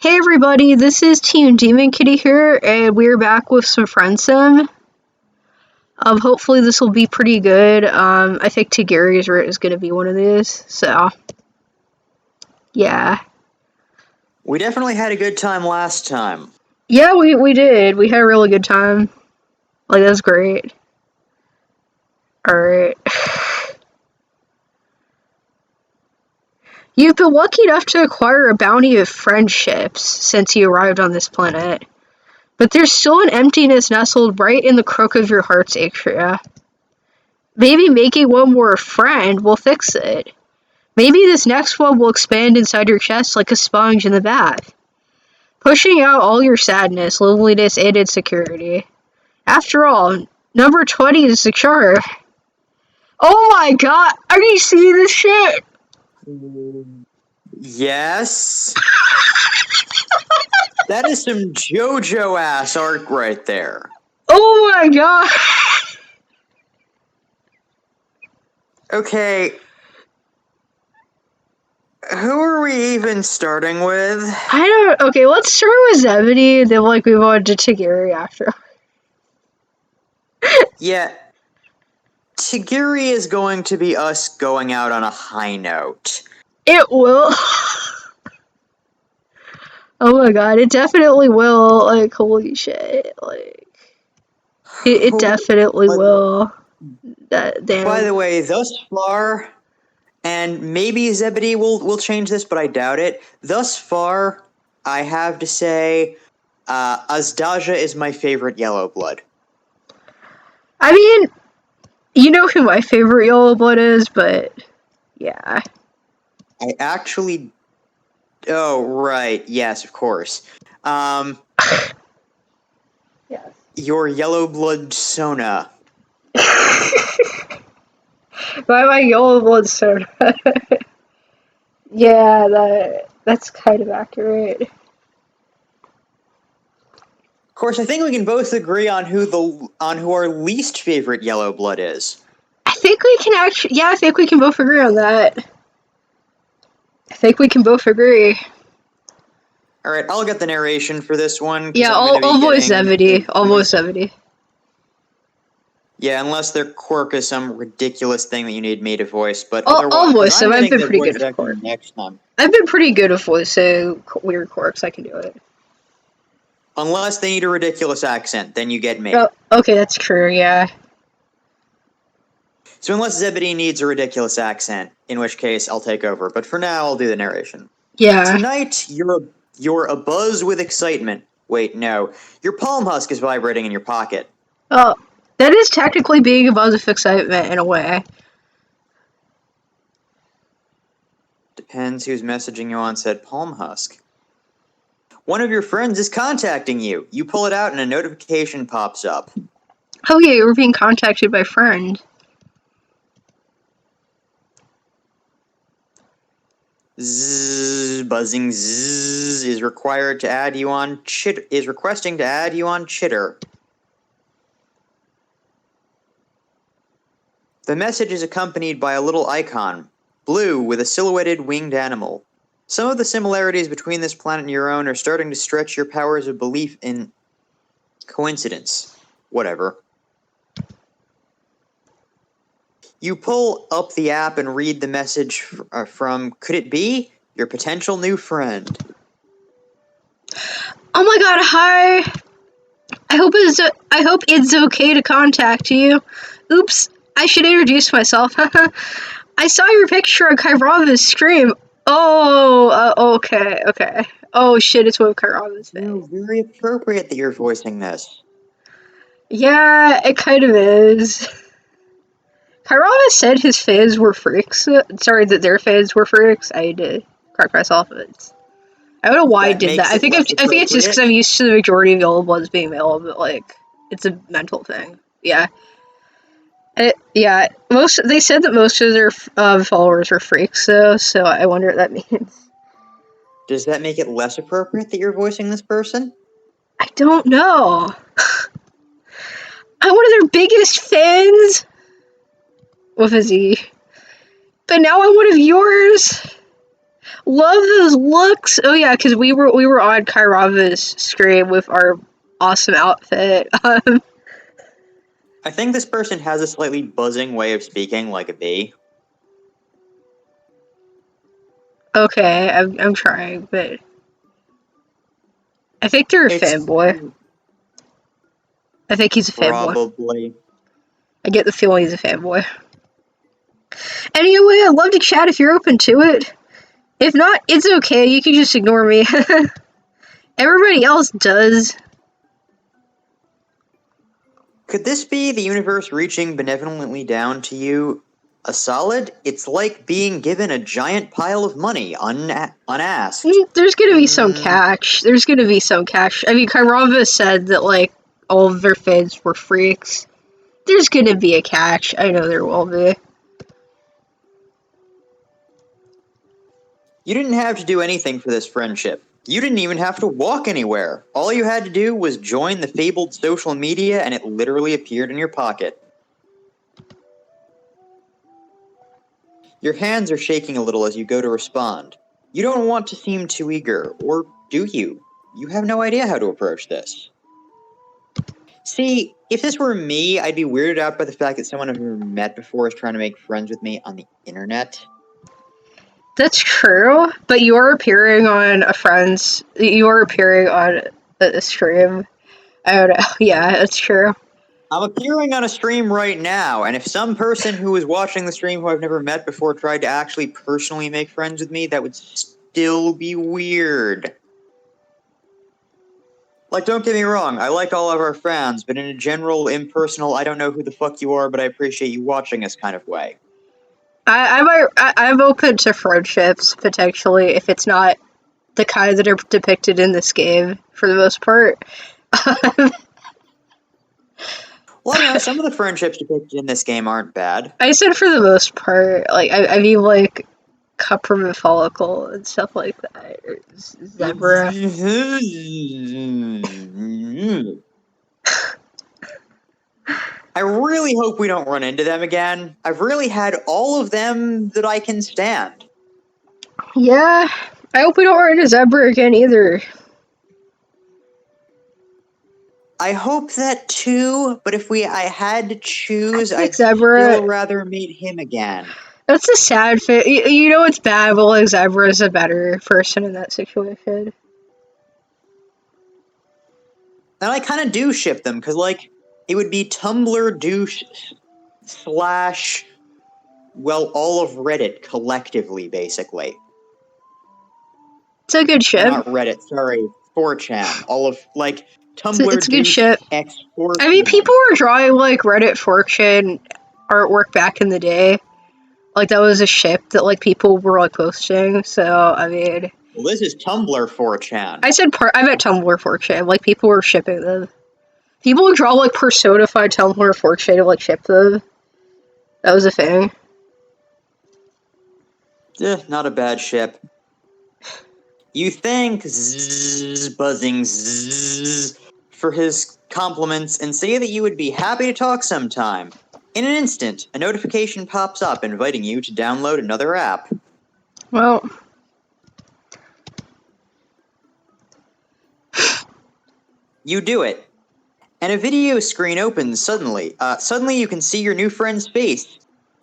Hey everybody, this is Team Demon Kitty here, and we're back with some Friendsim. Hopefully this will be pretty good. I think Tegiri is going to be one of these, so yeah. We definitely had a good time last time. Yeah, we did. We had a really good time. Like, that's great. Alright. You've been lucky enough to acquire a bounty of friendships since you arrived on this planet. But there's still an emptiness nestled right in the crook of your heart's atria. Maybe making one more friend will fix it. Maybe this next one will expand inside your chest like a sponge in the bath, pushing out all your sadness, loneliness, and insecurity. After all, number 20 is secure. Oh my god, are you seeing this shit? Yes? That is some JoJo ass art right there. Oh my god. Okay. Who are we even starting with? Okay, let's start with Zebedee, then we move on to Tegiri after. Yeah. Tegiri is going to be us going out on a high note. It will. Oh my god, it definitely will. Like, holy shit. Like, it definitely will. Damn. By the way, thus far, and maybe Zebedee will change this, but I doubt it. Thus far, I have to say, Azdaja is my favorite yellow blood. I mean, you know who my favorite yellow blood is, but yeah. I actually... Oh, right. Yes, of course. Yes. Your yellow blood Sona. By my yellow blood soda. Yeah, that's kind of accurate. Of course, I think we can both agree on who our least favorite yellow blood is. I think we can actually... Yeah, I think we can both agree on that. I think we can both agree. Alright, I'll get the narration for this one. Yeah, I'll voice Zebedee. I'll voice Zebedee. Yeah, unless their quirk is some ridiculous thing that you need me to voice, but I'll voice them. I've been pretty good at quirk. Next time. I've been pretty good at voicing weird quirks. I can do it. Unless they need a ridiculous accent, then you get me. Oh, okay, that's true, yeah. So unless Zebedee needs a ridiculous accent, in which case I'll take over. But for now, I'll do the narration. Yeah. Tonight, you're abuzz with excitement. Wait, no. Your palm husk is vibrating in your pocket. Oh, that is technically being abuzz with excitement in a way. Depends who's messaging you on said palm husk. One of your friends is contacting you. You pull it out and a notification pops up. Oh yeah, you were being contacted by a friend. Zzz, buzzing zzz is required to add you on is requesting to add you on Chitter. The message is accompanied by a little icon, blue with a silhouetted winged animal. Some of the similarities between this planet and your own are starting to stretch your powers of belief in coincidence. Whatever. You pull up the app and read the message from, could it be, your potential new friend. Oh my god, hi! I hope it's okay to contact you. Oops, I should introduce myself. I saw your picture on Kairava's stream. Oh, okay. Oh shit, it's one of Kairava's face. No, very appropriate that you're voicing this. Yeah, it kind of is. Kairava said his fans were freaks. Sorry, that their fans were freaks. I had to correct myself. I don't know why I did that. I think it's just because I'm used to the majority of yellow bloods being male, but like, it's a mental thing. Yeah. They said that most of their followers were freaks, though, so I wonder what that means. Does that make it less appropriate that you're voicing this person? I don't know. I'm one of their biggest fans. With a Z. But now I'm one of yours. Love those looks. Oh yeah, because we were on Kairava's stream with our awesome outfit. I think this person has a slightly buzzing way of speaking, like a bee. Okay, I'm trying, but I think they're a It's fanboy. I think he's a fanboy. probably. I get the feeling he's a fanboy. Anyway, I'd love to chat if you're open to it. If not, it's okay. You can just ignore me. Everybody else does. Could this be the universe reaching benevolently down to you a solid? It's like being given a giant pile of money unasked. There's gonna be some catch. There's gonna be some catch. I mean, Kairava said that, like, all of their fans were freaks. There's gonna be a catch. I know there will be. You didn't have to do anything for this friendship. You didn't even have to walk anywhere. All you had to do was join the fabled social media and it literally appeared in your pocket. Your hands are shaking a little as you go to respond. You don't want to seem too eager, or do you? You have no idea how to approach this. See, if this were me, I'd be weirded out by the fact that someone I've never met before is trying to make friends with me on the internet. That's true, but you are appearing on You are appearing on a stream. I don't know. Yeah, that's true. I'm appearing on a stream right now, and if some person who is watching the stream who I've never met before tried to actually personally make friends with me, that would still be weird. Like, don't get me wrong, I like all of our fans, but in a general, impersonal, I don't know who the fuck you are, but I appreciate you watching us kind of way. I'm open to friendships, potentially, if it's not the kind that are depicted in this game, for the most part. Well, you know, some of the friendships depicted in this game aren't bad. I said for the most part. Like, I mean, like, Cuperman Follicle and stuff like that. Or Zebra. I really hope we don't run into them again. I've really had all of them that I can stand. Yeah, I hope we don't run into Zebra again either. I hope that too, but if I had to choose, I'd Zebra. still rather meet him again. That's a sad fit. You know it's bad, but like Zebra is a better person in that situation. And I kind of do ship them, because, like, it would be Tumblr douche slash, well, all of Reddit collectively, basically. It's a good ship. Not Reddit, sorry, 4chan. All of, like, Tumblr it's a good douche ship. X 4chan. I mean, people were drawing, like, Reddit 4chan artwork back in the day. Like, that was a ship that, like, people were, like, posting, so, I mean... Well, this is Tumblr 4chan. I meant Tumblr 4chan. Like, people were shipping them. People would draw, like, personified Tumblr 4chan to, like, ship them. That was a thing. Not a bad ship. You thank buzzing for his compliments and say that you would be happy to talk sometime. In an instant, a notification pops up inviting you to download another app. Well... You do it. And a video screen opens suddenly. Suddenly you can see your new friend's face.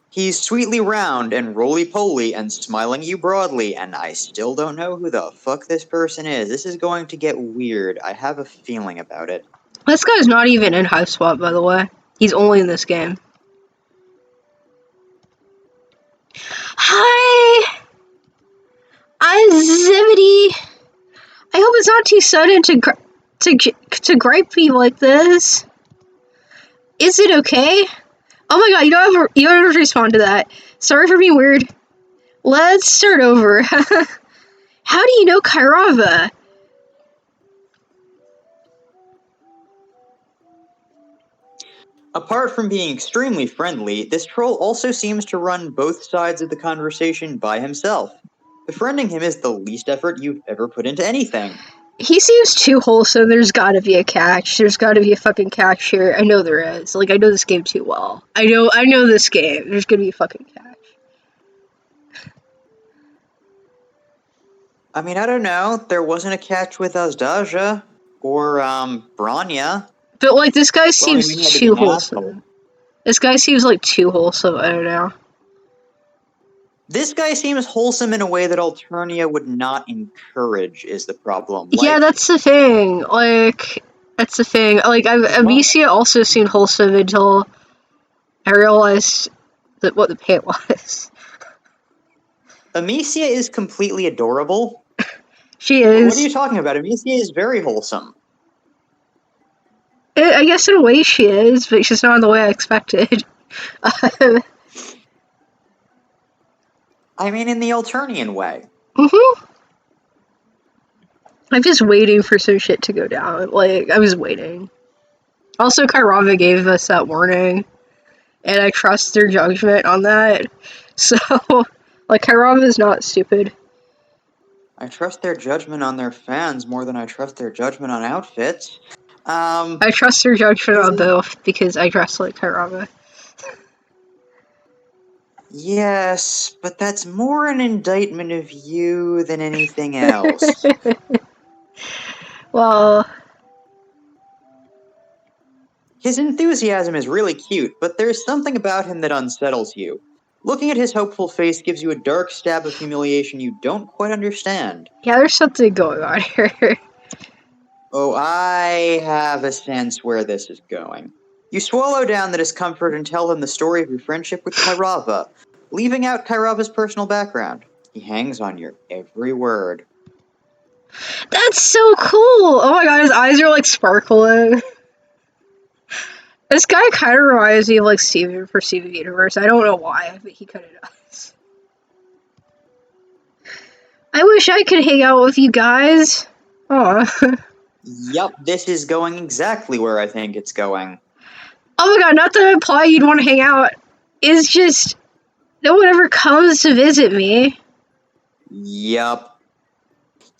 He's sweetly round and roly-poly and smiling at you broadly, and I still don't know who the fuck this person is. This is going to get weird. I have a feeling about it. This guy's not even in Hiveswap, by the way. He's only in this game. Hi! I'm Zebedee. I hope it's not too sudden to gripe me like this. Is it okay? Oh my god, you don't have to respond to that. Sorry for being weird. Let's start over. How do you know Kairava? Apart from being extremely friendly, this troll also seems to run both sides of the conversation by himself. Befriending him is the least effort you've ever put into anything. He seems too wholesome. There's gotta be a catch. There's gotta be a fucking catch here. I know there is. Like, I know this game too well. I know this game. There's gonna be a fucking catch. I mean, I don't know. There wasn't a catch with Azdaja or Branya. But, like, this guy Well, I mean, seems we had to be too an asshole. wholesome. This guy seems, like, too wholesome. I don't know. This guy seems wholesome in a way that Alternia would not encourage, is the problem. Yeah, Like, that's the thing. Like, that's the thing. Like, Amicia also seemed wholesome until I realized that what the paint was. Amicia is completely adorable. She What are you is. talking about? Amicia is very wholesome. I guess in a way she is, but she's not in the way I expected. I mean, in the Alternian way. I'm just waiting for some shit to go down. Like, I was waiting. Also, Kairava gave us that warning, and I trust their judgment on that. So, like, Kairava is not stupid. I trust their judgment on their fans more than I trust their judgment on outfits. I trust their judgment on both because I dress like Kairava. Yes, but that's more an indictment of you than anything else. Well, His enthusiasm is really cute, but there's something about him that unsettles you. Looking at his hopeful face gives you a dark stab of humiliation you don't quite understand. yeah, there's something going on here. Oh, I have a sense where this is going. You swallow down the discomfort and tell him the story of your friendship with Kairava, leaving out Kairava's personal background. He hangs on your every word. That's so cool! Oh my god, his eyes are like sparkling. This guy kind of reminds me of like Steven for Steven Universe. I don't know why, but he kind of does. I wish I could hang out with you guys. Aw. Yup, this is going exactly where I think it's going. Oh my god, not that I imply you'd want to hang out. It's just no one ever comes to visit me. Yup.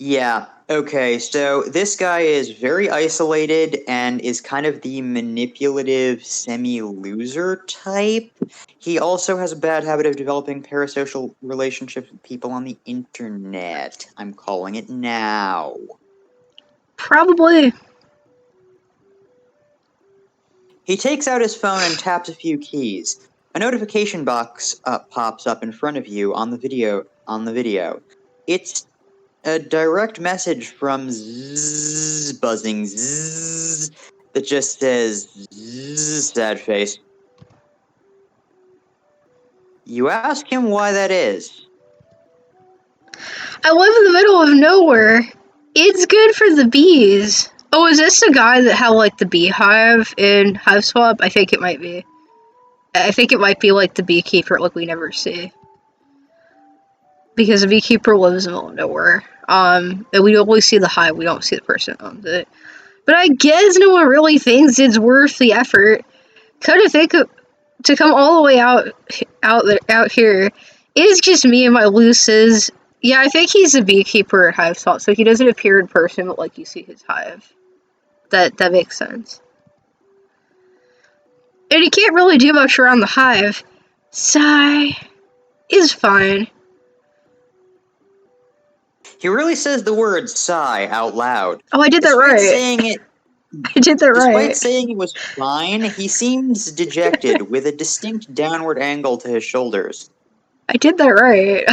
Yeah, okay, so this guy is very isolated and is kind of the manipulative semi-loser type. He also has a bad habit of developing parasocial relationships with people on the internet. I'm calling it now. Probably. He takes out his phone and taps a few keys. A notification box pops up in front of you on the video. It's a direct message from Zzz, buzzing Zzz, that just says Zzz, sad face. You ask him why that is. I live in the middle of nowhere. It's good for the bees. Oh, is this the guy that had like the beehive in Hiveswap? I think it might be. I think it might be like the beekeeper like we never see. Because the beekeeper lives in the middle of nowhere. And we only see the hive, we don't see the person who owns it. But I guess no one really thinks it's worth the effort. Kind of think of, to come all the way out here. It's just me and my looses. Yeah, I think he's a beekeeper at Hiveswap, so he doesn't appear in person, but like you see his hive. That makes sense. And he can't really do much around the hive. Sigh is fine. He really says the word sigh out loud. Oh, I did that Despite right. saying it I did that Despite right. saying it was fine, he seems dejected, with a distinct downward angle to his shoulders. I did that right.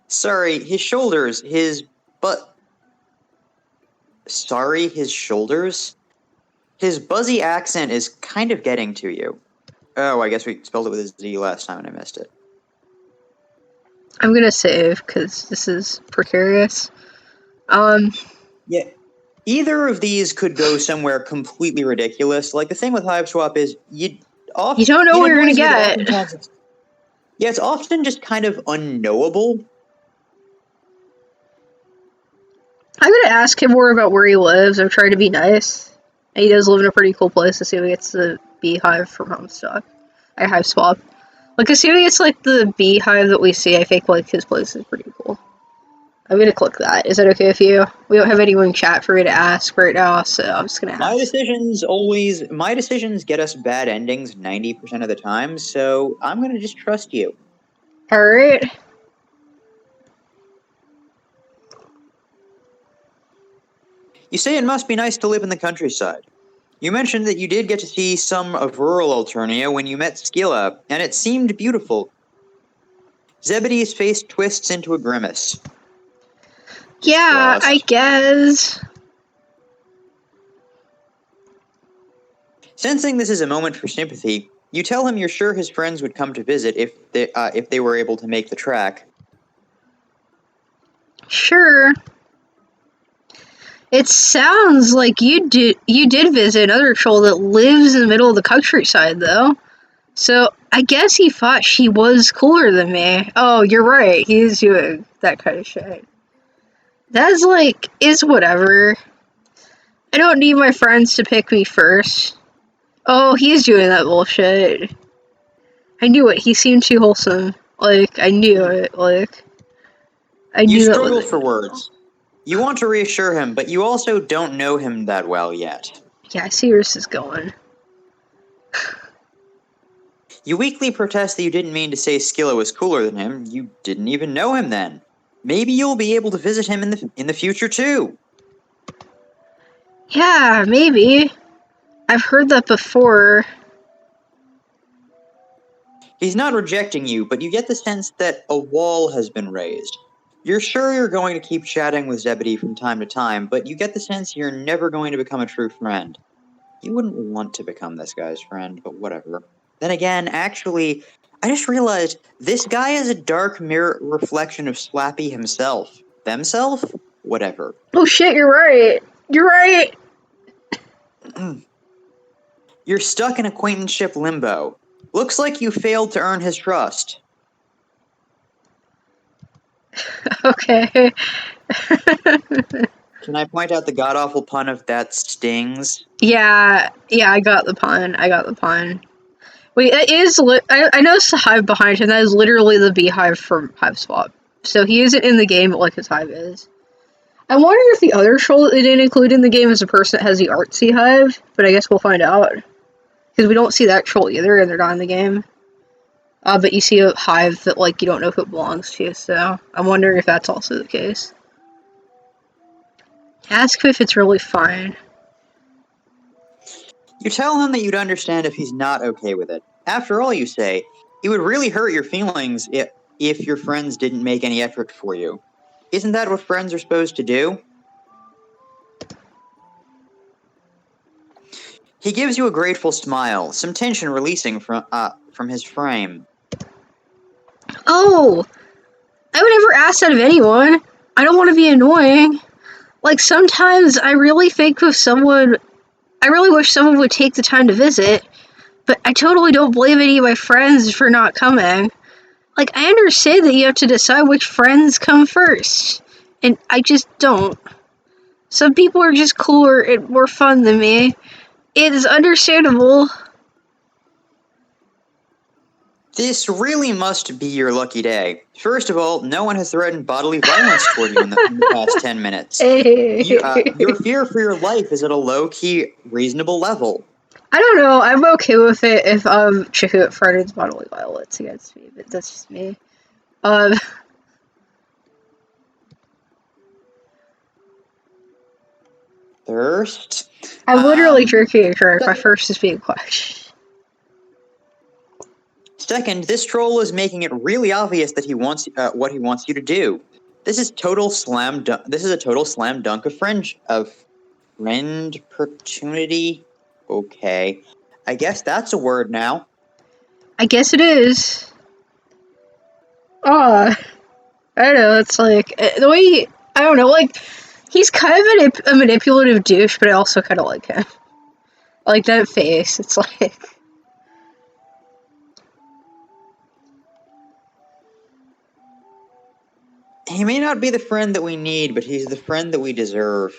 Sorry, his shoulders, his butt. Sorry, his shoulders? His buzzy accent is kind of getting to you. Oh, I guess we spelled it with a Z last time and I missed it. I'm gonna save, because this is precarious. Yeah, either of these could go somewhere completely ridiculous. Like, the thing with Hiveswap is, you don't know what you're gonna get. Yeah, it's often just kind of unknowable. I'm gonna ask him more about where he lives. I'm trying to be nice. And he does live in a pretty cool place. To see if he gets the beehive from Homestuck. Or Hiveswap. Like, assuming it's like the beehive that we see, I think like his place is pretty cool. I'm gonna click that. Is that okay with you? We don't have anyone in chat for me to ask right now, so I'm just gonna ask. My decisions get us bad endings 90% of the time, so I'm gonna just trust you. Alright. You say it must be nice to live in the countryside. You mentioned that you did get to see some of rural Alternia when you met Skilla, and it seemed beautiful. Zebedee's face twists into a grimace. Yeah, I guess. Sensing this is a moment for sympathy, you tell him you're sure his friends would come to visit if they were able to make the track. Sure. It sounds like you did visit another troll that lives in the middle of the countryside, though. So I guess he thought she was cooler than me. Oh, you're right. He's doing that kind of shit. That's like, is whatever. I don't need my friends to pick me first. Oh, he's doing that bullshit. I knew it. He seemed too wholesome. Like, I knew it. Like, I knew You that struggle was for words. You want to reassure him, but you also don't know him that well yet. Yeah, I see where this is going. You weakly protest that you didn't mean to say Skilla was cooler than him. You didn't even know him then. Maybe you'll be able to visit him in the future too. Yeah, maybe. I've heard that before. He's not rejecting you, but you get the sense that a wall has been raised. You're sure you're going to keep chatting with Zebedee from time to time, but you get the sense you're never going to become a true friend. You wouldn't want to become this guy's friend, but whatever. Then again, actually, I just realized this guy is a dark mirror reflection of Slappy himself. Themself? Whatever. Oh shit, you're right. You're right. You're stuck in acquaintanceship limbo. Looks like you failed to earn his trust. Okay. Can I point out the god-awful pun of that stings? Yeah, I got the pun. Wait, it is. I noticed the hive behind him. That is literally the beehive from Hiveswap. So he isn't in the game, but like his hive is. I wonder if the other troll that they didn't include in the game is a person that has the artsy hive, but I guess we'll find out. Because we don't see that troll either, and they're not in the game. But you see a hive that, like, you don't know who it belongs to, so I'm wondering if that's also the case. Ask him if it's really fine. You tell him that you'd understand if he's not okay with it. After all, you say, it would really hurt your feelings if your friends didn't make any effort for you. Isn't that what friends are supposed to do? He gives you a grateful smile, some tension releasing from his frame. Oh! I would never ask that of anyone. I don't want to be annoying. Like, sometimes I really think with someone... I really wish someone would take the time to visit, but I totally don't blame any of my friends for not coming. Like, I understand that you have to decide which friends come first, and I just don't. Some people are just cooler and more fun than me. It is understandable. This really must be your lucky day. First of all, no one has threatened bodily violence toward you in the past 10 minutes. Your fear for your life is at a low-key, reasonable level. I don't know. I'm okay with it if Chicoot threatens bodily violence against me, but that's just me. Thirst? I'm literally drinking a drink. My first is being questioned. Second, this troll is making it really obvious that he wants what he wants you to do. This is a total slam dunk of friend opportunity. Okay, I guess that's a word now. I guess it is. I don't know. It's like the way I don't know. Like he's kind of a manipulative douche, but I also kind of like him. I like that face. It's like. He may not be the friend that we need, but he's the friend that we deserve.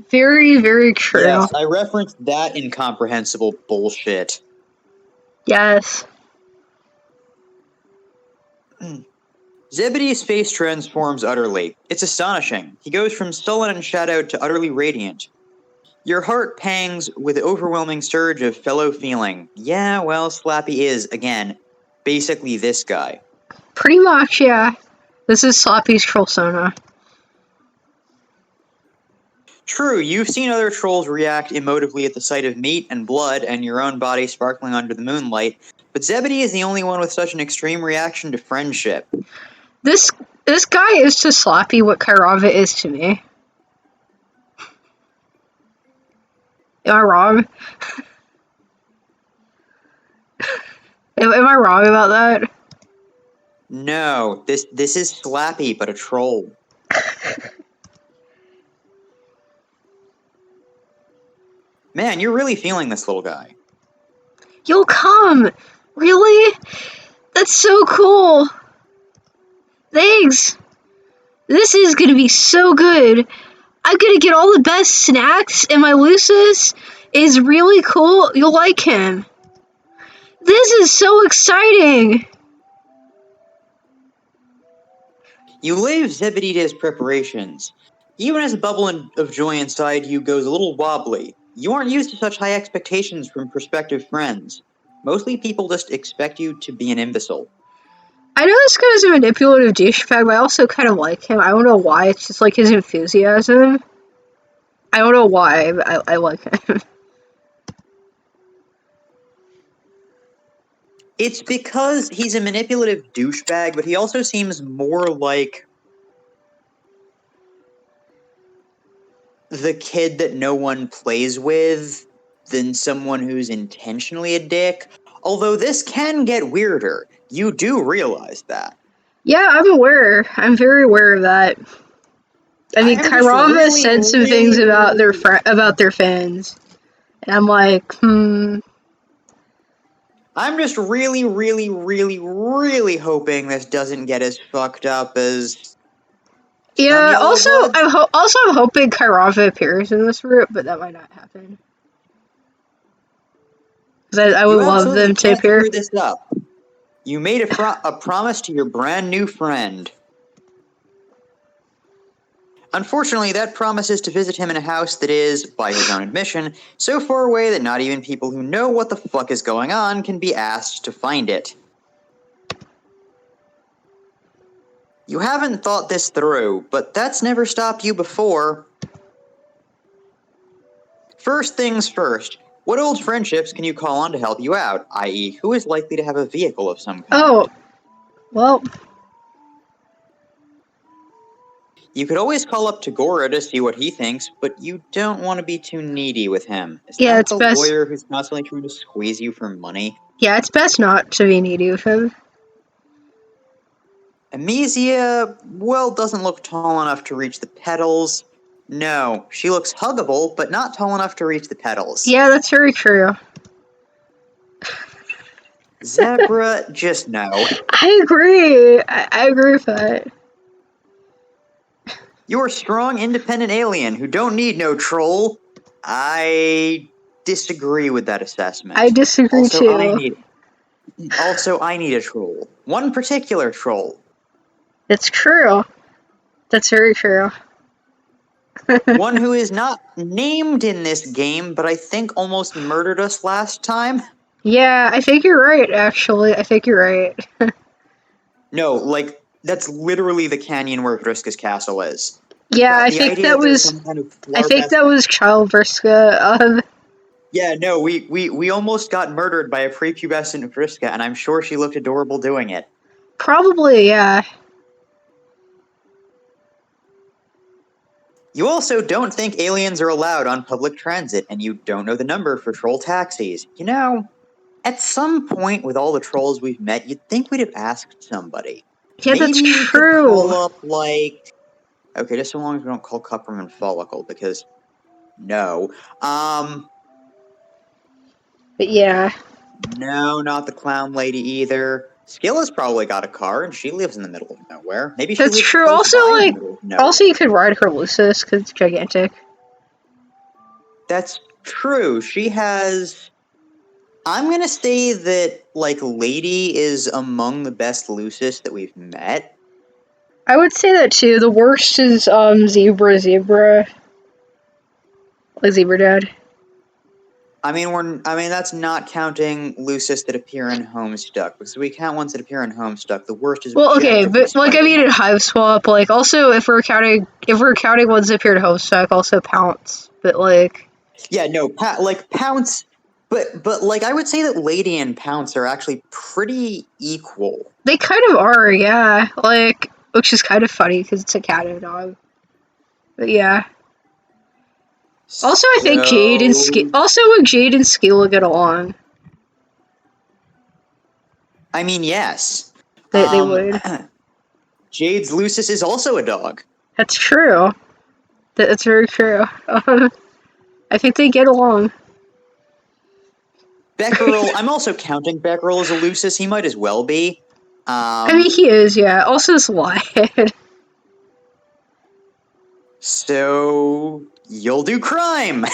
Very, very true. Yes, I referenced that incomprehensible bullshit. Yes. Zebedee's face transforms utterly. It's astonishing. He goes from sullen and shadowed to utterly radiant. Your heart pangs with the overwhelming surge of fellow feeling. Yeah, well, Slappy is, again, basically this guy. Pretty much, yeah. This is Sloppy's Trollsona. True, you've seen other trolls react emotively at the sight of meat and blood and your own body sparkling under the moonlight, but Zebedee is the only one with such an extreme reaction to friendship. This guy is to Sloppy what Kairava is to me. Am I wrong? Am I wrong about that? No, this is Slappy, but a troll. Man, you're really feeling this little guy. Yo, come! Really? That's so cool! Thanks! This is gonna be so good! I'm gonna get all the best snacks, and my Lucis is really cool. You'll like him. This is so exciting! You leave Zebedee to his preparations. Even as a bubble of joy inside you goes a little wobbly, you aren't used to such high expectations from prospective friends. Mostly people just expect you to be an imbecile. I know this guy's a manipulative douchebag, but I also kind of like him. I don't know why, it's just like his enthusiasm. I don't know why, but I like him. It's because he's a manipulative douchebag, but he also seems more like the kid that no one plays with than someone who's intentionally a dick. Although this can get weirder. You do realize that. Yeah, I'm aware. I'm very aware of that. I mean, I'm just Kairava really, said some really, things about really- about their fans, and I'm like, I'm just really, really, really, really hoping this doesn't get as fucked up as some Yeah. yellow Also, bloods. I'm hoping Kairava appears in this route, but that might not happen. Because I You would love absolutely them to can't appear. screw this up. You made a promise to your brand new friend. Unfortunately, that promise is to visit him in a house that is, by his own admission, so far away that not even people who know what the fuck is going on can be asked to find it. You haven't thought this through, but that's never stopped you before. First things first, what old friendships can you call on to help you out, i.e., who is likely to have a vehicle of some kind? Oh, well, You could always call up Tegiri to see what he thinks, but you don't want to be too needy with him. Is yeah, that it's the best. lawyer who's constantly trying to squeeze you for money? Yeah, it's best not to be needy with him. Amicia, well, doesn't look tall enough to reach the petals. No, she looks huggable, but not tall enough to reach the petals. Yeah, that's very true. Zebra, just no. I agree. I agree with that. You're a strong, independent alien who don't need no troll. I disagree with that assessment. I disagree Also, too. I need a troll. One particular troll. It's true. That's very true. One who is not named in this game, but I think almost murdered us last time. Yeah, I think you're right, actually. I think you're right. No, like, that's literally the canyon where Vriska's castle is. Yeah, I The think idea that there's was some kind of I think Flarbest- that was Child Vriska. Yeah, no, we almost got murdered by a prepubescent Vriska, and I'm sure she looked adorable doing it. Probably, yeah. You also don't think aliens are allowed on public transit, and you don't know the number for troll taxis. You know, at some point with all the trolls we've met, you'd think we'd have asked somebody. Yeah, that's Maybe we could true. call up, like... Okay, just so long as we don't call Kupperman Follicle, because... No. But yeah. No, not the clown lady either. Skilla's probably got a car, and she lives in the middle of nowhere. Maybe she That's lives true. close Also, by in like, the middle of nowhere. also you could ride her Lucis, because it's gigantic. That's true. She has... I'm gonna say that, like, Lady is among the best Lucis that we've met. I would say that too. The worst is, Zebra. Like, Zebra Dad. I mean, that's not counting Lucis that appear in Homestuck, because we count ones that appear in Homestuck. The worst is Well, okay, objectively but like I mean, in Hiveswap, like also if we're counting ones that appear in Homestuck, also Pounce. But like, yeah, no, like Pounce, but like I would say that Lady and Pounce are actually pretty equal. they kind of are, yeah. Like, which is kind of funny because it's a cat and a dog. But yeah. Also, I think Jade and Skila get along. I mean, yes. They would. Jade's Lucis is also a dog. That's true. That's very true. I think they get along. Beckerel, I'm also counting Beckerel as a Lucis. He might as well be. I mean, he is, yeah. Also, this Lion. So, you'll do crime!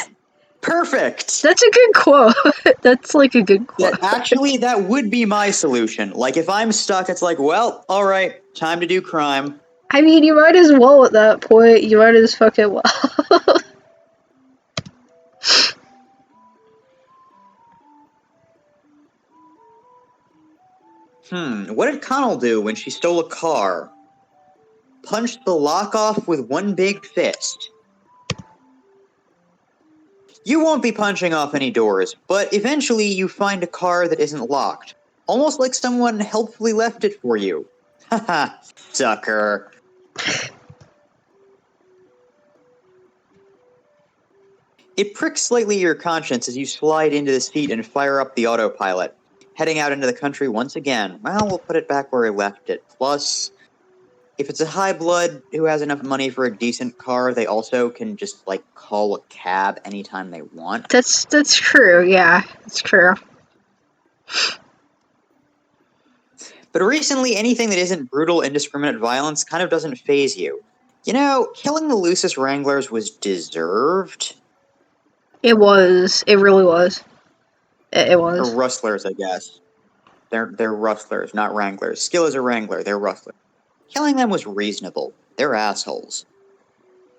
Perfect! That's a good quote. That's like a good quote. Actually, that would be my solution. Like, if I'm stuck, it's like, well, alright, time to do crime. I mean, you might as well at that point. You might as fucking well. What did Connell do when she stole a car? Punched the lock off with one big fist. You won't be punching off any doors, but eventually you find a car that isn't locked. Almost like someone helpfully left it for you. Haha, sucker. It pricks slightly your conscience as you slide into the seat and fire up the autopilot. Heading out into the country once again. Well, we'll put it back where we left it. Plus, if it's a high blood who has enough money for a decent car, they also can just, like, call a cab anytime they want. That's true, yeah. That's true. But recently, anything that isn't brutal, indiscriminate violence kind of doesn't faze you. You know, killing the Lucis Wranglers was deserved. It was. It really was. It was. Or rustlers, I guess. They're rustlers, not wranglers. Skill is a wrangler, they're rustlers. Killing them was reasonable. They're assholes.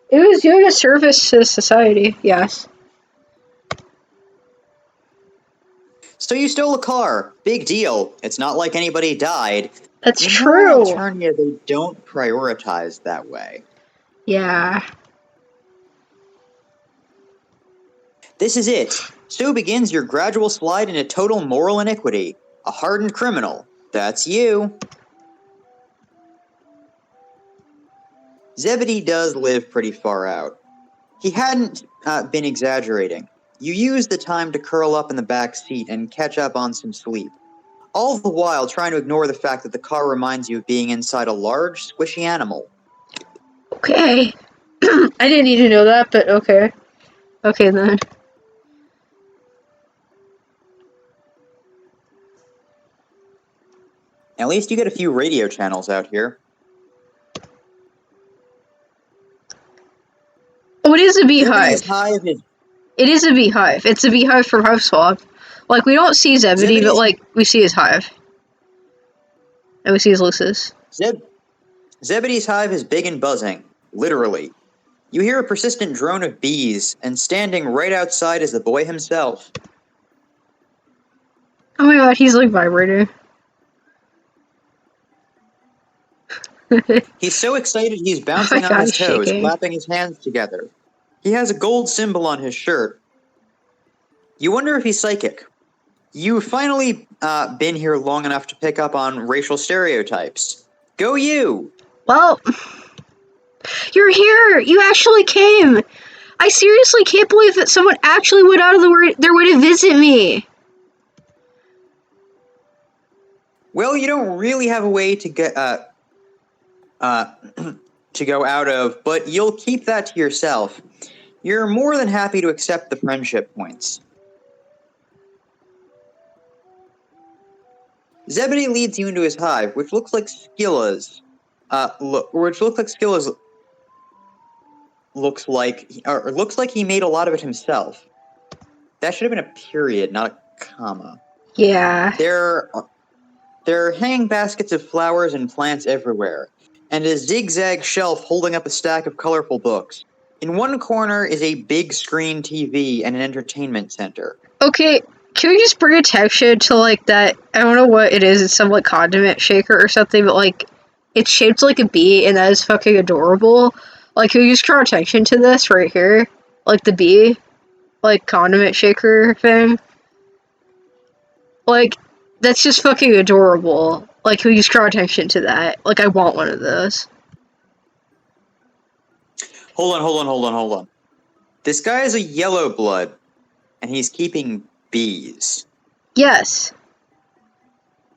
It was doing a service to society, yes. So you stole a car. Big deal. It's not like anybody died. That's In true. Eternia, they don't prioritize that way. Yeah. This is it. So begins your gradual slide into total moral iniquity. A hardened criminal. That's you. Zebedee does live pretty far out. He hadn't been exaggerating. You use the time to curl up in the back seat and catch up on some sleep. All the while trying to ignore the fact that the car reminds you of being inside a large, squishy animal. Okay. I didn't need to know that, but okay. Okay, then. At least you get a few radio channels out here. Oh, it is a beehive. It is a beehive. It's a beehive from Hiveswap. Like, we don't see Zebedee, but, like, we see his hive. And we see his Lucis. Zebedee's hive is big and buzzing. Literally. You hear a persistent drone of bees, and standing right outside is the boy himself. Oh my god, he's, like, vibrating. He's so excited he's bouncing on his toes, clapping his hands together. He has a gold symbol on his shirt. You wonder if he's psychic. You've finally been here long enough to pick up on racial stereotypes. Go you! Well, you're here! You actually came! I seriously can't believe that someone actually went out of their way to visit me! Well, you don't really have a way to get, to go out of, but you'll keep that to yourself. You're more than happy to accept the friendship points. Zebedee leads you into his hive, which looks like Scylla's. Looks like he made a lot of it himself. That should have been a period, not a comma. Yeah. There are hanging baskets of flowers and plants everywhere, and a zigzag shelf holding up a stack of colorful books. In one corner is a big screen TV and an entertainment center. Okay, can we just bring attention to, like, that, I don't know what it is, it's some, like, condiment shaker or something, but, like, it's shaped like a bee, and that is fucking adorable. Like, can we just draw attention to this right here? Like, the bee, like, condiment shaker thing? Like, that's just fucking adorable. Like, can we just draw attention to that? Like, I want one of those. Hold on. This guy is a yellow blood, and he's keeping bees. Yes.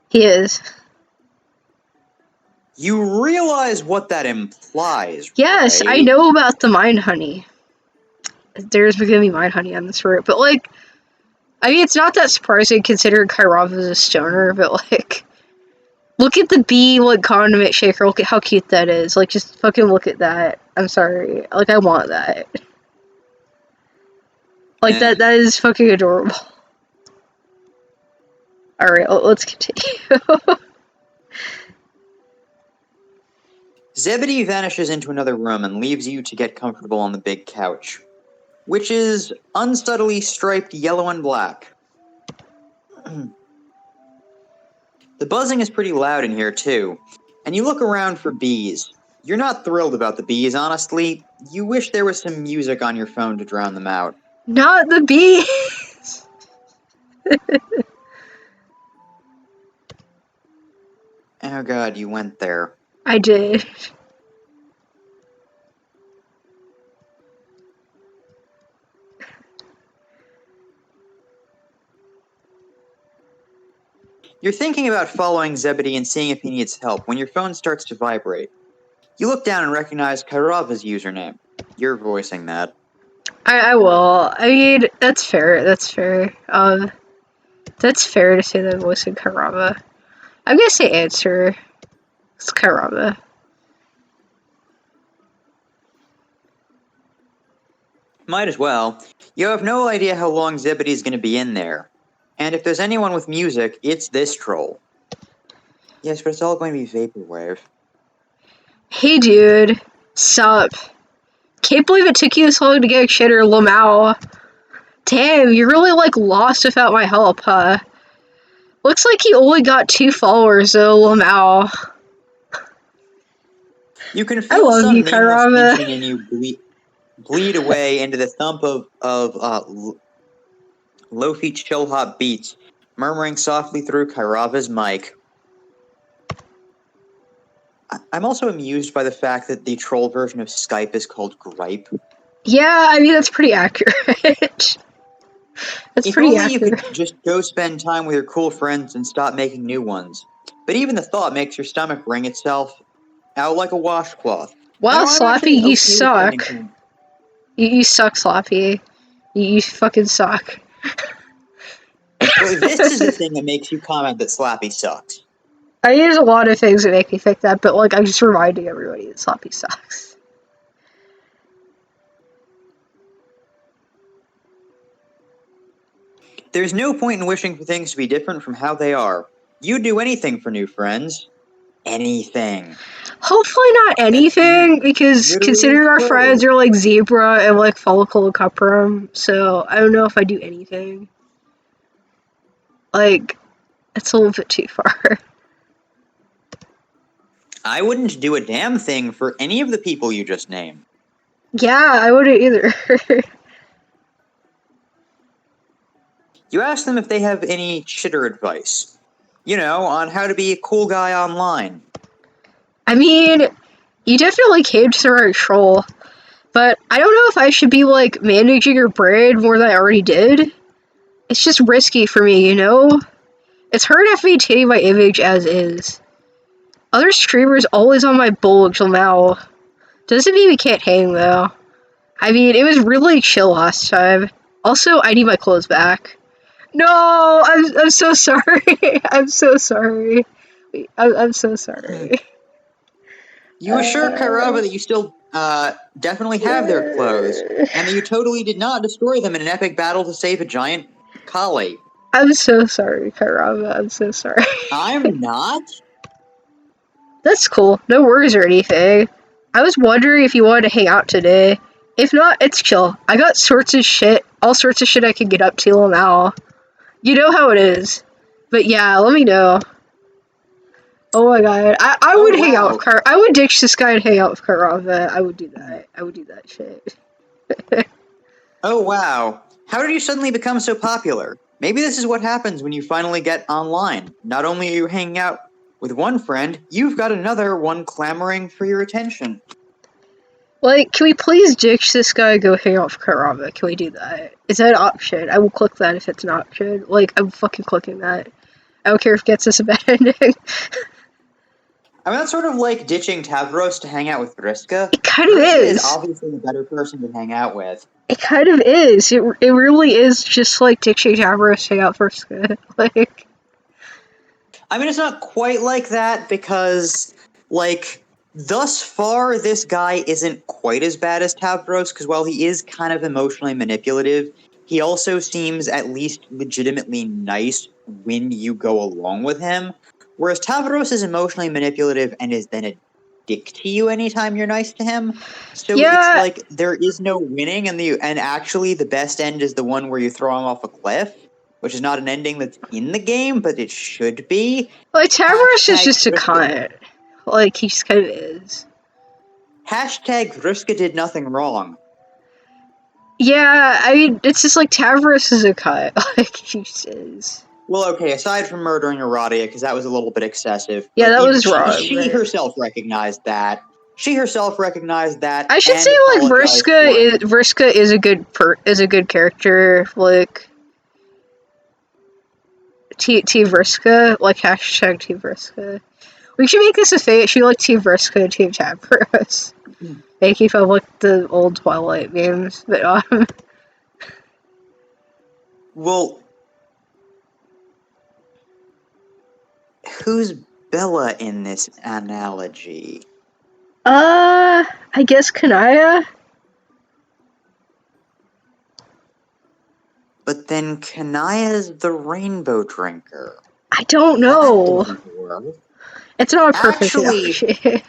He is. You realize what that implies, Yes, right? I know about the mine honey. There's gonna be mine honey on this route, but, like, I mean, it's not that surprising considering Kairov is a stoner, but, like, look at the bee, like, condiment shaker. Look at how cute that is. Like, just fucking look at that. I'm sorry. Like, I want that. Like, that is fucking adorable. Alright, let's continue. Zebedee vanishes into another room and leaves you to get comfortable on the big couch, which is unsubtly striped yellow and black. The buzzing is pretty loud in here, too, and you look around for bees. You're not thrilled about the bees, honestly. You wish there was some music on your phone to drown them out. Not the bees! Oh god, you went there. I did. You're thinking about following Zebedee and seeing if he needs help when your phone starts to vibrate. You look down and recognize Kairava's username. You're voicing that. I will. I mean, that's fair. That's fair. That's fair to say that voice in Kairava. I'm gonna say answer. It's Kairava. Might as well. You have no idea how long Zebedee's gonna be in there. And if there's anyone with music, it's this troll. Yes, but it's all going to be vaporwave. Hey, dude. Sup? Can't believe it took you this long to get shitter, Lamau. Damn, you're really, like, lost without my help, huh? Looks like you only got 2 followers, though, Lamau. You can I feel love some you, nameless Kairava. tension in you bleed away into the thump of lo-fi chill hop beats, murmuring softly through Kairava's mic. I'm also amused by the fact that the troll version of Skype is called Gripe. Yeah, I mean, that's pretty accurate. That's If pretty only you accurate. could just go spend time with your cool friends and stop making new ones. But even the thought makes your stomach wring itself out like a washcloth. Wow, No, I'm Sloppy, actually you okay with suck. spending time. You suck, Sloppy. You fucking suck. Well, this is the thing that makes you comment that Slappy sucks. I mean, there's a lot of things that make me think that, but, like, I'm just reminding everybody that Sloppy sucks. There's no point in wishing for things to be different from how they are. You'd do anything for new friends. Anything. Hopefully not anything, because Literally considering our friends so. are, like, Zebra and, like, Follicle and Cuprum, so I don't know if I do anything. Like, it's a little bit too far. I wouldn't do a damn thing for any of the people you just named. Yeah, I wouldn't either. You ask them if they have any shitter advice. You know, on how to be a cool guy online. I mean, you definitely came to the right troll, but I don't know if I should be, like, managing your brain more than I already did. It's just risky for me, you know? It's hard enough maintaining my image as is. Other streamers always on my bulge now. Doesn't mean we can't hang, though. I mean, it was really chill last time. Also, I need my clothes back. No, I'm so sorry. I'm so sorry. I'm so sorry. You assure Kairava that you still, definitely have their clothes, and that you totally did not destroy them in an epic battle to save a giant collie. I'm so sorry, Kairava. I'm so sorry. I'm not? That's cool. No worries or anything. I was wondering if you wanted to hang out today. If not, it's chill. I got sorts of shit all sorts of shit I could get up to now. You know how it is. But yeah, let me know. Oh my god. I would hang out with I would ditch this guy and hang out with Karava. I would do that. I would do that shit. Oh wow. How did you suddenly become so popular? Maybe this is what happens when you finally get online. Not only are you hanging out with one friend, you've got another one clamoring for your attention. Like, can we please ditch this guy and go hang out with Karava? Can we do that? Is that an option? I will click that if it's an option. Like, I'm fucking clicking that. I don't care if it gets us a bad ending. I mean, that's sort of like ditching Tavros to hang out with Vriska. It kind of Vriska is. obviously the better person to hang out with. It kind of is. It really is just like ditching Tavros to hang out with Vriska. Like, I mean, it's not quite like that because, like, thus far, this guy isn't quite as bad as Tavros, because while he is kind of emotionally manipulative, he also seems at least legitimately nice when you go along with him. Whereas Tavros is emotionally manipulative and is then a dick to you anytime you're nice to him. So yeah. It's like there is no winning, and actually the best end is the one where you throw him off a cliff, which is not an ending that's in the game, but it should be. Like, Tavros is just a cunt. Like, he just kind of is. Hashtag Vriska did nothing wrong. Yeah, I mean, it's just like Tavros is a cunt. Like, he just is. Well, okay, aside from murdering Aradia, because that was a little bit excessive. Yeah, that was wrong. She herself recognized that. She herself recognized that. I should say, like, Vriska is a good character. Like, T Vriska, like hashtag T Vriska. We should make this a fate. She like T Vriska, Team Tavros. They keep up like the old Twilight memes, but Well, who's Bella in this analogy? I guess Kanaya. But then Kanaya's the rainbow drinker. I don't know. It's not a perfect analogy.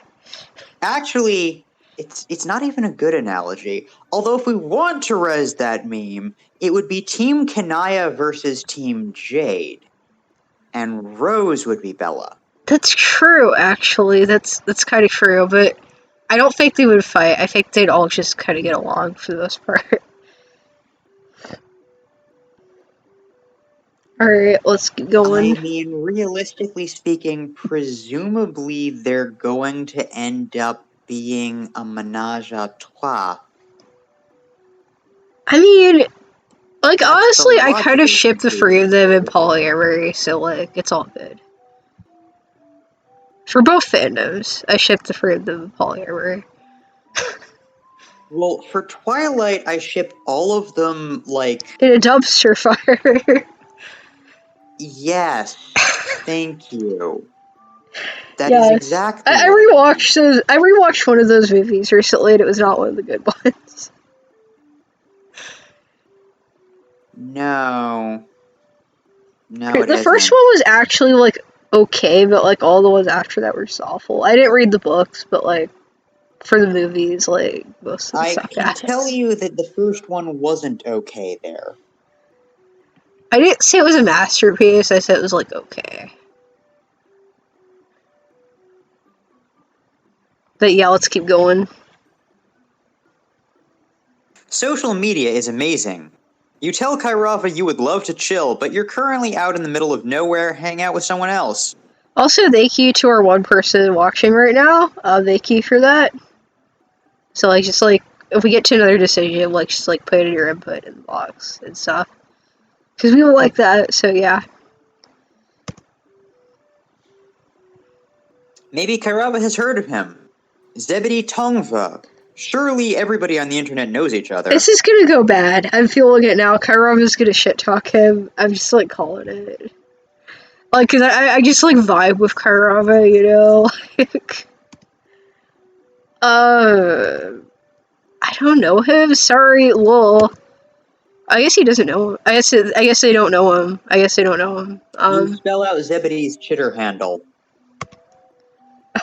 Actually, it's not even a good analogy. Although if we want to res that meme, it would be Team Kanaya versus Team Jade. And Rose would be Bella. That's true, actually. That's kind of true, but I don't think they would fight. I think they'd all just kind of get along for the most part. Alright, let's get going. I mean, realistically speaking, presumably they're going to end up being a menage a trois. I mean, like, honestly, I kind of ship the three of them in polyamory, so, like, it's all good. For both fandoms, I ship the three of them in polyamory. Well, for Twilight, I shipped all of them, like... in a dumpster fire. Yes. Thank you. That yes. is exactly I rewatched those. I rewatched one of those movies recently, and it was not one of the good ones. No. No, The first one was actually, like, okay, but, like, all the ones after that were just awful. I didn't read the books, but, like, for the movies, like, most of the stuff. I can tell you that the first one wasn't okay there. I didn't say it was a masterpiece, I said it was, like, okay. But yeah, let's keep going. Social media is amazing. You tell Kairava you would love to chill, but you're currently out in the middle of nowhere hanging out with someone else. Also, thank you to our one person watching right now. Thank you for that. So, like, just, like, if we get to another decision, like, just, like, put in your input in the box and stuff. Because we will like that, so yeah. Maybe Kairava has heard of him. Zebedee Tongva. Surely everybody on the internet knows each other. This is gonna go bad. I'm feeling it now. Kairava's gonna shit talk him. I'm just, like, calling it. Like, cause I just, like, vibe with Kairava, you know? Like, I don't know him. Sorry, lol. I guess he doesn't know him. I guess they don't know him. You spell out Zebedee's Chitter handle.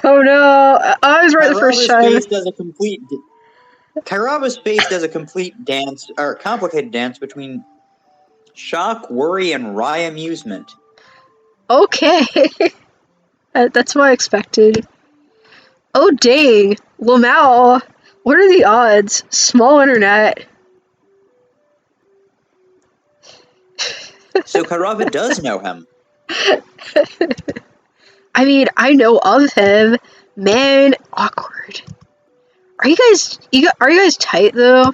Oh no! I was right the first time. Does a complete Kairaba's face does a complete dance, or complicated dance between shock, worry, and wry amusement. Okay. That's what I expected. Oh dang, Lamau. What are the odds? Small internet. So Kairaba does know him. I mean, I know of him. Man, awkward. Are you guys tight though?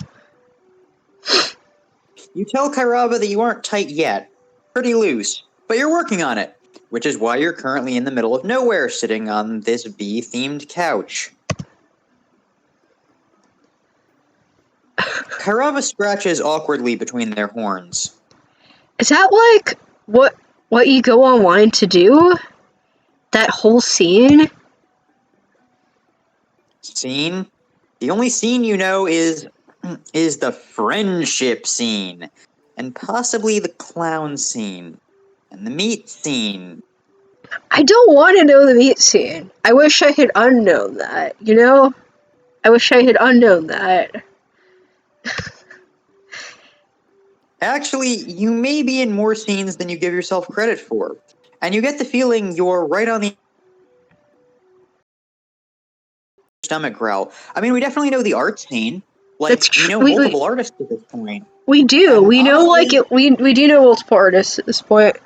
You tell Kairaba that you aren't tight yet. Pretty loose. But you're working on it. Which is why you're currently in the middle of nowhere, sitting on this bee-themed couch. Kairaba scratches awkwardly between their horns. Is that like what you go online to do? That whole scene? Scene? The only scene you know is the friendship scene. And possibly the clown scene. And the meat scene. I don't want to know the meat scene. I wish I had unknown that, you know? I wish I had unknown that. Actually, you may be in more scenes than you give yourself credit for. And you get the feeling you're right on the stomach growl. I mean, we definitely know the art scene. Like, That's we true. know multiple artists at this point. We do. And We know, honestly, like, we do know multiple artists at this point.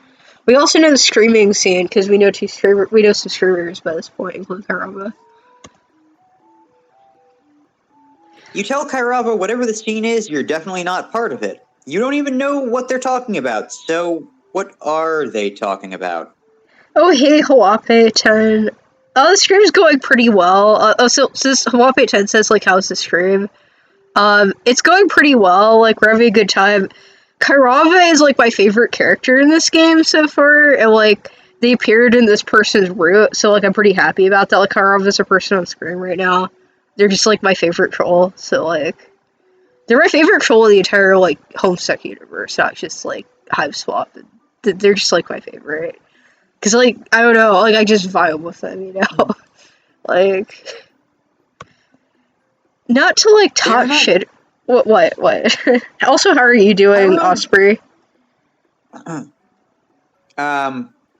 We also know the streaming scene, because we know some streamers by this point, including Karama. you tell Kairaba whatever the scene is, you're definitely not part of it. You don't even know what they're talking about, so what are they talking about? Oh, hey, Hawape 10. Oh, the stream's going pretty well. So this Hawape 10 says, like, how's the stream? It's going pretty well. Like, we're having a good time. Kairava is, like, my favorite character in this game so far, and, like, they appeared in this person's route, so, like, I'm pretty happy about that. Like, Kairava is a person on screen right now. They're just, like, my favorite troll, so, like, they're my favorite troll of the entire, like, Homestuck universe, not just, like, Hiveswap. They're just, like, my favorite. Because, like, I don't know, like, I just vibe with them, you know? Like, not to, like, They're talk not. shit. What? Also, how are you doing, Kairaba, Osprey?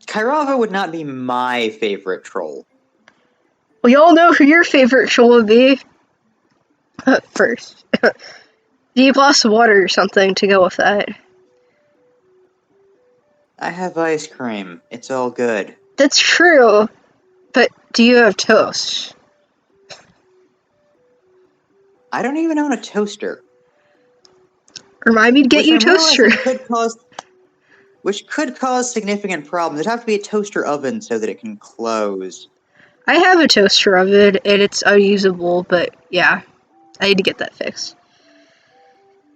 Kairava would not be my favorite troll. We all know who your favorite troll would be. First. Do you glass of water or something to go with that? I have ice cream. It's all good. That's true. But do you have toast? I don't even own a toaster. Remind me to get Which you a I'm toaster. realizing could cause significant problems. It'd have to be a toaster oven so that it can close. I have a toaster oven, and it's unusable, but yeah. I need to get that fixed.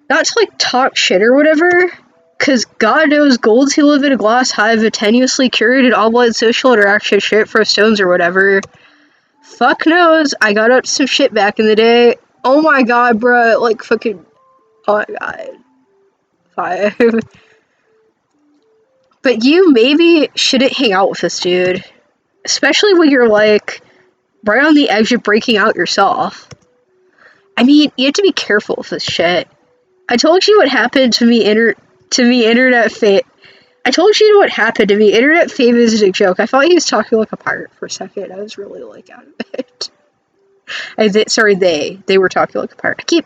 Not to, like, talk shit or whatever, because God knows golds who live in a glass hive of tenuously curated online social interaction shit from stones or whatever. Fuck knows, I got up to some shit back in the day. Oh my god, bruh, like, fucking... Oh my god. 5. But you maybe shouldn't hang out with this dude. Especially when you're, like, right on the edge of breaking out yourself. I mean, you have to be careful with this shit. I told you what happened to me internet fame. I told you what happened to me. Internet fame is a joke. I thought he was talking like a pirate for a second. I was really, like, out of it. They were talking like a pirate. I keep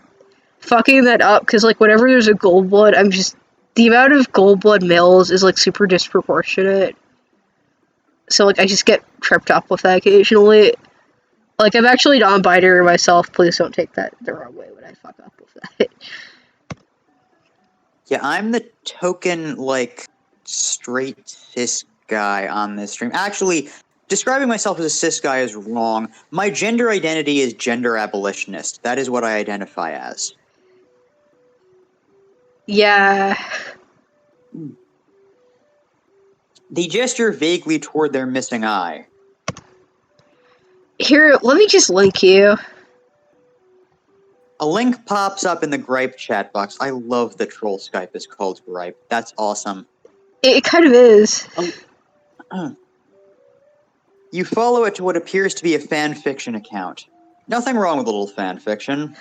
fucking that up because, like, whenever there's a gold blood, the amount of gold blood males is, like, super disproportionate. So, like, I just get tripped up with that occasionally. Like, I'm actually non-binary myself. Please don't take that the wrong way when I fuck up with that. Yeah, I'm the token, like, straight cis guy on this stream. Actually, describing myself as a cis guy is wrong. My gender identity is gender abolitionist. That is what I identify as. Yeah. They gesture vaguely toward their missing eye. Here, let me just link you. A link pops up in the Gripe chat box. I love that troll Skype is called Gripe. That's awesome. It kind of is. You follow it to what appears to be a fan fiction account. Nothing wrong with a little fan fiction.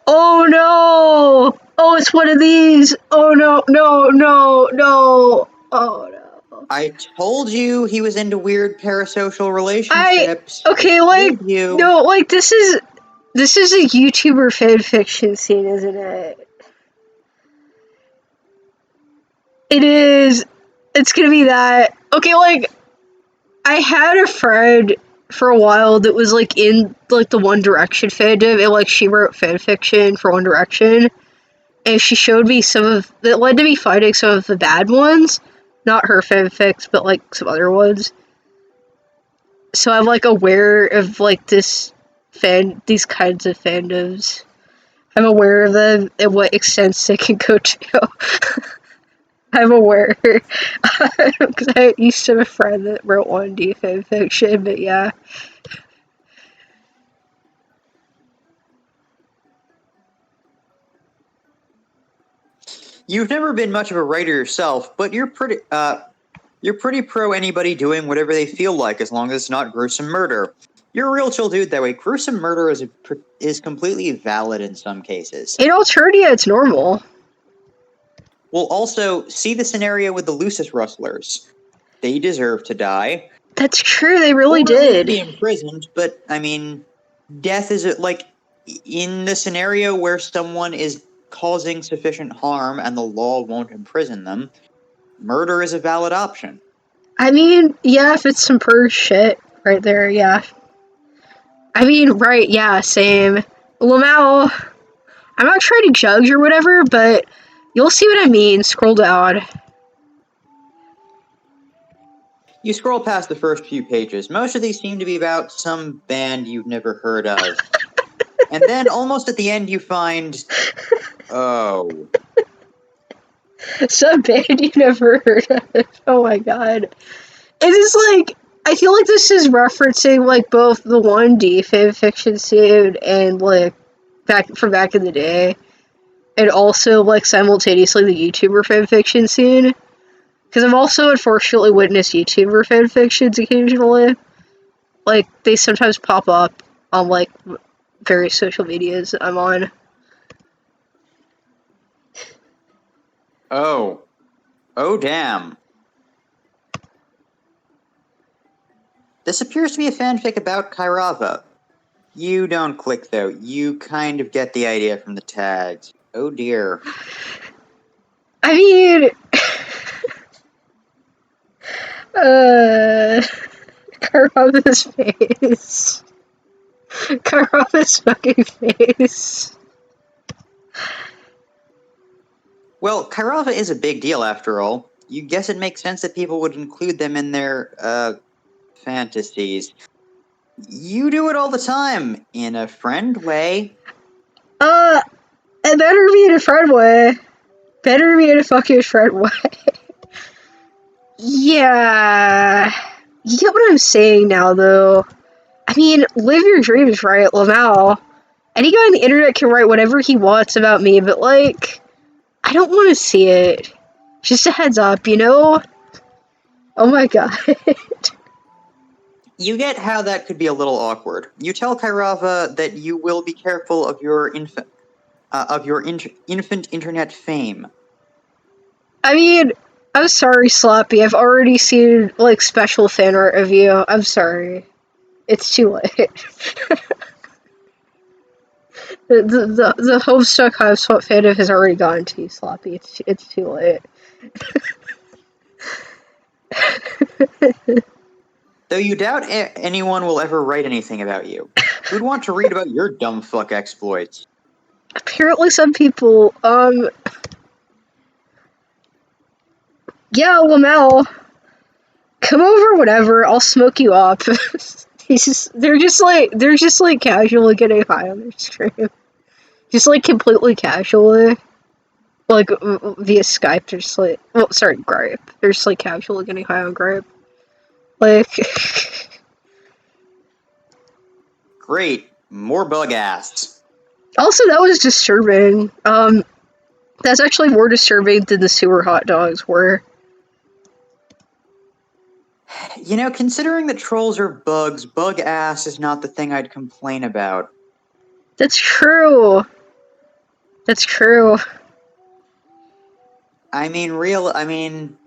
Oh no! Oh, it's one of these! Oh no, no, no, no! Oh no. I told you he was into weird parasocial relationships. I Okay, like, told you. no, like, this is a YouTuber fanfiction scene, isn't it? It is. It's gonna be that. Okay, like, I had a friend for a while that was, like, in, like, the One Direction fandom, and, like, she wrote fanfiction for One Direction, and she showed me some of, that led to me finding some of the bad ones. Not her fanfics, but, like, some other ones. So I'm, like, aware of, like, these kinds of fandoms. I'm aware of them and what extents they can go to. I'm aware. Because I used to have a friend that wrote 1D fanfiction, but yeah. You've never been much of a writer yourself, but you're pretty pro anybody doing whatever they feel like, as long as it's not gruesome murder. You're a real chill dude that way. Gruesome murder is completely valid in some cases. In Alternia, it's normal. We'll also see the scenario with the Lucis Rustlers. They deserve to die. That's true, they really Or did. be imprisoned, but, I mean, death is, like, in the scenario where someone is causing sufficient harm and the law won't imprison them, murder is a valid option. I mean, yeah, if it's some purge shit right there, yeah. I mean, right, yeah, same. Lamau, I'm not trying to judge or whatever, but you'll see what I mean. Scroll down. You scroll past the first few pages. Most of these seem to be about some band you've never heard of. And then, almost at the end, you find... Oh. Some band you never heard of. Oh my god. It is like, I feel like this is referencing, like, both the 1D fanfiction scene and, like, back in the day. And also, like, simultaneously the YouTuber fanfiction scene. Because I've also unfortunately witnessed YouTuber fanfictions occasionally. Like, they sometimes pop up on, like, various social medias I'm on. Oh. Oh, damn. This appears to be a fanfic about Kairava. You don't click, though. You kind of get the idea from the tags. Oh, dear. I mean... Karava's face. Karava's fucking face. Well, Kairava is a big deal, after all. You guess it makes sense that people would include them in their, fantasies. You do it all the time, in a friend way. It better be in a friend way. Better be in a fucking friend way. Yeah. You get what I'm saying now, though. I mean, live your dreams, right, Lamau? Any guy on the internet can write whatever he wants about me, but, like, I don't want to see it. Just a heads up, you know? Oh my god. You get how that could be a little awkward. You tell Kairava that you will be careful of your infant internet fame. I mean, I'm sorry, Sloppy. I've already seen, like, special fan art of you. I'm sorry. It's too late. the Homestuck Hiveswap fandom has already gone to you, Sloppy. It's too late. Though you doubt anyone will ever write anything about you. Who'd want to read about your dumb fuck exploits? Apparently some people, yeah, Lamel, come over, whatever, I'll smoke you up. They're just like casually getting high on their stream. Just like completely casually. Like via Skype, they're just like, well, sorry, Gripe. They're just like casually getting high on Gripe. Like, Great, more bug ass. also that was disturbing. That's actually more disturbing than the sewer hot dogs were. You know, considering that trolls are bugs, bug ass is not the thing I'd complain about. That's true. That's true. I mean,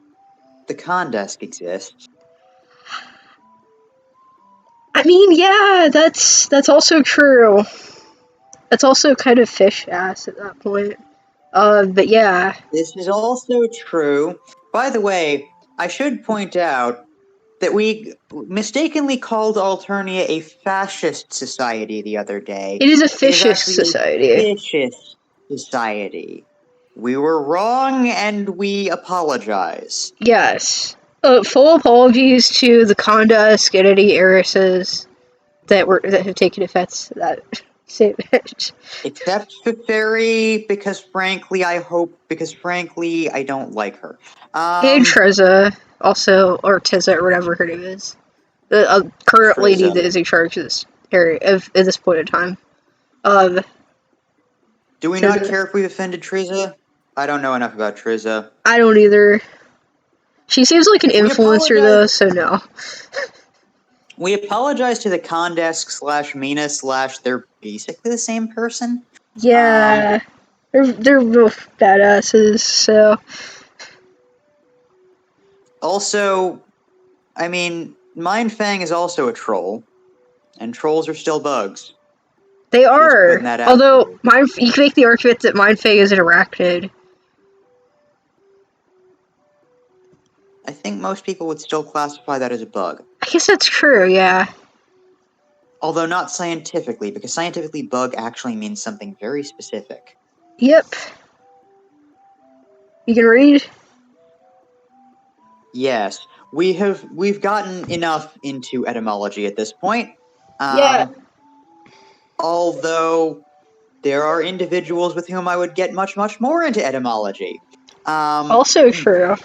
the Condesk exists. I mean, yeah, that's also true. That's also kind of fish ass at that point. But yeah. This is also true. By the way, I should point out that we mistakenly called Alternia a fascist society the other day. It is a It is fishish actually society. a fascist society. We were wrong and we apologize. Yes. Full apologies to the Conda Skidity heiresses that have taken offense to that statement. Except for Fairy, because frankly, I don't like her. And Treza, also, or Tiza, or whatever her name is. The current lady that Triza. is in charge of this area at this point in time. Um, Do we not care if we've offended Triza? I don't know enough about Triza. I don't either. She seems like an We influencer, apologize. though, so no. We apologize to the Condesk / Mina / they're basically the same person. Yeah. They're both badasses, so. Also, I mean, Mindfang is also a troll, and trolls are still bugs. They Just are. putting that out Although, there. you can make the argument that Mindfang is an arachnid. I think most people would still classify that as a bug. I guess that's true, yeah. Although not scientifically, because scientifically bug actually means something very specific. Yep. You can read? Yes, we've gotten enough into etymology at this point. Yeah. Although there are individuals with whom I would get much, much more into etymology. Also true.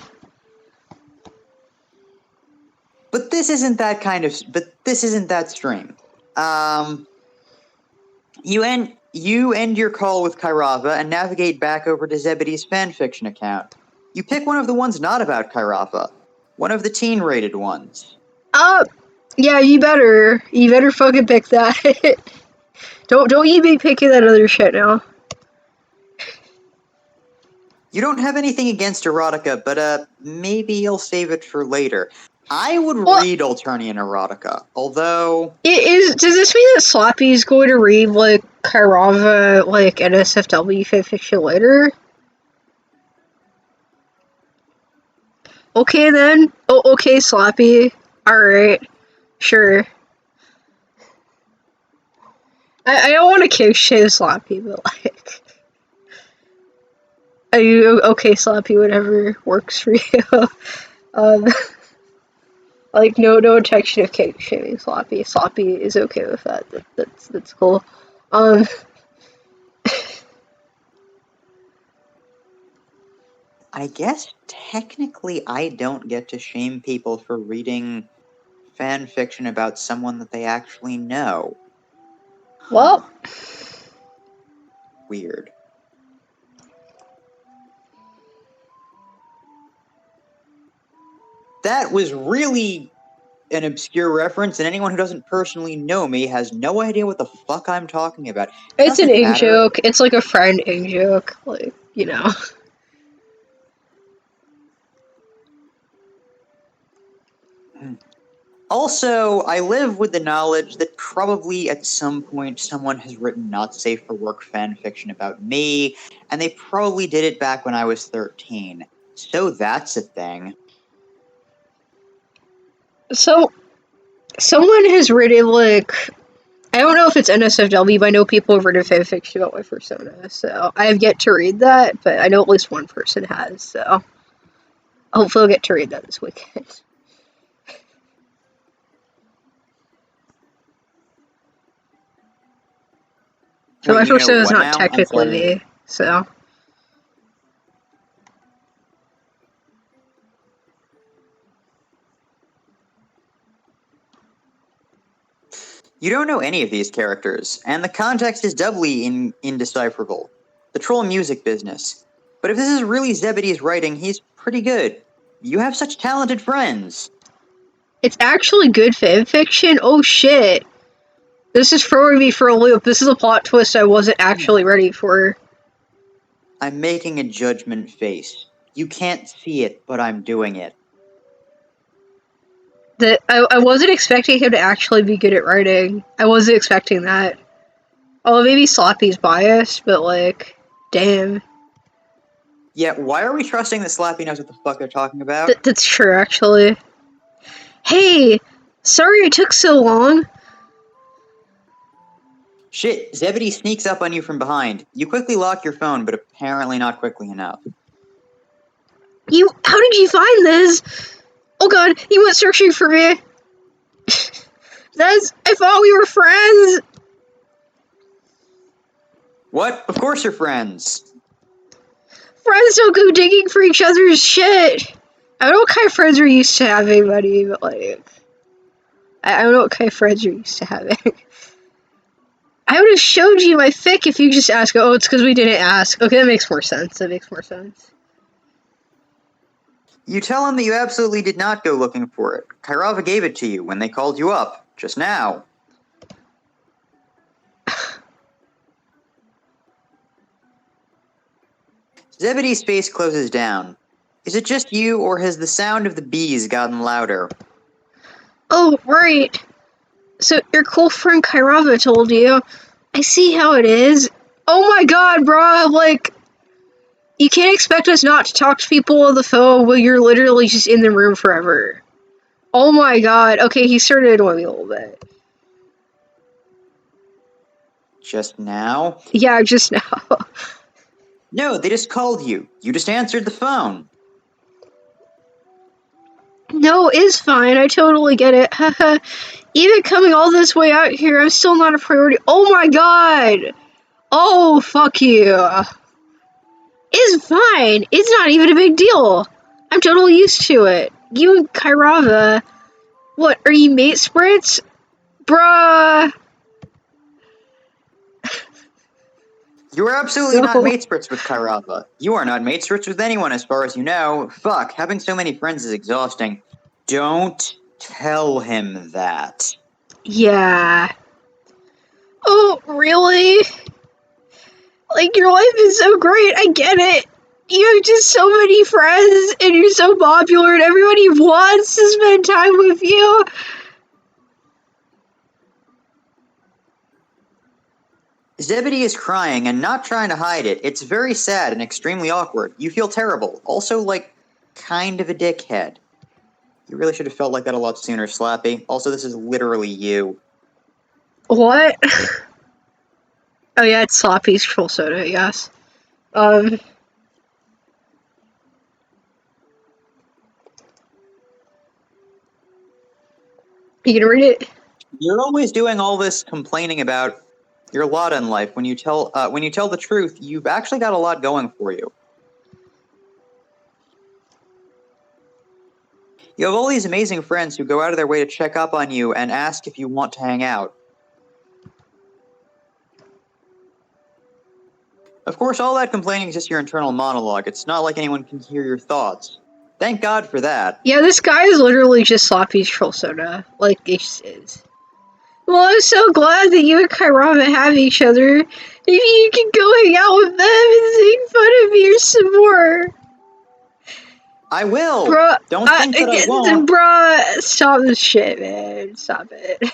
But this isn't that stream. You end your call with Kairava and navigate back over to Zebedee's fanfiction account. You pick one of the ones not about Kairava, one of the teen-rated ones. Yeah, you better fucking pick that. don't you be picking that other shit now. You don't have anything against erotica, but maybe you'll save it for later. I would read Alternian erotica, although Does this mean that Sloppy's going to read like Kairava like NSFW fanfiction later? Okay then. Oh, okay, Sloppy. Alright. Sure. I don't want to kick shame Sloppy, but like, are you okay, Sloppy? Whatever works for you. um, like no intention of kick shaming Sloppy. Sloppy is okay with that. That's cool. I guess technically I don't get to shame people for reading fan fiction about someone that they actually know. Well, weird. That was really an obscure reference, and anyone who doesn't personally know me has no idea what the fuck I'm talking about. it's an Doesn't in matter. joke. It's like a friend in joke. Like, you know. Also, I live with the knowledge that probably at some point someone has written not safe for work fan fiction about me, and they probably did it back when I was 13. So that's a thing. So, someone has written like, I don't know if it's NSFW, but I know people have written fanfiction about my persona, so I have yet to read that, but I know at least one person has, so hopefully I'll get to read that this weekend. So my persona is not technically me, so. You don't know any of these characters, and the context is doubly indecipherable. The troll music business. But if this is really Zebedee's writing, he's pretty good. You have such talented friends. It's actually good fanfiction? Oh shit. This is throwing me for a loop. This is a plot twist I wasn't actually ready for. I'm making a judgment face. You can't see it, but I'm doing it. I wasn't expecting him to actually be good at writing. I wasn't expecting that. Oh, maybe Sloppy's biased, but like, damn. Yeah, why are we trusting that Slappy knows what the fuck they're talking about? That's true, actually. Hey, sorry it took so long. Shit, Zebedee sneaks up on you from behind. You quickly lock your phone, but apparently not quickly enough. How did you find this? Oh god, he went searching for me. I thought we were friends. What? Of course you're friends. Friends don't go digging for each other's shit. I don't know what kind of friends we're used to having, buddy, but like, I don't know what kind of friends you're used to having. I would have showed you my fic if you just asked. Oh, it's because we didn't ask. Okay, that makes more sense. You tell him that you absolutely did not go looking for it. Kairava gave it to you when they called you up, just now. Zebedee's face closes down. Is it just you, or has the sound of the bees gotten louder? Oh, right. So your cool friend Kairava told you. I see how it is. Oh my god, bro, like, you can't expect us not to talk to people on the phone when you're literally just in the room forever. Oh my god. Okay, he started annoying me a little bit. Just now? Yeah, just now. No, they just called you. You just answered the phone. No, it's fine. I totally get it. Haha. Even coming all this way out here, I'm still not a priority. Oh my god! Oh, fuck you. It's fine. It's not even a big deal. I'm totally used to it. You and Kairava. What, are you mate sprints? Bruh. You are absolutely not mate spritz with Kairava. You are not mate spritz with anyone as far as you know. Fuck, having so many friends is exhausting. Don't tell him that. Yeah. Oh, really? Like, your life is so great. I get it. You have just so many friends, and you're so popular, and everybody wants to spend time with you. Zebedee is crying and not trying to hide it. It's very sad and extremely awkward. You feel terrible. Also, like, kind of a dickhead. You really should have felt like that a lot sooner, Slappy. Also, this is literally you. What? Oh yeah, it's Sloppy's troll soda, yes. You gonna read it? You're always doing all this complaining about your lot in life. When you tell the truth, you've actually got a lot going for you. You have all these amazing friends who go out of their way to check up on you and ask if you want to hang out. Of course, all that complaining is just your internal monologue. It's not like anyone can hear your thoughts. Thank God for that. Yeah, this guy is literally just Sloppy's troll soda. Like, it just is. Well, I'm so glad that you and Kairama have each other. Maybe you can go hang out with them and make fun of me or some more. I will! Bruh, Don't think that I won't. Bruh, stop this shit, man. Stop it.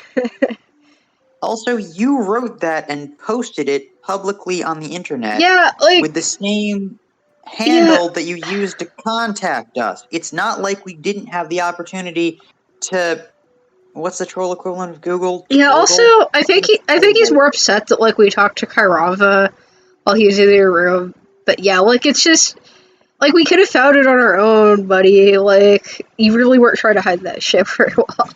Also, you wrote that and posted it publicly on the internet. Yeah, like, with the same handle that you used to contact us. It's not like we didn't have the opportunity to. What's the troll equivalent of Google? yeah, also, I think he's more upset that, like, we talked to Kairava while he was in the room. But yeah, like, it's just, like, we could have found it on our own, buddy. Like, you really weren't trying to hide that shit very well.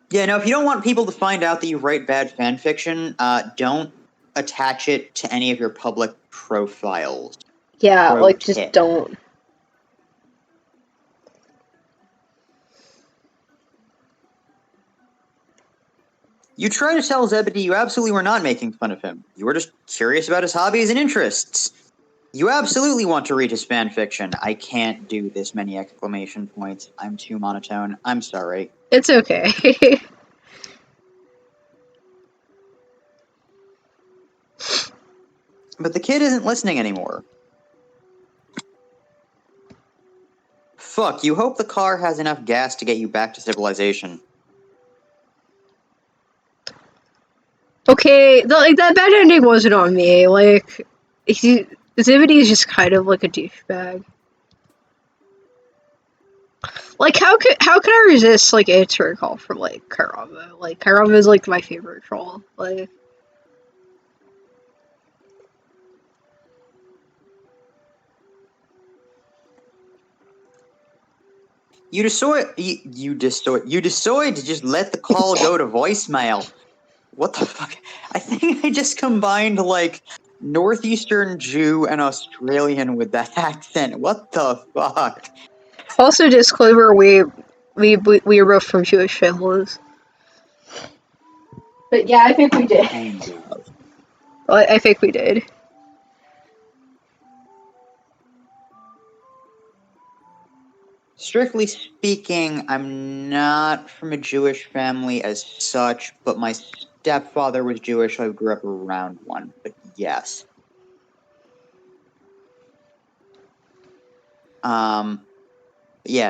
Yeah, no, if you don't want people to find out that you write bad fanfiction, don't attach it to any of your public profiles. Yeah, like, just don't. You try to tell Zebedee you absolutely were not making fun of him. You were just curious about his hobbies and interests. You absolutely want to read his fanfiction. I can't do this many exclamation points. I'm too monotone. I'm sorry. It's okay. But the kid isn't listening anymore. Fuck, you hope the car has enough gas to get you back to civilization. Okay, that bad ending wasn't on me. Like, Zivity is just kind of like a douchebag. Like, how could I resist like answering a call from like Kairava? Like, Kairava is like my favorite troll. Like, You decide to just let the call go to voicemail. What the fuck? I think I just combined like Northeastern Jew and Australian with that accent. What the fuck? also disclaimer: we are both from Jewish families. But yeah, I think we did. I think we did. Strictly speaking, I'm not from a Jewish family as such, but my stepfather was Jewish, so I grew up around one. But yes. Yeah,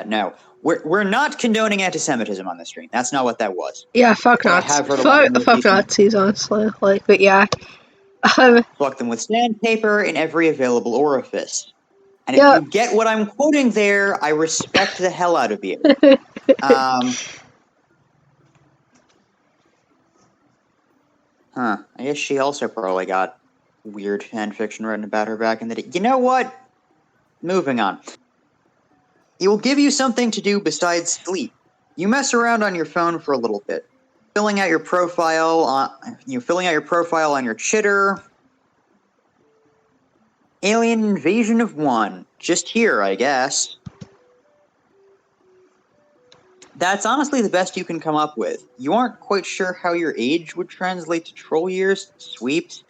no. We're not condoning anti-Semitism on this stream. That's not what that was. Yeah, fuck But I Nazis. have heard a lot of Fuck Nazis, honestly. Like, but yeah. Fuck them with sandpaper in every available orifice. And if you get what I'm quoting there, I respect the hell out of you. I guess she also probably got weird fanfiction written about her back in the day. You know what? Moving on. It will give you something to do besides sleep. You mess around on your phone for a little bit, filling out your profile on your chitter. Alien Invasion of One. Just here, I guess. That's honestly the best you can come up with. You aren't quite sure how your age would translate to troll years. Sweeps.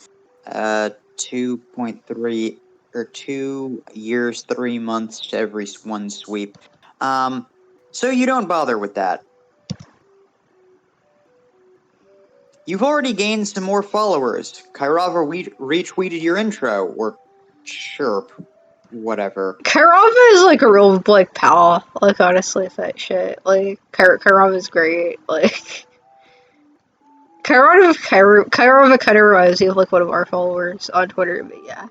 2.3 or 2 years, 3 months to every one sweep. So you don't bother with that. You've already gained some more followers. Kairava retweeted your intro, or chirp, whatever. Kairava is like a real like pal. Like, honestly, that shit. Like, Kairava is great. Like, Kairava kind of reminds me of like one of our followers on Twitter. But yeah,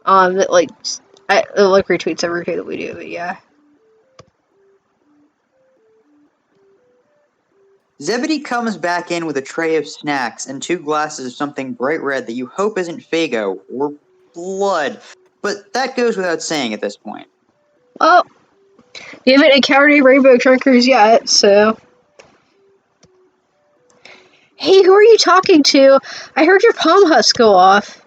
that like retweets everything that we do. But yeah. Zebedee comes back in with a tray of snacks and 2 glasses of something bright red that you hope isn't Fago or blood, but that goes without saying at this point. Well, we haven't encountered any rainbow drinkers yet, so. Hey, who are you talking to? I heard your palm husk go off.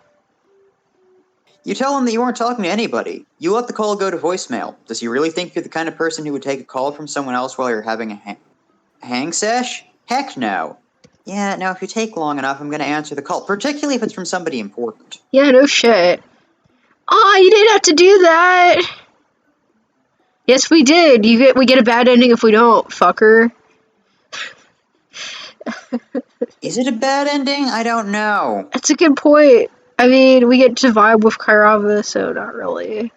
You tell him that you weren't talking to anybody. You let the call go to voicemail. Does he really think you're the kind of person who would take a call from someone else while you're having a hang sesh? Heck no. Yeah, no, if you take long enough, I'm gonna answer the call, particularly if it's from somebody important. Yeah, no shit. Aw, you didn't have to do that! Yes, we did. We get a bad ending if we don't, fucker. Is it a bad ending? I don't know. That's a good point. I mean, we get to vibe with Kairava, so not really.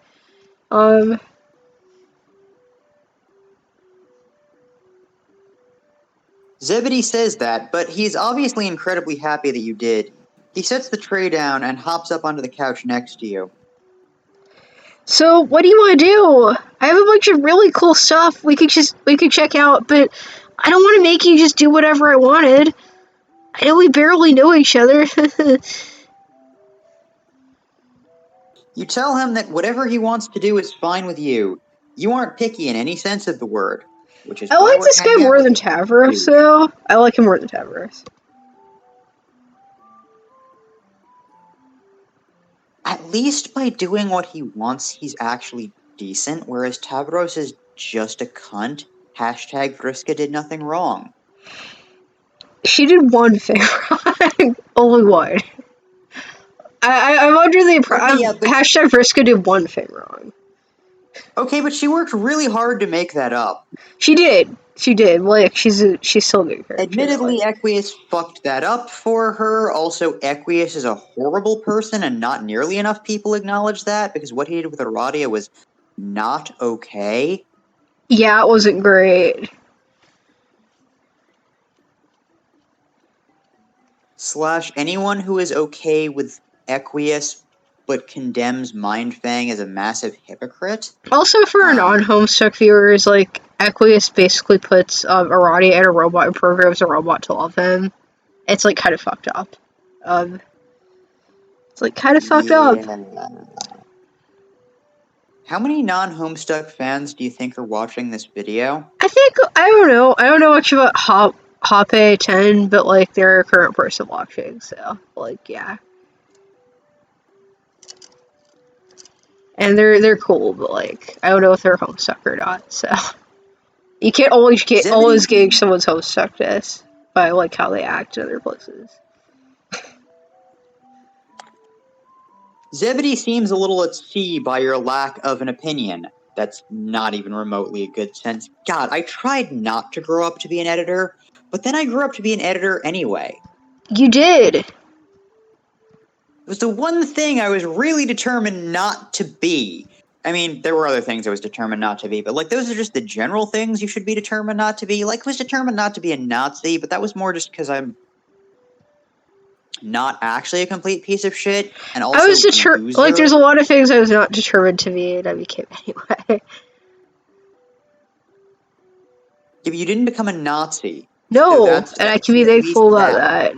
Zebedee says that, but he's obviously incredibly happy that you did. He sets the tray down and hops up onto the couch next to you. So, what do you want to do? I have a bunch of really cool stuff we could check out, but I don't want to make you just do whatever I wanted. I know we barely know each other. You tell him that whatever he wants to do is fine with you. You aren't picky in any sense of the word, which is I like this guy more than Tavros, though. I like him more than Tavros. At least by doing what he wants, he's actually decent, whereas Tavros is just a cunt. Hashtag Vriska did nothing wrong. She did one thing wrong. Only one. I'm under the impression. Hashtag Vriska did one thing wrong. Okay, but she worked really hard to make that up. She did. She did. Like, she's still a good character. Admittedly, Like, Equius fucked that up for her. Also, Equius is a horrible person, and not nearly enough people acknowledge that, because what he did with Aradia was not okay. yeah, it wasn't great. / anyone who is okay with Equius but condemns Mindfang as a massive hypocrite. Also, for our non-Homestuck viewers, like, Equius basically puts Aradia in a robot and programs a robot to love him. It's, like, kind of fucked up. It's, like, kind of fucked up. How many non-Homestuck fans do you think are watching this video? I don't know much about Hoppe 10, but, like, they're a current person watching, so, like, yeah. And they're cool, but, like, I don't know if they're Homestuck or not, so. You can't always gauge someone's Homestuckness by, like, how they act in other places. Zebedee seems a little at sea by your lack of an opinion. That's not even remotely a good sense. God, I tried not to grow up to be an editor, but then I grew up to be an editor anyway. You did. It was the one thing I was really determined not to be. I mean, there were other things I was determined not to be, but, like, those are just the general things you should be determined not to be. Like, I was determined not to be a Nazi, but that was more just because I'm not actually a complete piece of shit, and also I was determined. Like, there's a lot of things I was not determined to be, and I became anyway. Yeah, but you didn't become a Nazi. No, So and I can be thankful about that.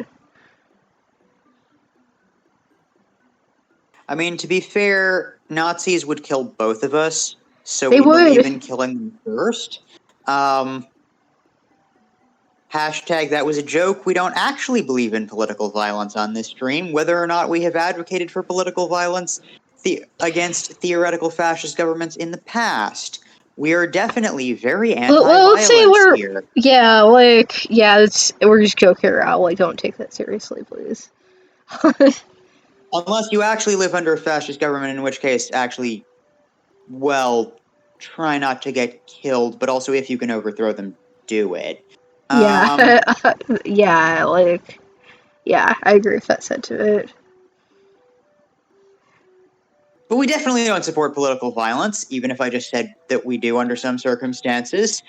I mean, to be fair, Nazis would kill both of us, so They we would. believe in killing them first. Hashtag that was a joke. We don't actually believe in political violence on this stream, whether or not we have advocated for political violence against theoretical fascist governments in the past. We are definitely very anti-violence here. Yeah, like, yeah, we're just joking around. Like, don't take that seriously, please. Unless you actually live under a fascist government, in which case, actually, well, try not to get killed, but also if you can overthrow them, do it. Yeah, yeah, like, yeah, I agree with that sentiment. But we definitely don't support political violence, even if I just said that we do under some circumstances.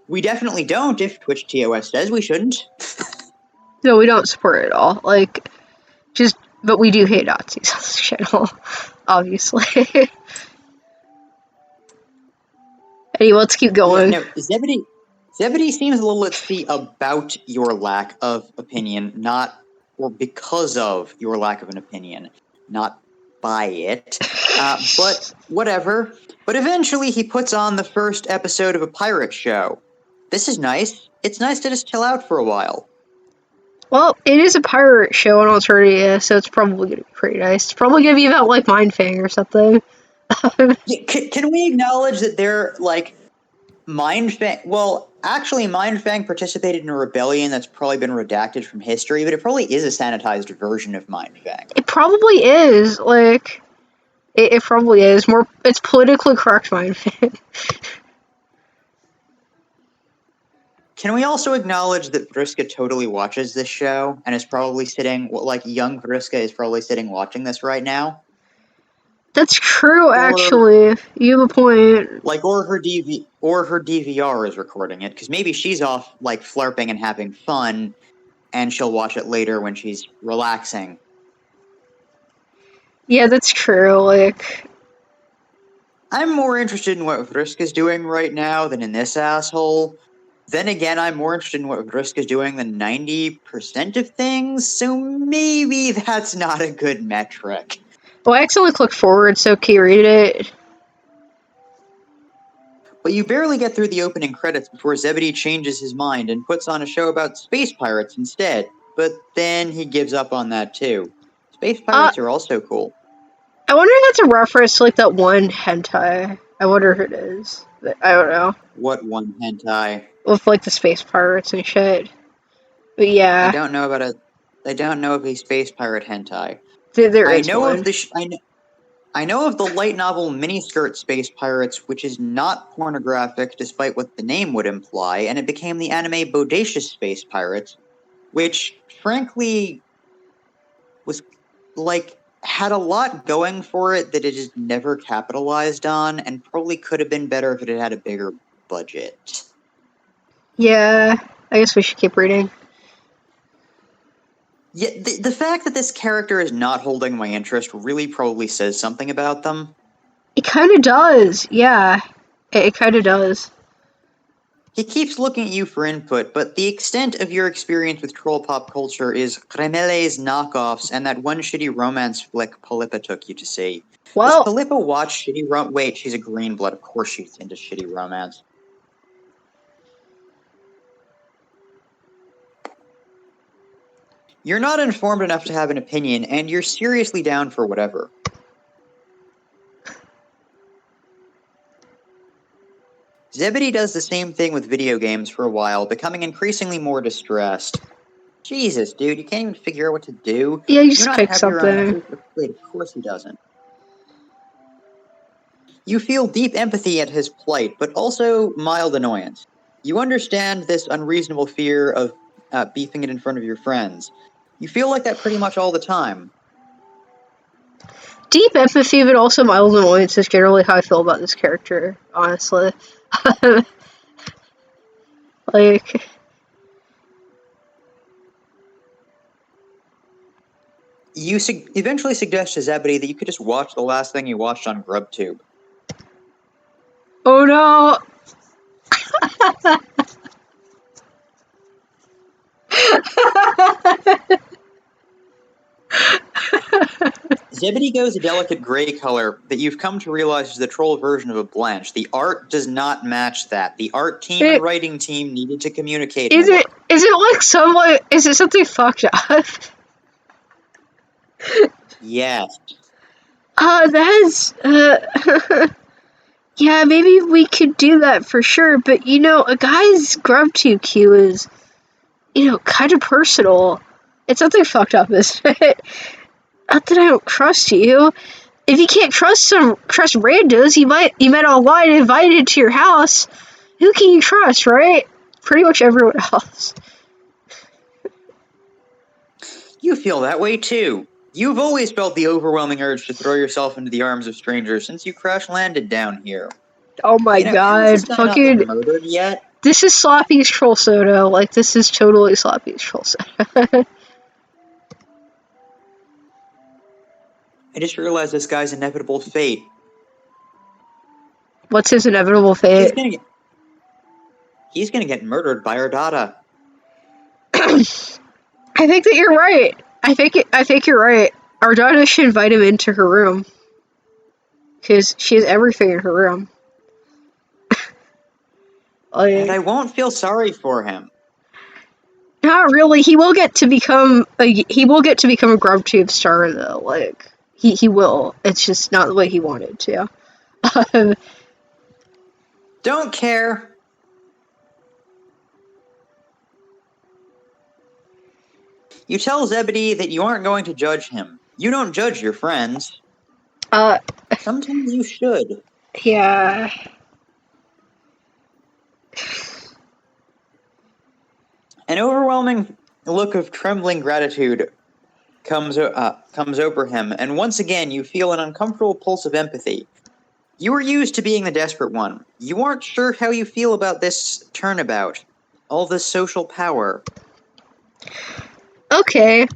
We definitely don't if Twitch TOS says we shouldn't. No, we don't support it at all. Like, but we do hate Nazis on this channel, obviously. Anyway, let's keep going. Yeah, no, Zebedee seems a little at sea about your lack of opinion, or because of your lack of an opinion, not by it. But whatever. But eventually he puts on the first episode of a pirate show. This is nice. It's nice to just chill out for a while. Well, it is a pirate show on Alternative, so it's probably going to be pretty nice. It's probably going to be about, like, Mindfang or something. Can we acknowledge that they're, like, Mindfang... Well, actually, Mindfang participated in a rebellion that's probably been redacted from history, but it probably is a sanitized version of Mindfang. It probably is. Like, it probably is. It's politically correct Mindfang. Can we also acknowledge that Vriska totally watches this show and is probably sitting, like, young Vriska is probably sitting watching this right now? That's true, actually. You have a point. Like, or her DVR is recording it, because maybe she's off, like, flarping and having fun, and she'll watch it later when she's relaxing. Yeah, that's true, like... I'm more interested in what Vriska's doing right now than in this asshole. Then again, I'm more interested in what Vriska's doing than 90% of things, so maybe that's not a good metric. Well, I accidentally clicked forward, so can you read it? But you barely get through the opening credits before Zebedee changes his mind and puts on a show about space pirates instead. But then he gives up on that too. Space pirates are also cool. I wonder if that's a reference to, like, that one hentai. I wonder if it is. I don't know. What one hentai? With, like, the space pirates and shit. But yeah. I don't know of a space pirate hentai. There is one. I know of the light novel Miniskirt Space Pirates, which is not pornographic despite what the name would imply, and it became the anime Bodacious Space Pirates, which, frankly, was, had a lot going for it that it just never capitalized on, and probably could have been better if it had had a bigger budget. Yeah, I guess we should keep reading. Yeah, the fact that this character is not holding my interest really probably says something about them. It kind of does, yeah. It kind of does. He keeps looking at you for input, but the extent of your experience with troll pop culture is Kremele's knockoffs and that one shitty romance flick Polippa took you to see. Does Well, Polippa watch shitty Wait, she's a green blood. Of course she's into shitty romance. You're not informed enough to have an opinion, and you're seriously down for whatever. Zebedee does the same thing with video games for a while, becoming increasingly more distressed. Jesus, dude, you can't even figure out what to do. yeah, you Do just not pick have your own something. truth. Wait, of course he doesn't. You feel deep empathy at his plight, but also mild annoyance. You understand this unreasonable fear of beefing it in front of your friends. You feel like that pretty much all the time. Deep empathy, but also mild annoyance is generally how I feel about this character, honestly. Like, You eventually suggest to Zebedee that you could just watch the last thing you watched on GrubTube. oh no! Zebedee goes a delicate gray color that you've come to realize is the troll version of a Blanche. The art does not match that. The art team and writing team needed to communicate more. Is it like somewhat, is it something fucked up? Yes. That's, yeah, maybe we could do that for sure, but you know, a guy's GrubTube is, you know, kind of personal. It's something fucked up, isn't it? Not that I don't trust you. If you can't trust randos, you might online invited to your house. Who can you trust, right? Pretty much everyone else. You feel that way too. You've always felt the overwhelming urge to throw yourself into the arms of strangers since you crash-landed down here. Oh my How has this god, guy not been fucking... murdered yet? This is Sloppy's Troll Soda. Like, this is totally Sloppy's Troll Soda. I just realized this guy's inevitable fate. What's his inevitable fate? He's gonna get murdered by Ardata. I think that you're right. I think you're right. Ardata should invite him into her room. Because she has everything in her room. And I won't feel sorry for him. Not really. He will get to become a GrubTube star though. Like he will. It's just not the way he wanted to. Don't care. You tell Zebedee that you aren't going to judge him. You don't judge your friends. Sometimes you should. Yeah. An overwhelming look of trembling gratitude comes over him, and once again you feel an uncomfortable pulse of empathy. You are used to being the desperate one. You aren't sure how you feel about this turnabout. All this social power. Okay.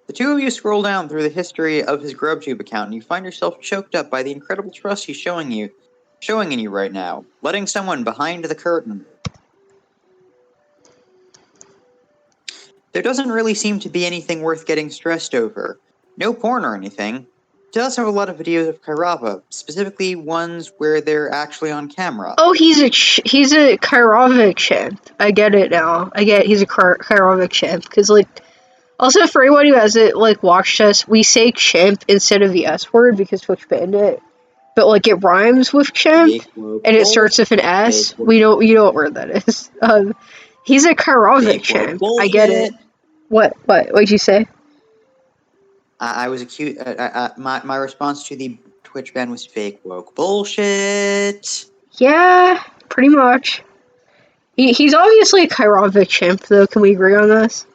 The two of you scroll down through the history of his GrubTube account, and you find yourself choked up by the incredible trust he's showing in you right now, letting someone behind the curtain. There doesn't really seem to be anything worth getting stressed over. No porn or anything. He does have a lot of videos of Kairava, specifically ones where they're actually on camera. Oh, he's a Kairovic chimp. I get it now. He's a Kairovic chimp. Because, like, also for anyone who hasn't, like, watched us, we say chimp instead of the S word because Twitch banned it. But, like, it rhymes with chimp, and it starts with an S. You know what word that is. He's a Kairovic chimp. I get it. What'd you say? I was accused. My response to the Twitch ban was fake woke bullshit. Yeah, pretty much. He's obviously a Kairovic chimp, though. Can we agree on this?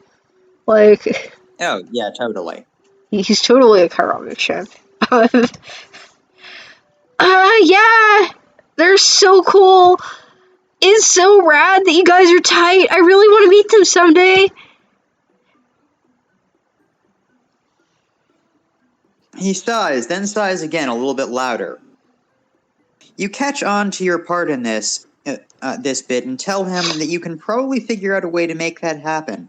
Like, Oh yeah, totally. he's totally a Kairovic chimp. Yeah, they're so cool. It's so rad that you guys are tight. I really want to meet them someday. He sighs, then sighs again, a little bit louder. You catch on to your part in this bit and tell him that you can probably figure out a way to make that happen.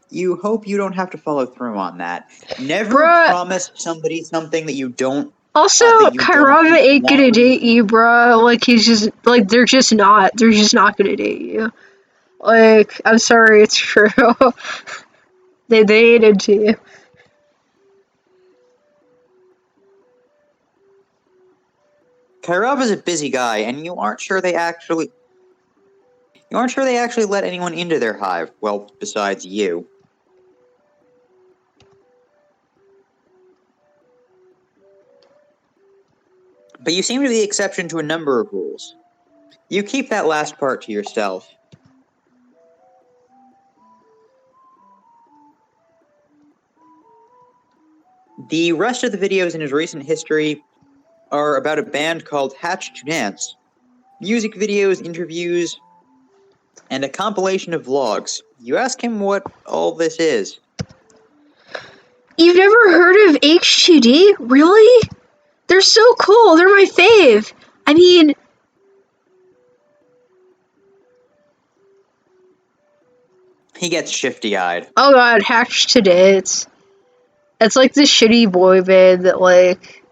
You hope you don't have to follow through on that. Never Bruh. promise somebody something that you don't. Also, That you don't Kairava ain't gonna want. date you, bruh. Like, he's just, like, they're just not gonna date you. Like, I'm sorry, it's true. they ain't into you. Kairov is a busy guy, and you aren't sure they actually let anyone into their hive. Well, besides you. But you seem to be the exception to a number of rules. You keep that last part to yourself. The rest of the videos in his recent history are about a band called Hatch to Dance. Music videos, interviews, and a compilation of vlogs. You ask him what all this is. You've never heard of H2D? Really? They're so cool. They're my fave. I mean, He gets shifty-eyed. oh god, Hatch today. It's like this shitty boy band that, like,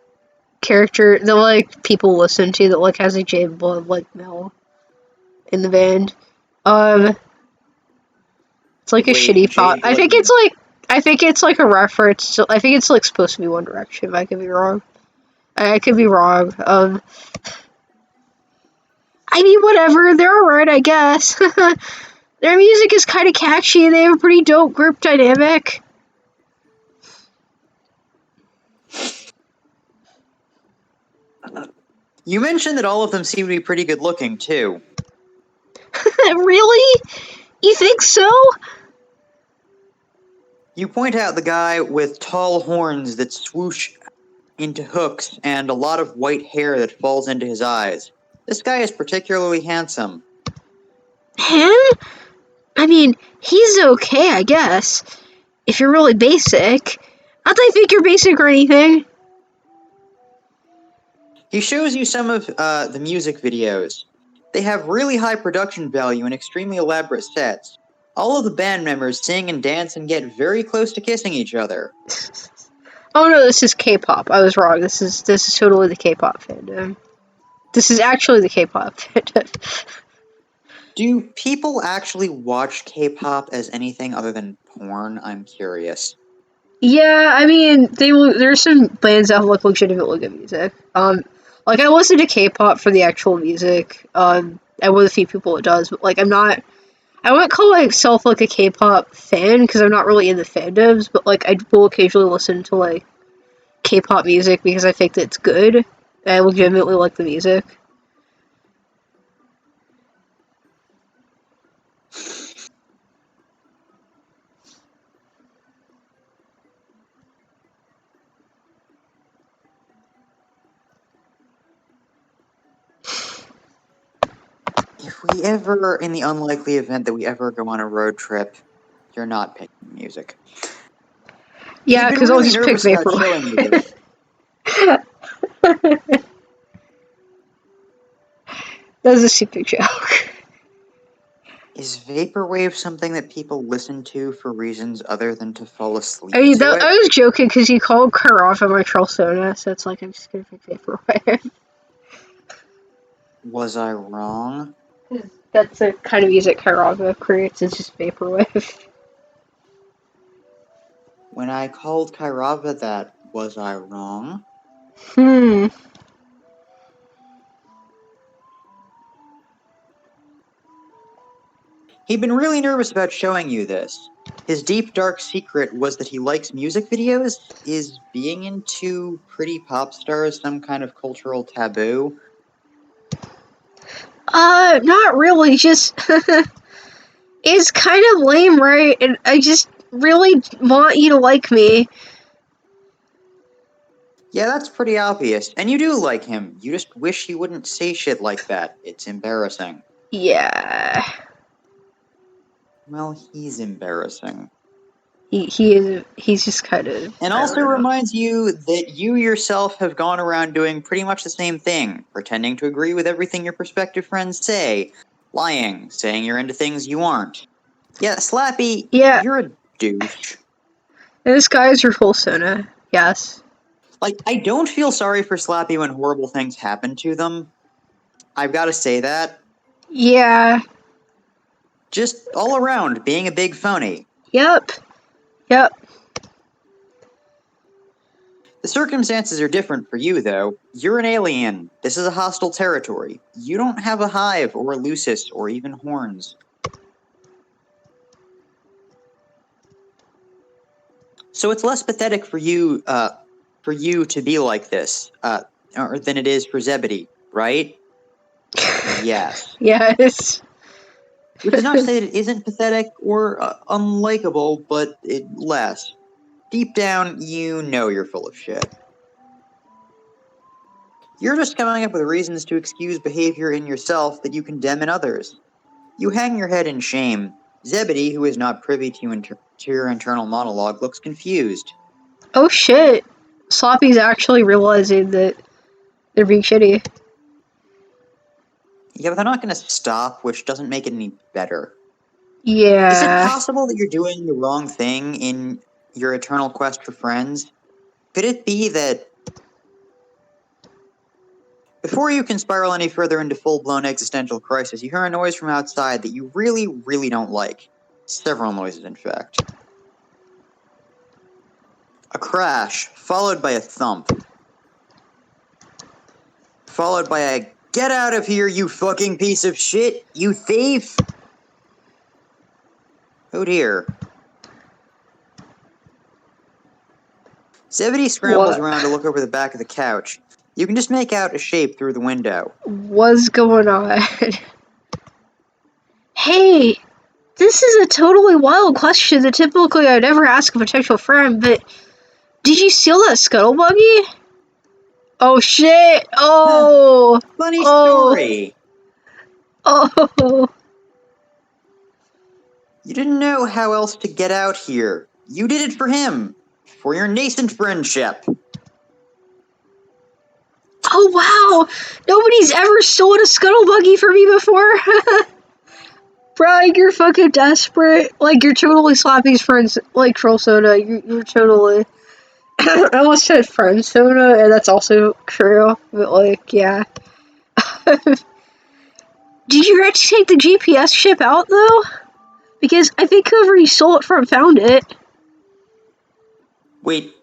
that, like, people listen to that, like, has a J Blood, like, Mel in the band. It's like a Wait, shitty pop. I think it's like a reference to, I think it's, like, supposed to be One Direction, but I could be wrong. I could be wrong. I mean, whatever, they're alright, I guess. Their music is kind of catchy, they have a pretty dope group dynamic. You mentioned that all of them seem to be pretty good looking, too. Really? You think so? You point out the guy with tall horns that swoosh into hooks and a lot of white hair that falls into his eyes. This guy is particularly handsome. Him? I mean, he's okay, I guess. If you're really basic. Not that I think you're basic or anything. He shows you some of the music videos. They have really high production value and extremely elaborate sets. All of the band members sing and dance and get very close to kissing each other. Oh no, this is K-pop. I was wrong. This is totally the K-pop fandom. This is actually the K-pop fandom. Do people actually watch K-pop as anything other than porn? I'm curious. Yeah, I mean, there's some bands that have, like, legitimately good music. Like, I listen to K-pop for the actual music. I'm one of the few people that does, but, like, I wouldn't call myself, like, a K-pop fan, because I'm not really in the fandoms, but, like, I will occasionally listen to, like, K-pop music because I think that it's good. I legitimately like the music. If we ever, in the unlikely event that we ever go on a road trip, you're not picking music. Yeah, He'd been because I'll really just pick nervous about showing you this. That was a stupid joke. Is Vaporwave something that people listen to for reasons other than to fall asleep I mean, to it? I was joking because you called Karov my Trolsona, so it's like I'm just gonna pick Vaporwave. Was I wrong? That's the kind of music Karava creates, is just Vaporwave. When I called Kairava that, was I wrong? Hmm. He'd been really nervous about showing you this. His deep, dark secret was that he likes music videos. Is being into pretty pop stars some kind of cultural taboo? Not really, just it's kind of lame, right? And I just really want you to like me. Yeah, that's pretty obvious. And you do like him. You just wish he wouldn't say shit like that. It's embarrassing. Yeah. Well, he's embarrassing. He's just kind of. And also reminds you that you yourself have gone around doing pretty much the same thing, pretending to agree with everything your prospective friends say, lying, saying you're into things you aren't. Yeah, Slappy, Yeah. you're a douche. And this guy is your full Sona. Yes. Like, I don't feel sorry for Slappy when horrible things happen to them. I've got to say that. Yeah. Just all around, being a big phony. Yep. Yep. The circumstances are different for you, though. You're an alien. This is a hostile territory. You don't have a hive, or a lucis, or even horns. So it's less pathetic for you to be like this, than it is for Zebedee, right? Yes. Yes. Which is not to say that it isn't pathetic or unlikable, but less. Deep down, you know you're full of shit. You're just coming up with reasons to excuse behavior in yourself that you condemn in others. You hang your head in shame. Zebedee, who is not privy to your internal monologue, looks confused. Oh shit. Sloppy's actually realizing that they're being shitty. Yeah, but they're not going to stop, which doesn't make it any better. Yeah. Is it possible that you're doing the wrong thing in your eternal quest for friends? Could it be that before you can spiral any further into full-blown existential crisis, you hear a noise from outside that you really, really don't like? Several noises, in fact. A crash, followed by a thump. Followed by a, "Get out of here, you fucking piece of shit, you thief!" Oh dear. Zebedee scrambles around to look over the back of the couch. You can just make out a shape through the window. What's going on? Hey, this is a totally wild question that typically I'd never ask a potential friend, but did you steal that scuttle buggy? Oh shit! Oh! Funny Oh! story. Oh! You didn't know how else to get out here. You did it for him. For your nascent friendship. Oh wow! Nobody's ever stolen a scuttle buggy from me before! Brian, you're fucking desperate. Like, you're totally Slappy's friends, like Troll Soda. You're totally. I almost said friend soda, and that's also true. But, like, yeah. Did you have to take the GPS chip out, though? Because I think whoever you stole it from found it. Wait.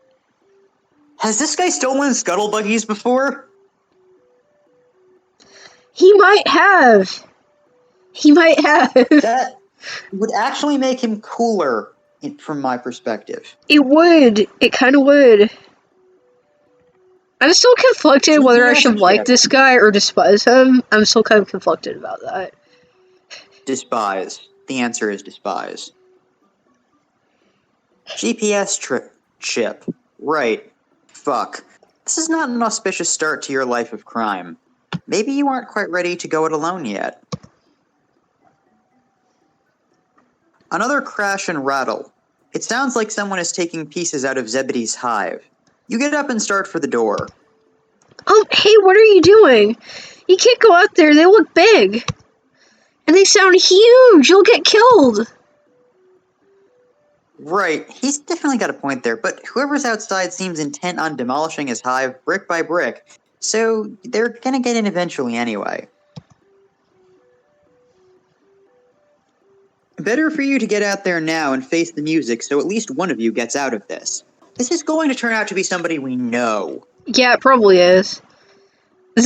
Has this guy stolen scuttle buggies before? He might have. He might have. That would actually make him cooler, from my perspective. It would. It kind of would. I'm still conflicted whether I should like this guy or despise him. I'm still kind of conflicted about that. Despise. The answer is despise. GPS chip. Right. Fuck. This is not an auspicious start to your life of crime. Maybe you aren't quite ready to go it alone yet. Another crash and rattle. It sounds like someone is taking pieces out of Zebedee's hive. You get up and start for the door. Oh, hey, what are you doing? You can't go out there. They look big. And they sound huge. You'll get killed. Right, he's definitely got a point there, but whoever's outside seems intent on demolishing his hive brick by brick, so they're gonna get in eventually anyway. Better for you to get out there now and face the music so at least one of you gets out of this. This is going to turn out to be somebody we know. Yeah, it probably is.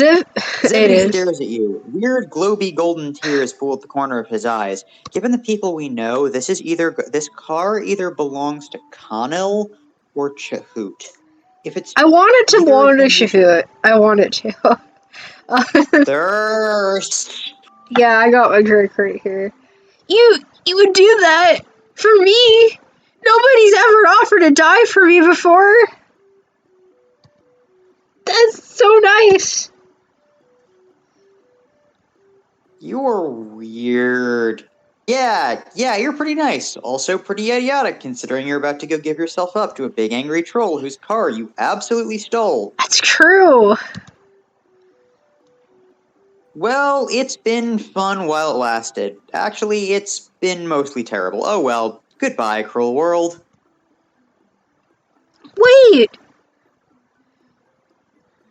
It Zebedee is. stares at you. Weird, globy golden tears pool at the corner of his eyes. Given the people we know, this car either belongs to Connell or Chahoot. If it's I wanted to either of belong to them, Shahoot. I wanted to. thirst. Yeah, I got my drink right here. You would do that for me? Nobody's ever offered to die for me before. That's so nice. You're weird. Yeah, you're pretty nice. Also pretty idiotic, considering you're about to go give yourself up to a big angry troll whose car you absolutely stole. That's true. Well, it's been fun while it lasted. Actually, it's been mostly terrible. Oh well. Goodbye, cruel world. Wait.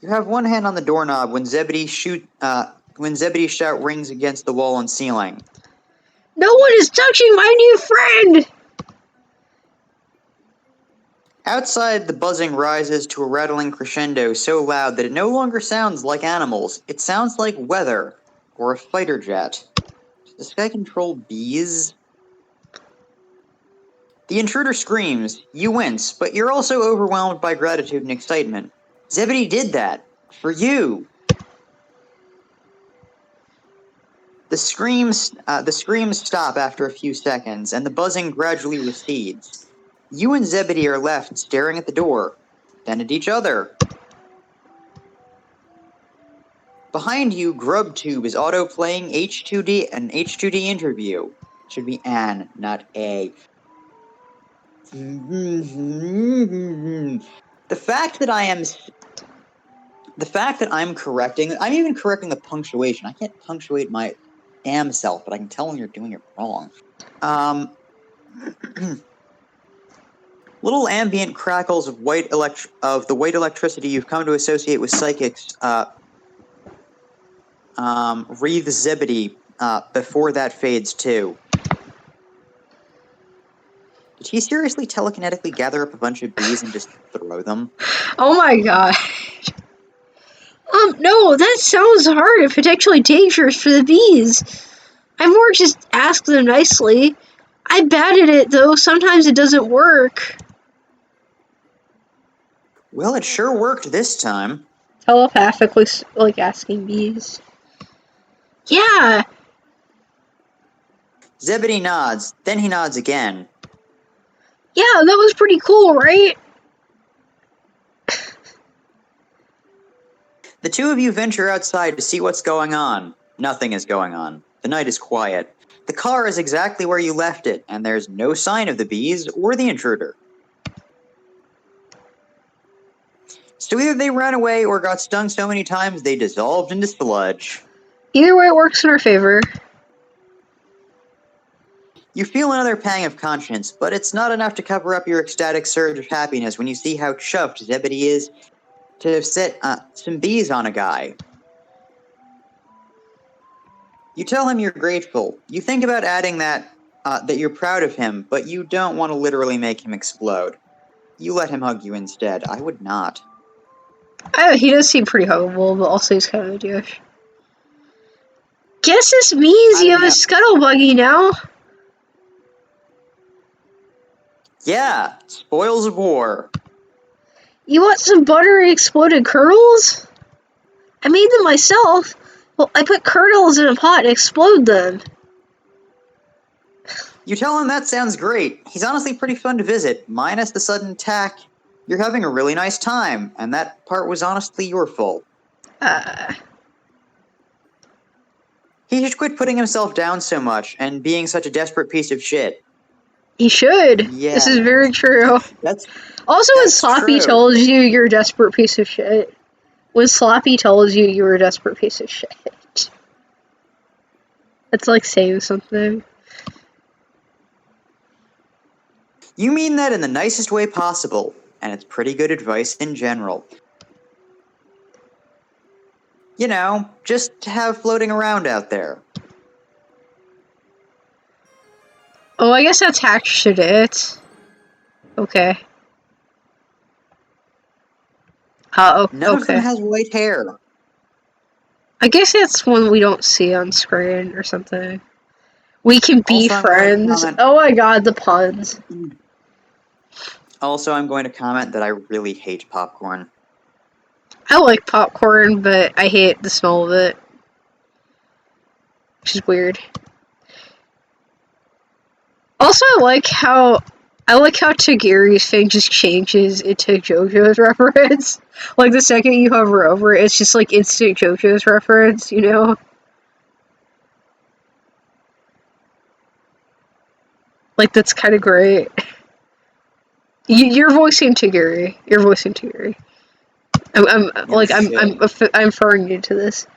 You have one hand on the doorknob when Zebedee's shout rings against the wall and ceiling. No one is touching my new friend. Outside, the buzzing rises to a rattling crescendo so loud that it no longer sounds like animals. It sounds like weather, or a fighter jet. Does this guy control bees? The intruder screams. You wince, but you're also overwhelmed by gratitude and excitement. Zebedee did that. For you. The screams stop after a few seconds, and the buzzing gradually recedes. You and Zebedee are left staring at the door, then at each other. Behind you, GrubTube is auto-playing an H2D interview. It should be an, not a. The fact that I'm even correcting the punctuation. I can't punctuate my damn self, but I can tell when you're doing it wrong. Little ambient crackles of the white electricity you've come to associate with psychics wreathe Zebedee before that fades too. Did he seriously telekinetically gather up a bunch of bees and just throw them? Oh my god. No, that sounds hard and potentially dangerous for the bees. I more just ask them nicely. I'm bad at it, though. Sometimes it doesn't work. Well, it sure worked this time. Telepathically, like, asking bees. Yeah. Zebedee nods, then he nods again. Yeah, that was pretty cool, right? The two of you venture outside to see what's going on. Nothing is going on. The night is quiet. The car is exactly where you left it, and there's no sign of the bees or the intruder. So either they ran away or got stung so many times they dissolved into sludge. Either way, it works in our favor. You feel another pang of conscience, but it's not enough to cover up your ecstatic surge of happiness when you see how chuffed Zebedee is to have set some bees on a guy. You tell him you're grateful. You think about adding that you're proud of him, but you don't want to literally make him explode. You let him hug you instead. I would not. He does seem pretty huggable, but also he's kind of a douche. Guess this means you have a scuttle buggy now. Yeah, spoils of war. You want some buttery exploded kernels? I made them myself. Well, I put kernels in a pot and explode them. You tell him that sounds great. He's honestly pretty fun to visit, minus the sudden attack. You're having a really nice time, and that part was honestly your fault. He should quit putting himself down so much and being such a desperate piece of shit. He should. Yeah. This is very true. Also, when Sloppy tells you you're a desperate piece of shit. When Sloppy tells you you're a desperate piece of shit. It's like saying something. You mean that in the nicest way possible, and it's pretty good advice in general. You know, just to have floating around out there. Oh, I guess that's hatched it. Okay. None of them has white hair. I guess that's one we don't see on screen or something. We can be Also, I'm going to friends. comment. Oh my god, the puns. Also, I'm going to comment that I really hate popcorn. I like popcorn, but I hate the smell of it. Which is weird. Also, I like how Tegiri's thing just changes into JoJo's reference. Like, the second you hover over it, it's just like instant JoJo's reference, you know? Like, that's kind of great. You're voicing Tegiri. You're voicing Tegiri. You should. I'm referring you to this.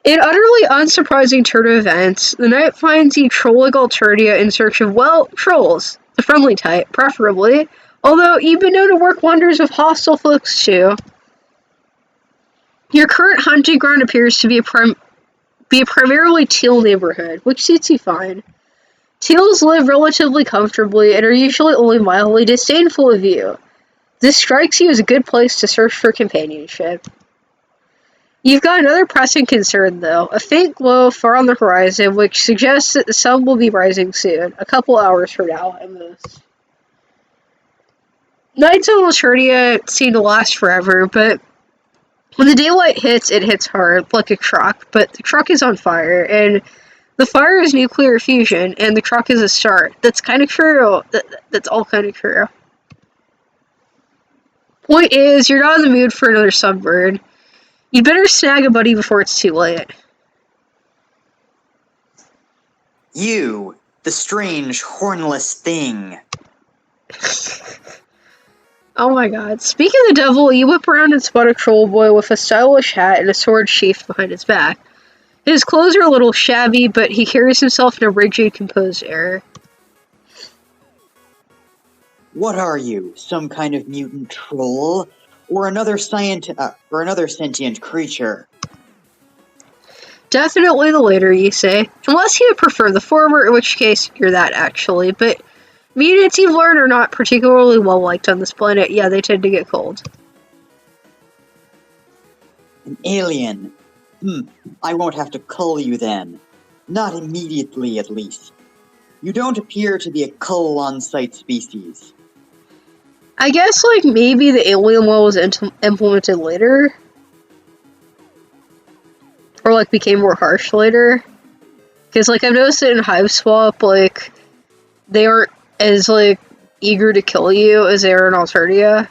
In utterly unsurprising turn of events, the knight finds the trolling Alternia in search of, well, trolls. The friendly type, preferably. Although, you've been known to work wonders with hostile folks, too. Your current hunting ground appears to be a primarily teal neighborhood, which suits you fine. Teals live relatively comfortably and are usually only mildly disdainful of you. This strikes you as a good place to search for companionship. You've got another pressing concern, though, a faint glow far on the horizon, which suggests that the sun will be rising soon, a couple hours from now at most. Nights on Lacertia seem to last forever, but when the daylight hits, it hits hard, like a truck, but the truck is on fire, and the fire is nuclear fusion, and the truck is a start. That's kind of true. That's all kind of true. Point is, you're not in the mood for another sunburn. You'd better snag a buddy before it's too late. You, the strange, hornless thing. Oh my god. Speaking of the devil, you whip around and spot a troll boy with a stylish hat and a sword sheathed behind his back. His clothes are a little shabby, but he carries himself in a rigid, composed air. What are you, some kind of mutant troll? Or another sentient creature? Definitely the later, you say. Unless you would prefer the former, in which case you're that, actually. But mutants you've learned are not particularly well liked on this planet. Yeah, they tend to get cold. An alien. I won't have to cull you then. Not immediately, at least. You don't appear to be a cull on-site species. I guess, like, maybe the alien law was implemented later? Or, like, became more harsh later? Because, like, I've noticed it in Hiveswap, like, they aren't as, like, eager to kill you as they are in Alternia.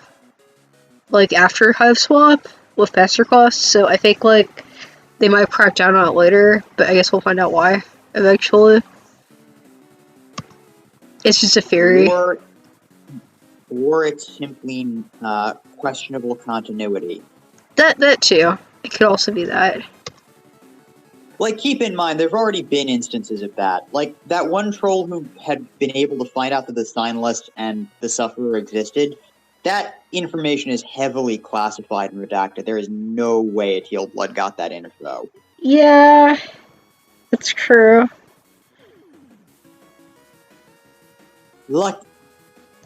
Like, after Hiveswap with Master Cost, so I think, like, they might crack down on it later, but I guess we'll find out why, eventually. It's just a theory. Or it's simply questionable continuity. That too. It could also be that. Like, keep in mind, there've already been instances of that. Like, that one troll who had been able to find out that the sign list and the Sufferer existed, that information is heavily classified and redacted. There is no way a Teal Blood got that info. Yeah, that's true.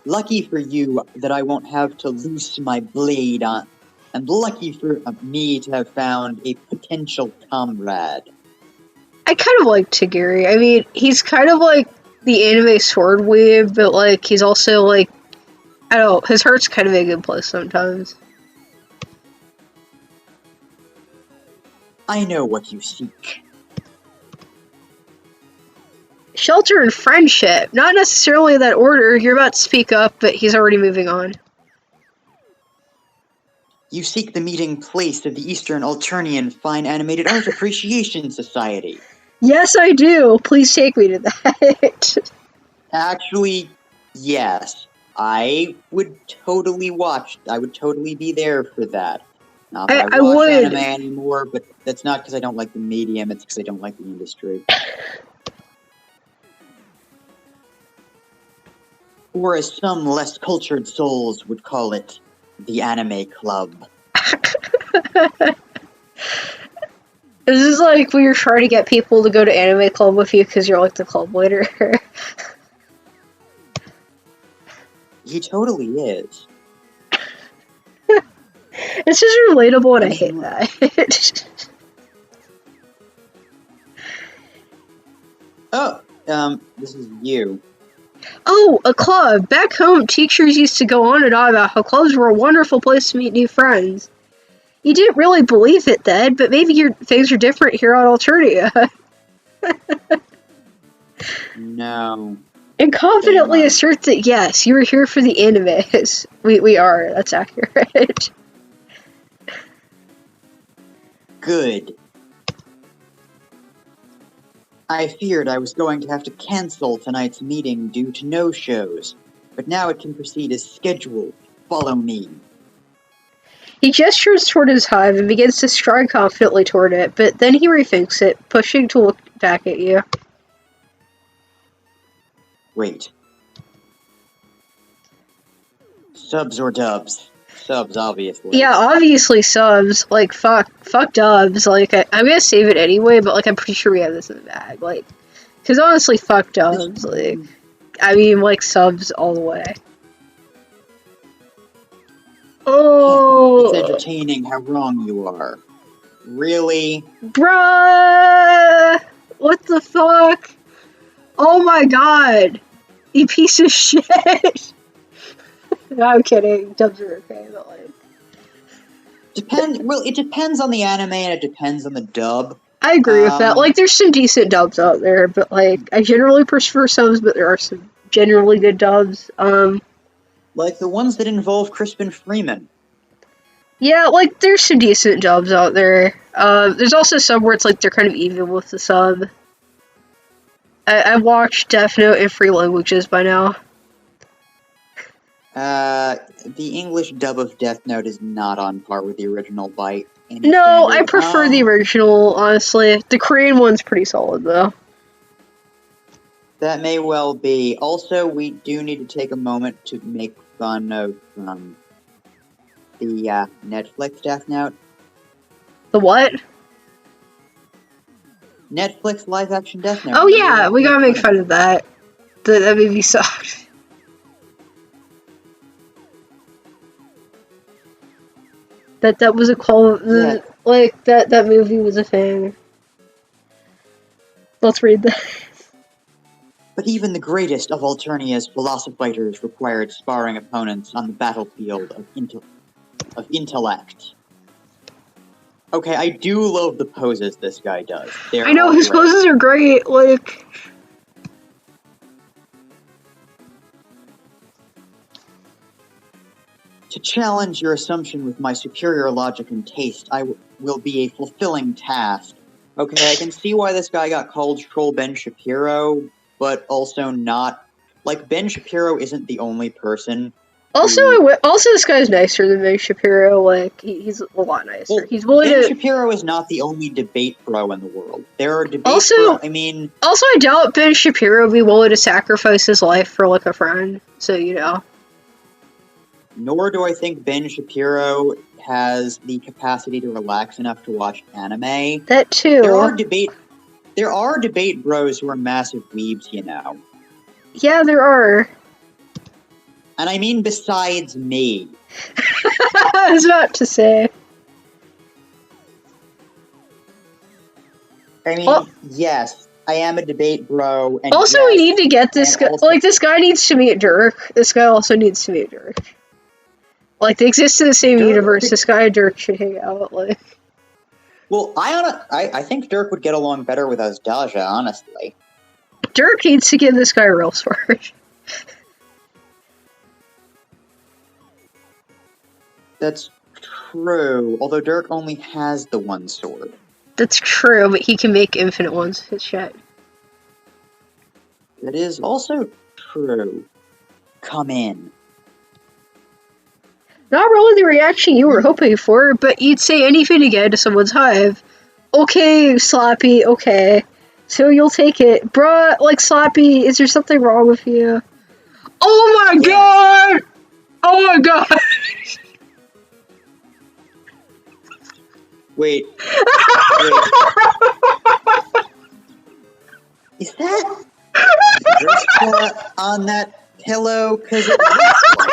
Lucky for you that I won't have to loose my blade on, and lucky for me to have found a potential comrade. I kind of like Tegiri. I mean, he's kind of like the anime sword weave, but like he's also like, I don't know, his heart's kind of a good place sometimes. I know what you seek. Shelter and friendship. Not necessarily that order. You're about to speak up, but he's already moving on. You seek the meeting place of the Eastern Alternian Fine Animated Art Appreciation Society. Yes, I do. Please take me to that. Actually, yes. I would totally be there for that. Not that I watch anime anymore, but that's not because I don't like the medium, it's because I don't like the industry. Or as some less cultured souls would call it, the anime club. This is like when you're trying to get people to go to anime club with you because you're like the club leader. He totally is. It's just relatable and I hate that. Oh, this is you. Oh, a club. Back home, teachers used to go on and on about how clubs were a wonderful place to meet new friends. You didn't really believe it then, but maybe things are different here on Alternia. No. And They confidently aren't. assert that yes, you were here for the animes. We are. That's accurate. Good. I feared I was going to have to cancel tonight's meeting due to no-shows, but now it can proceed as scheduled. Follow me. He gestures toward his hive and begins to stride confidently toward it, but then he rethinks it, pushing to look back at you. Wait. Subs or dubs? Subs, obviously. Yeah, obviously subs. Like, fuck dubs. Like, I'm gonna save it anyway, but, like, I'm pretty sure we have this in the bag. Like, because honestly, fuck dubs. Like, I mean, like, subs all the way. Oh! It's entertaining how wrong you are. Really? Bruh! What the fuck? Oh my god! You piece of shit! No, I'm kidding. Dubs are okay, but like... Well, it depends on the anime and it depends on the dub. I agree with that. Like, there's some decent dubs out there, but like, I generally prefer subs, but there are some generally good dubs. Like the ones that involve Crispin Freeman. Yeah, like, there's some decent dubs out there. There's also some where it's like they're kind of even with the sub. I've watched Death Note in 3 languages by now. The English dub of Death Note is not on par with the original by any No, standard. I prefer the original, honestly. The Korean one's pretty solid, though. That may well be. Also, we do need to take a moment to make fun of, the, Netflix Death Note. The what? Netflix live-action Death Note. Oh yeah, we gotta make fun of that. That movie sucked. That was a call. Yeah. Like that movie was a thing. Let's read that. But even the greatest of Alternia's philosophizers required sparring opponents on the battlefield of intellect. Okay, I do love the poses this guy does. I know, his poses are great, like... To challenge your assumption with my superior logic and taste, will be a fulfilling task. Okay, I can see why this guy got called Troll Ben Shapiro, but also not... Like, Ben Shapiro isn't the only person Also, this guy's nicer than Ben Shapiro. Like, he's a lot nicer. Well, he's willing Ben to... Shapiro is not the only debate bro in the world. There are debate Also, bro, I mean... Also, I doubt Ben Shapiro would be willing to sacrifice his life for, like, a friend. So, you know. Nor do I think Ben Shapiro has the capacity to relax enough to watch anime. That too. There are debate bros who are massive weebs, you know. Yeah, there are. And I mean besides me. I was about to say. I mean, yes, I am a debate bro. And also, yes, we need to get this guy. Like, this guy needs to meet Dirk. This guy also needs to meet Dirk. Like, they exist in the same universe. This guy and Dirk should hang out. Like, well, I think Dirk would get along better with Daja, honestly. Dirk needs to give this guy a real sword. That's true. Although Dirk only has the one sword. That's true, but he can make infinite ones. His shit. That is also true. Come in. Not really the reaction you were hoping for, but you'd say anything to get into someone's hive. Okay, Slappy, okay. So you'll take it. Bruh, like, Slappy, is there something wrong with you? Oh my god! Oh my god! Wait. Is that Drishka on that pillow? Because it looks like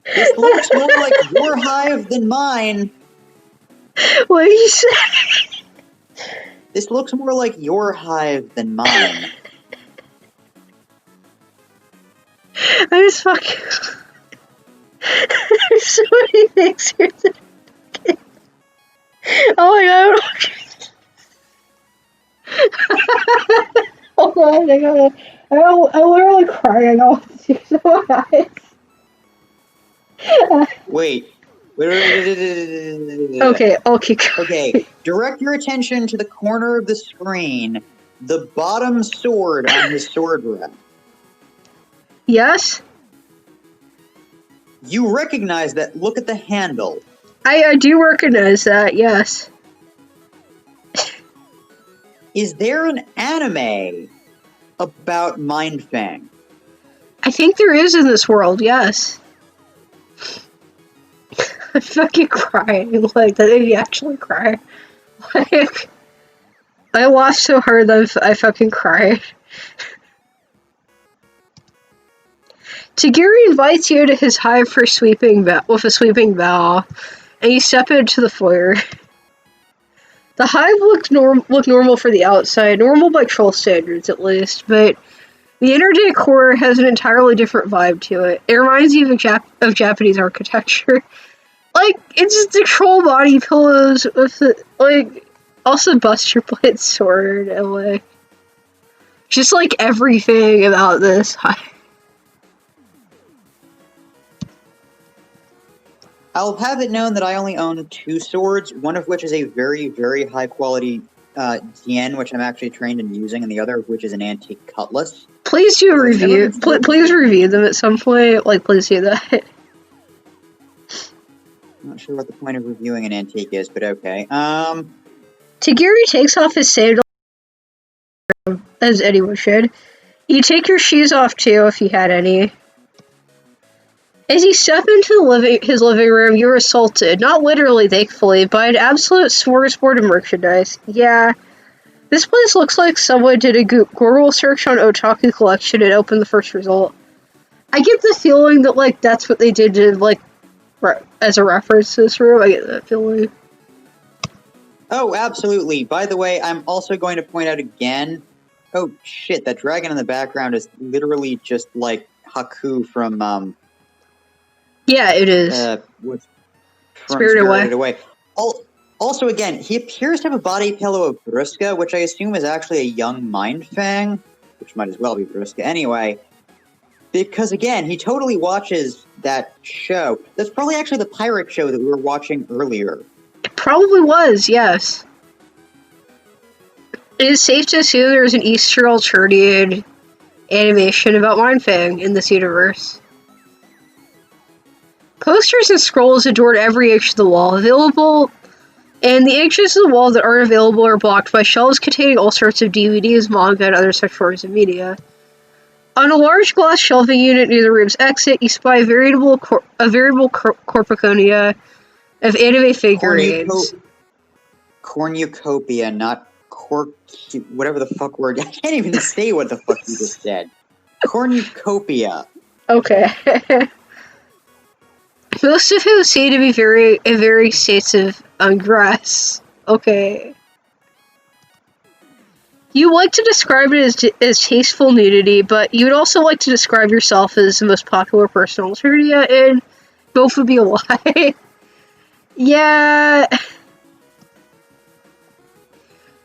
it. This looks more like your hive than mine. What did you say? This looks more like your hive than mine. I just fucking... There's so many things here that... Oh my god, hold on, I'm literally crying. I want to see my eyes. Wait. Okay, I'll keep going. Okay, direct your attention to the corner of the screen. The bottom sword on his sword rack. Yes? You recognize that. Look at the handle. I do recognize that, yes. Is there an anime about Mindfang? I think there is in this world, yes. I'm fucking crying. Like, that made me actually cry. Like, I laughed so hard that I fucking cried. Tegiri invites you to his hive for with a sweeping bow, and you step into the foyer. The hive looked normal for the outside, normal by troll standards at least, but the inner decor has an entirely different vibe to it. It reminds you of Japanese architecture. Like, it's just the troll body pillows with the, like, also Buster Blade sword, and like, just like everything about this hive. I'll have it known that I only own 2 swords, one of which is a very, very high quality Tien, which I'm actually trained in using, and the other of which is an antique cutlass. Please do a review. Please review them at some point. Like, please do that. I'm not sure what the point of reviewing an antique is, but okay. Tegiri takes off his sandal, as anyone should. You take your shoes off too, if you had any. As you step into his living room, you're assaulted, not literally, thankfully, by an absolute smorgasbord of merchandise. Yeah, this place looks like someone did a Google search on Otaku Collection and opened the first result. I get the feeling that, like, that's what they did to, like, as a reference to this room. I get that feeling. Oh, absolutely. By the way, I'm also going to point out again... Oh, shit, that dragon in the background is literally just like Haku from, Yeah, it is. Spirited Away. Also, again, he appears to have a body pillow of Bruska, which I assume is actually a young Mindfang, which might as well be Bruska anyway. Because, again, he totally watches that show. That's probably actually the pirate show that we were watching earlier. It probably was, yes. It is safe to assume there is an Easter alternative animation about Mindfang in this universe. Posters and scrolls adorn every inch of the wall available, and the inches of the wall that aren't available are blocked by shelves containing all sorts of DVDs, manga, and other such forms of media. On a large glass shelving unit near the room's exit, you spy a veritable cornucopia of anime figurines. Cornucopia, not whatever the fuck word. I can't even say what the fuck you just said. Cornucopia. Okay. Most of whom seem to be in very states of undress. Okay. You like to describe it as tasteful nudity, but you would also like to describe yourself as the most popular person on Alternia, and both would be a lie. Yeah.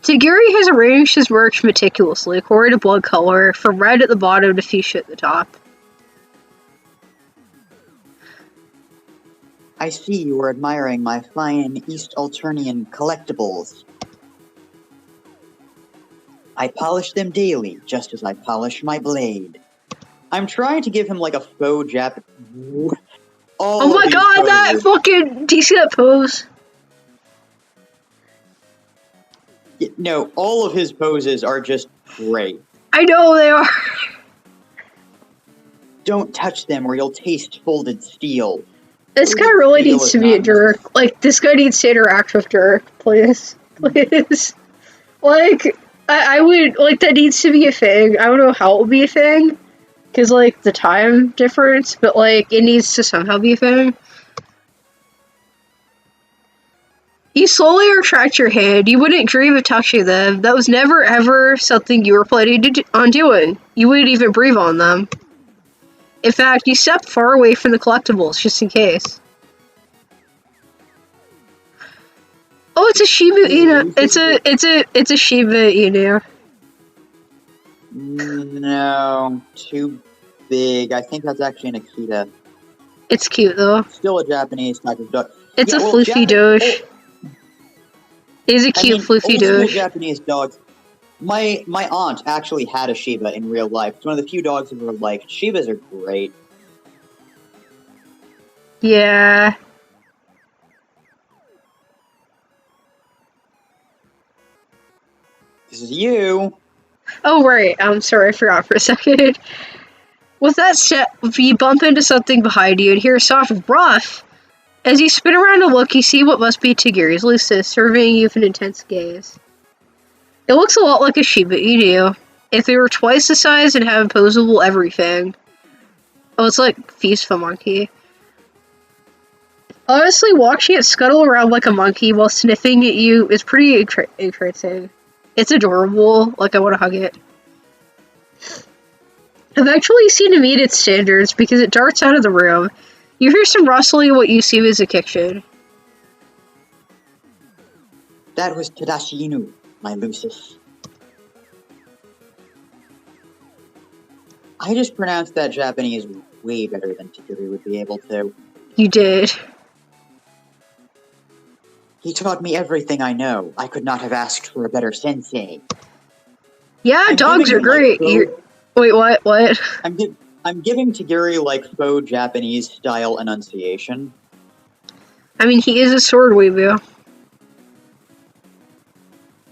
Tegiri has arranged his merch meticulously, according to blood color, from red at the bottom to fuchsia at the top. I see you are admiring my fine East Alternian collectibles. I polish them daily, just as I polish my blade. I'm trying to give him like a faux Jap. Oh my god, that fucking... Do you see that pose? No, all of his poses are just great. I know they are. Don't touch them or you'll taste folded steel. This guy really needs to be a jerk. Like, this guy needs to interact with Dirk, please. Please. Like, I would, like, that needs to be a thing. I don't know how it will be a thing, because, like, the time difference, but, like, it needs to somehow be a thing. You slowly retract your hand. You wouldn't dream of touching them. That was never, ever something you were planning on doing. You wouldn't even breathe on them. In fact, you stepped far away from the collectibles, just in case. Oh, it's a Shiba Inu. It's a Shiba Inu. No, too big. I think that's actually an Akita. It's cute, though. Still a Japanese type of dog. It's a floofy doge. It is a cute floofy old doge. school Japanese dogs. My aunt actually had a Shiba in real life. It's one of the few dogs that were like, Shibas are great. Yeah. This is you. Oh, right. I'm sorry, I forgot for a second. With that step, you bump into something behind you and hear a soft rough. As you spin around to look, you see what must be Tegiri's Lucis, surveying you with an intense gaze. It looks a lot like a Shiba Inu, if they were twice the size and have opposable everything. Oh, it's like Feast of a Monkey. Honestly, watching it scuttle around like a monkey while sniffing at you is pretty interesting. It's adorable, like I want to hug it. Eventually, you seem to meet its standards because it darts out of the room. You hear some rustling in what you assume is the kitchen. That was Tadashi Inu, my Lucis. I just pronounced that Japanese way better than Tegiri would be able to. You did. He taught me everything I know. I could not have asked for a better sensei. Yeah, dogs are great. Wait, what? I'm giving Tegiri like faux Japanese style enunciation. I mean, he is a sword weeaboo.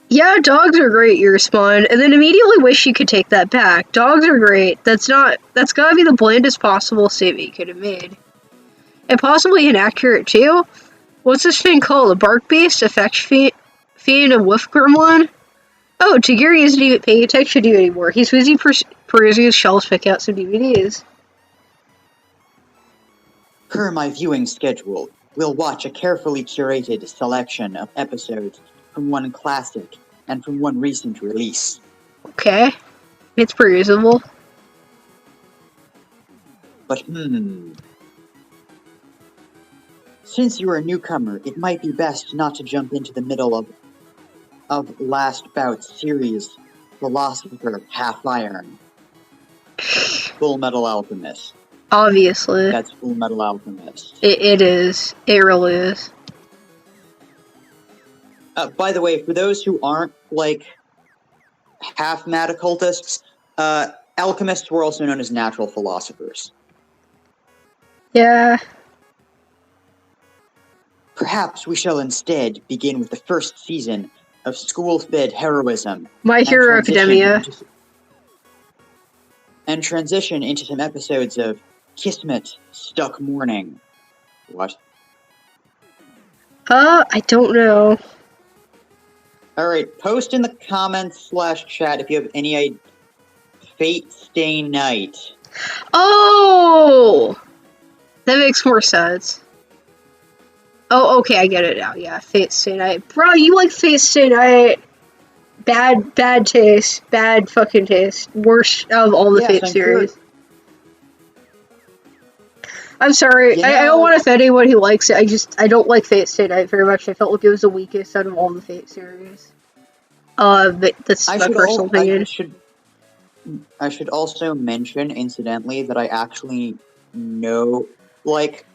Yeah, dogs are great, you respond, and then immediately wish you could take that back. Dogs are great. That's gotta be the blandest possible statement you could have made. And possibly inaccurate, too? What's this thing called? A bark beast? A fetch fiend? A wolf gremlin? Oh, Tegiri isn't even paying attention to you anymore. He's busy perusing his shelves to pick out some DVDs. Per my viewing schedule, we'll watch a carefully curated selection of episodes from one classic and from one recent release. Okay. It's perusable. But since you're a newcomer, it might be best not to jump into the middle of Last Bout's series, Philosopher Half Iron. Full Metal Alchemist. Obviously. That's Full Metal Alchemist. It is. It really is. By the way, for those who aren't, like, half-mad occultists, alchemists were also known as natural philosophers. Yeah. Perhaps we shall instead begin with the first season of school-fed heroism. My Hero Academia. And transition into some episodes of Kismet Stuck Morning. What? I don't know. Alright, post in the comments / chat if you have any idea. Fate Stay Night. Oh! That makes more sense. Oh, okay, I get it now. Yeah, Fate Stay Night. Bro, you like Fate Stay Night. Bad taste. Bad fucking taste. Worst of all the Fate series. Sure. I'm sorry. I don't want to offend anyone who likes it. I don't like Fate Stay Night very much. I felt like it was the weakest out of all the Fate series. But that's my personal opinion. I should also mention, incidentally, that I actually know, like,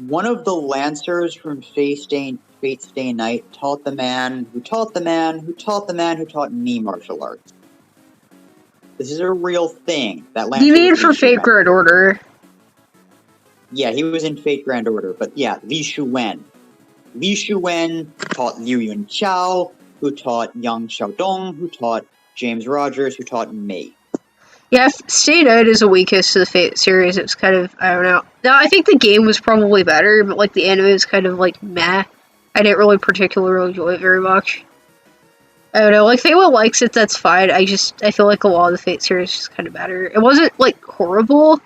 one of the Lancers from Fate Stay Night taught the man who taught the man who taught the man who taught me martial arts. This is a real thing. That Lancer. You mean for Fate Grand Order? Yeah, he was in Fate Grand Order, but yeah, Li Shuwen. Li Shuwen taught Liu Yunqiao, who taught Yang Xiaodong, who taught James Rogers, who taught me. Yeah, Stay Night is the weakest of the Fate series. It's kind of, I don't know. Now, I think the game was probably better, but, like, the anime is kind of, like, meh. I didn't really particularly enjoy it very much. I don't know, like, Feywa likes it, that's fine. I feel like a lot of the Fate series just kind of better. It wasn't, like, horrible.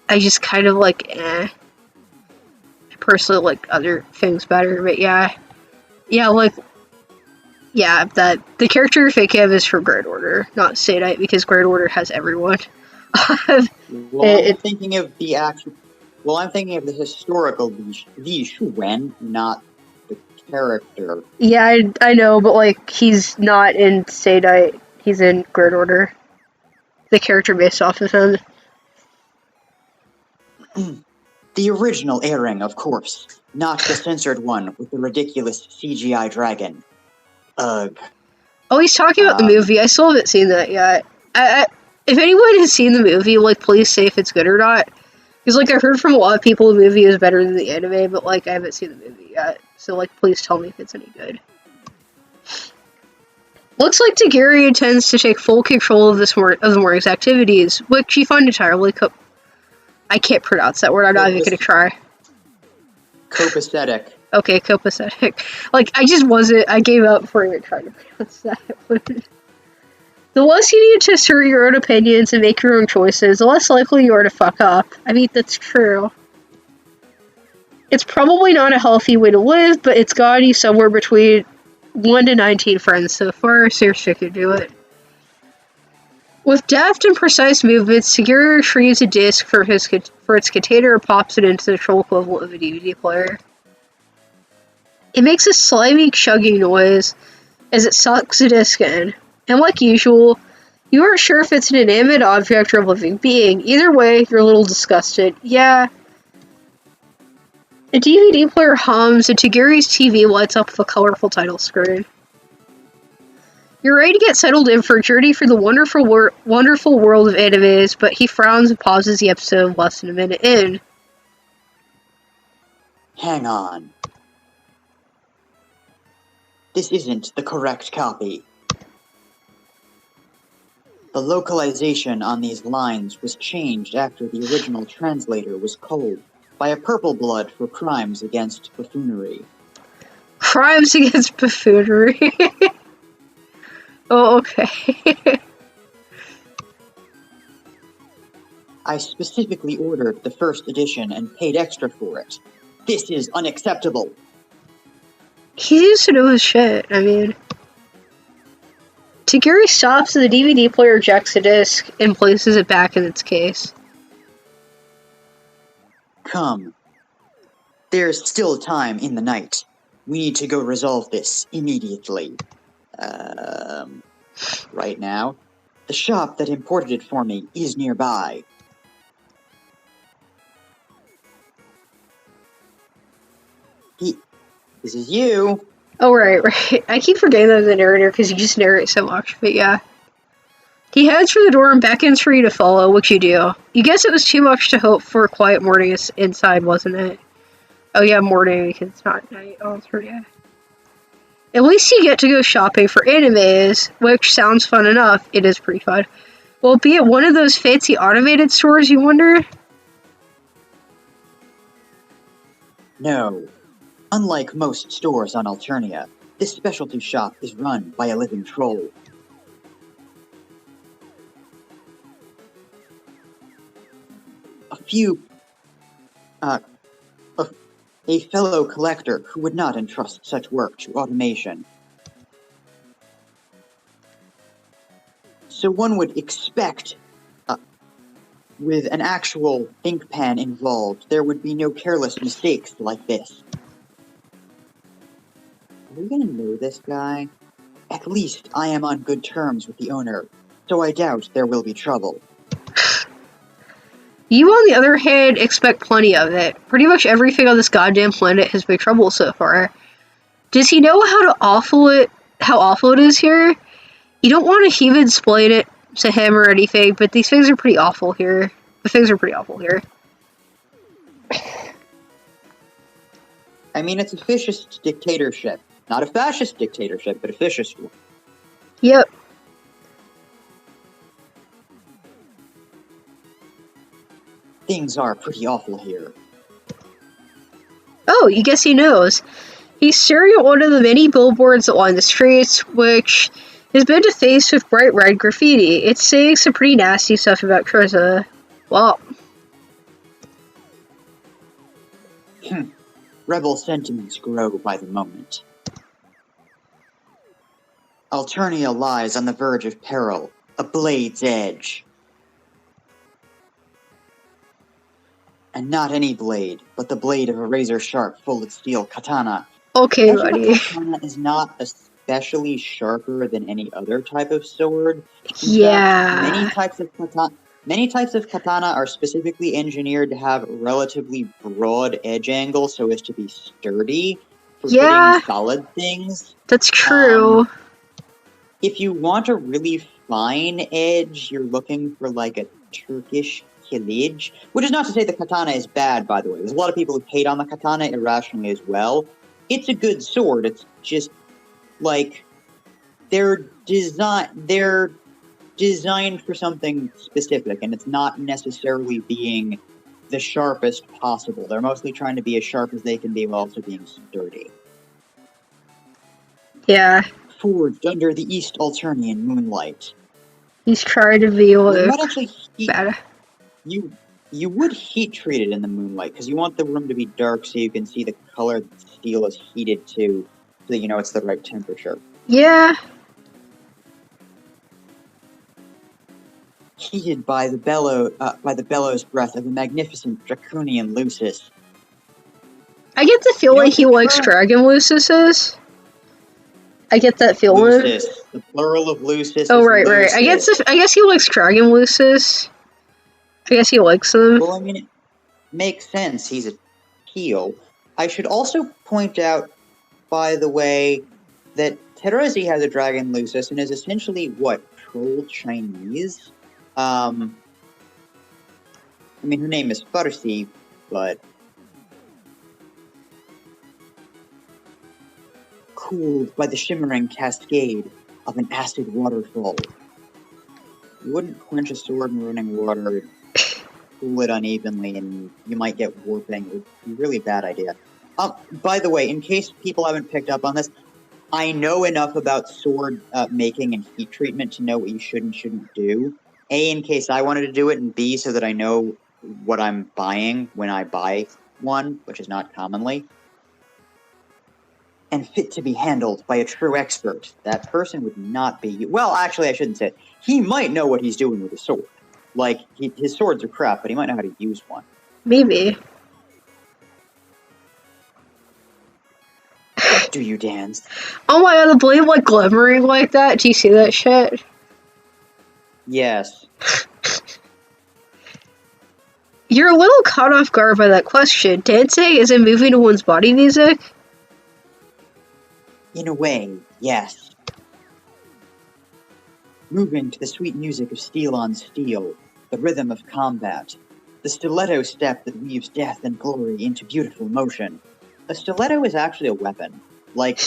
I just kind of, like, I personally like other things better, but yeah. Yeah, like, yeah, that the character Fake have is for Grand Order, not Sadite, because Grand Order has everyone. Well, I'm thinking of the actual. Well, I'm thinking of the historical Li Shuwen, not the character. Yeah, I know, but like he's not in Sadite. He's in Grand Order. The character based off of him. The original airing, of course, not the censored one with the ridiculous CGI dragon. Ugh. Oh, he's talking about the movie. I still haven't seen that yet. If anyone has seen the movie, like, please say if it's good or not. Because, like, I've heard from a lot of people the movie is better than the anime, but, like, I haven't seen the movie yet. So, like, please tell me if it's any good. Looks like Tegiri intends to take full control of the morning's activities, which you find entirely I can't pronounce that word. I'm not even gonna try. Copacetic. Okay, copacetic. Like, I just wasn't. I gave up before even trying to pronounce that. The less you need to assert your own opinions and make your own choices, the less likely you are to fuck up. I mean, that's true. It's probably not a healthy way to live, but it's gotten you somewhere between 1 to 19 friends so far, so you're sure you can do it. With deft and precise movements, Tegiri retrieves a disc for its container and pops it into the troll equivalent of a DVD player. It makes a slimy chugging noise as it sucks the disc in, and like usual, you aren't sure if it's an inanimate object or a living being. Either way, you're a little disgusted. Yeah. The DVD player hums, and Tegiri's TV lights up with a colorful title screen. You're ready to get settled in for a journey through the wonderful world of animes, but he frowns and pauses the episode less than a minute in. Hang on. This isn't the correct copy. The localization on these lines was changed after the original translator was culled by a purple blood for crimes against buffoonery. Crimes against buffoonery? Oh, okay. I specifically ordered the first edition and paid extra for it. This is unacceptable. He used to know his shit, I mean. Tegiri stops and the DVD player ejects the disc and places it back in its case. Come. There's still time in the night. We need to go resolve this immediately. Right now. The shop that imported it for me is nearby. This is you. Oh, right. I keep forgetting that the narrator because you just narrate so much, but yeah. He heads for the door and beckons for you to follow, which you do. You guess it was too much to hope for a quiet morning inside, wasn't it? Oh yeah, morning because it's not night. Oh, it's pretty. Yeah. At least you get to go shopping for animes, which sounds fun enough. It is pretty fun. Will it be at one of those fancy automated stores, you wonder? No. Unlike most stores on Alternia, this specialty shop is run by a living troll. A fellow collector who would not entrust such work to automation. So one would expect, with an actual ink pen involved, there would be no careless mistakes like this. Are we gonna know this guy? At least I am on good terms with the owner, so I doubt there will be trouble. You, on the other hand, expect plenty of it. Pretty much everything on this goddamn planet has been trouble so far. Does he know how awful it is here? You don't want to even explain it to him or anything, but these things are pretty awful here. The things are pretty awful here. I mean, it's a fascist dictatorship. Not a fascist dictatorship, but a fascist one. Yep. Things are pretty awful here. Oh, you guess he knows. He's staring at one of the many billboards that line the streets, which has been defaced with bright red graffiti. It's saying some pretty nasty stuff about Trista. Well, Rebel sentiments grow by the moment. Alternia lies on the verge of peril, a blade's edge. And not any blade, but the blade of a razor-sharp, full-of-steel katana. okay, Edge of a buddy. katana is not especially sharper than any other type of sword. In Yeah. fact, many types of katana are specifically engineered to have relatively broad edge angles so as to be sturdy for Yeah. hitting solid things. That's true. If you want a really fine edge, you're looking for like a Turkish kilij, which is not to say the katana is bad, by the way. There's a lot of people who hate on the katana irrationally as well. It's a good sword. It's just like they're designed for something specific, and it's not necessarily being the sharpest possible. They're mostly trying to be as sharp as they can be while also being sturdy. Yeah. Forged under the East Alternian moonlight. He's trying to be able You to. might actually Bad. you would heat treat it in the moonlight because you want the room to be dark so you can see the color that steel is heated to, so that you know it's the right temperature. Yeah. Heated by the bellows breath of a magnificent draconian Lucis. I get the feeling he likes Dragon Lucises. I get that feeling. Lucis, the plural of Lucis. Oh, is right. Lucis. I guess he likes Dragon Lucis. I guess he likes them. Well, I mean, it makes sense. He's a heel. I should also point out, by the way, that Terezi has a Dragon Lucis and is essentially what, Troll Chinese? I mean, her name is Farsi, but cooled by the shimmering cascade of an acid waterfall. You wouldn't quench a sword in running water, cool it unevenly, and you might get warping. It would be a really bad idea. By the way, in case people haven't picked up on this, I know enough about sword making and heat treatment to know what you should and shouldn't do. A, in case I wanted to do it, and B, so that I know what I'm buying when I buy one, which is not commonly. And fit to be handled by a true expert. That person would not be... Well, actually, I shouldn't say it. He might know what he's doing with a sword. Like, his swords are crap, but he might know how to use one. Maybe. Do you dance? Oh my god, the blade like glimmering like that. Do you see that shit? Yes. You're a little caught off guard by that question. Dancing is it moving to one's body music? In a way, yes. Moving to the sweet music of steel on steel, the rhythm of combat, the stiletto step that weaves death and glory into beautiful motion. A stiletto is actually a weapon. Like,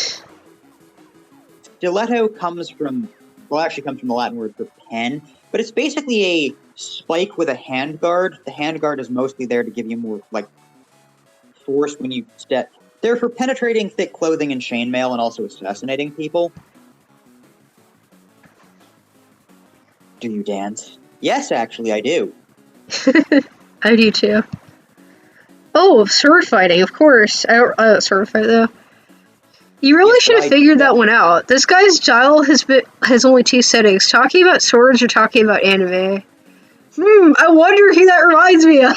stiletto comes from the Latin word for pen, but it's basically a spike with a handguard. The handguard is mostly there to give you more, like, force when you step. They're for penetrating thick clothing and chainmail and also assassinating people. Do you dance? Yes, actually, I do. I do too. Oh, sword fighting, of course. I don't sword fight though. You really should have figured that one out. This guy's dial has only 2 settings. Talking about swords or talking about anime. I wonder who that reminds me of.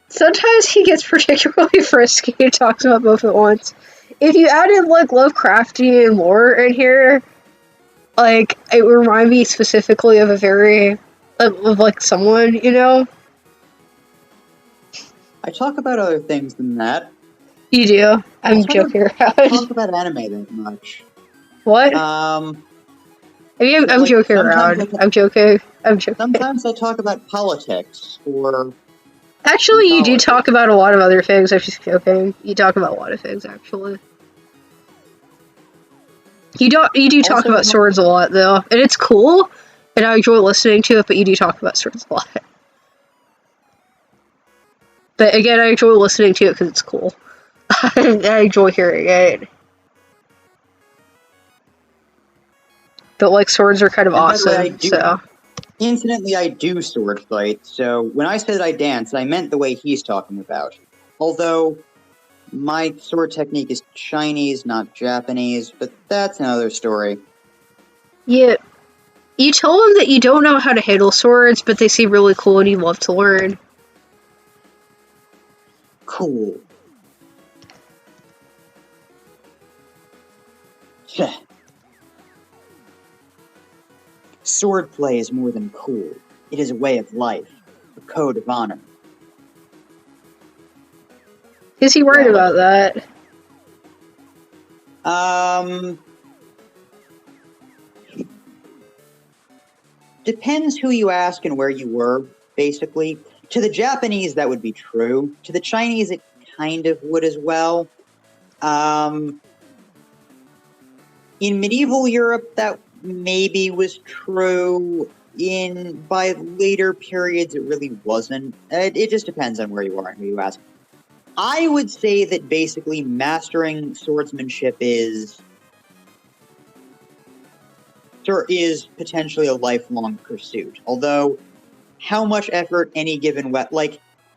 Sometimes he gets particularly frisky and talks about both at once. If you added, like, Lovecraftian lore in here, like, it would remind me specifically of like, someone, you know? I talk about other things than that. You do? I'm joking around. I talk about anime that much. What? I mean, I'm joking around. I'm joking. Sometimes I talk about politics or... Actually, you do talk about a lot of other things. I'm just joking. You talk about a lot of things, actually. You do talk about swords a lot, though. And it's cool, and I enjoy listening to it, but you do talk about swords a lot. But again, I enjoy listening to it because it's cool. I enjoy hearing it. But like swords are kind of And by the way, awesome, so incidentally, I do sword fight, so when I said I dance, I meant the way he's talking about. Although, my sword technique is Chinese, not Japanese, but that's another story. yeah. You tell them that you don't know how to handle swords, but they seem really cool and you love to learn. Cool. Swordplay is more than cool. It is a way of life, a code of honor. Is he worried about that? Depends who you ask and where you were, basically. To the Japanese, that would be true. To the Chinese, it kind of would as well. In medieval Europe, that maybe was true. By later periods, it really wasn't. It just depends on where you are and who you ask. I would say that basically mastering swordsmanship is potentially a lifelong pursuit. Although, how much effort any given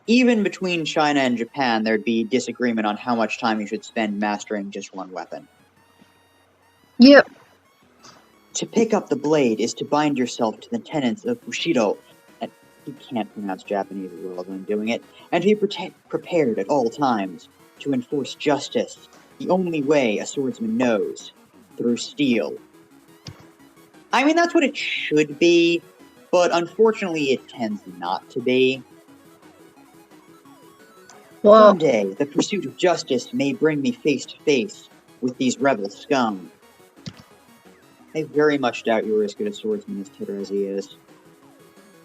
even between China and Japan, there'd be disagreement on how much time you should spend mastering just one weapon. Yep. To pick up the blade is to bind yourself to the tenets of Bushido. You can't pronounce Japanese as well as I'm doing it. And to be prepared at all times to enforce justice, the only way a swordsman knows, through steel. I mean, that's what it should be, but unfortunately it tends not to be. Well, one day, the pursuit of justice may bring me face to face with these rebel scum. I very much doubt you were as good a swordsman as Terezi is.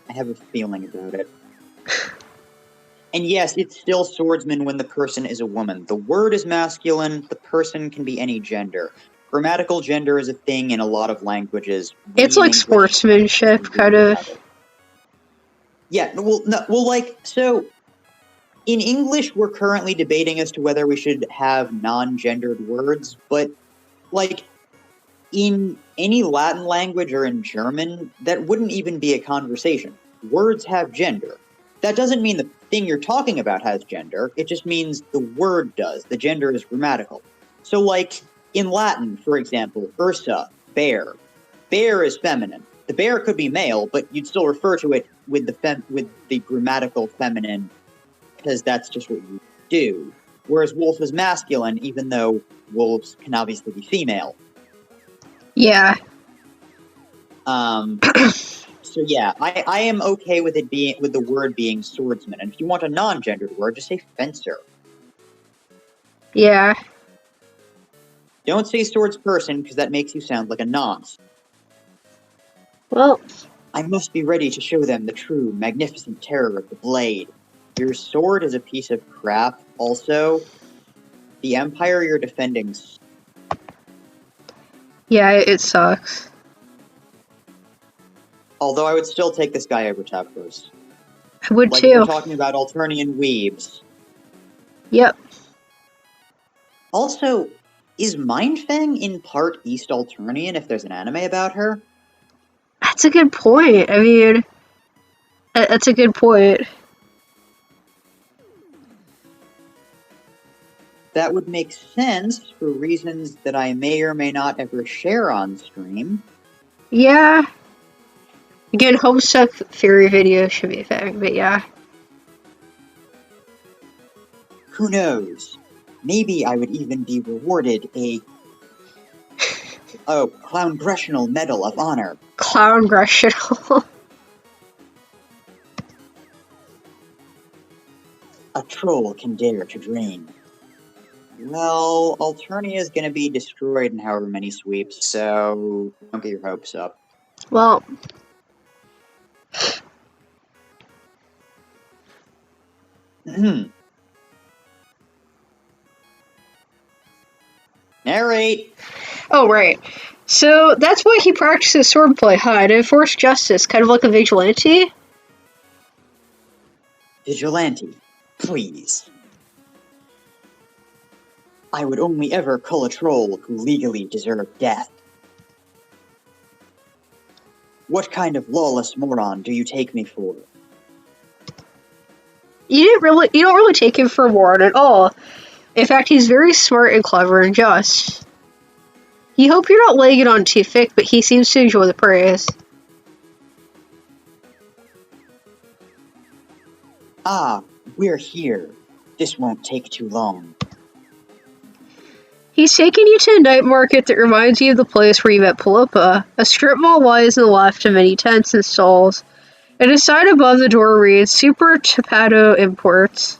I have a feeling about it. And yes, it's still swordsman when the person is a woman. The word is masculine, the person can be any gender. Grammatical gender is a thing in a lot of languages. It's like sportsmanship, kind of. Yeah, so in English, we're currently debating as to whether we should have non-gendered words, but, in any Latin language or in German, that wouldn't even be a conversation. Words have gender. That doesn't mean the thing you're talking about has gender, it just means the word does. The gender is grammatical. So, in Latin, for example, ursa, bear. Bear is feminine. The bear could be male, but you'd still refer to it with the grammatical feminine, because that's just what you do. Whereas wolf is masculine, even though wolves can obviously be female. Yeah. So yeah, I am okay with the word being swordsman. And if you want a non-gendered word, just say fencer. Yeah. Don't say swordsperson, because that makes you sound like a nonce. Well, I must be ready to show them the true, magnificent terror of the blade. Your sword is a piece of crap. Also, the empire you're defending. yeah, it sucks. Although I would still take this guy over Tavros. I would If too. we're talking about Alternian weebs. Yep. Also, is Mindfang in part East Alternian if there's an anime about her? That's a good point. I mean, that's a good point. That would make sense for reasons that I may or may not ever share on stream. Yeah. Again, Homestuck Theory video should be a thing, but yeah. Who knows? Maybe I would even be rewarded a Clown-Gressional Medal of Honor. Clown-Gressional. A troll can dare to dream. Well, Alternia is going to be destroyed in however many sweeps, so don't get your hopes up. Well, Narrate! oh, right. So that's why he practices swordplay, huh? To enforce justice, kind of like a vigilante? Vigilante. Please. I would only ever cull a troll who legally deserved death. What kind of lawless moron do you take me for? You don't really take him for a moron at all. In fact, he's very smart and clever and just. You hope you're not laying it on too thick, but he seems to enjoy the praise. Ah, we're here. This won't take too long. He's taking you to a night market that reminds you of the place where you met Palopa. A strip mall lies on the left of many tents and stalls, and a sign above the door reads Super Tapado Imports.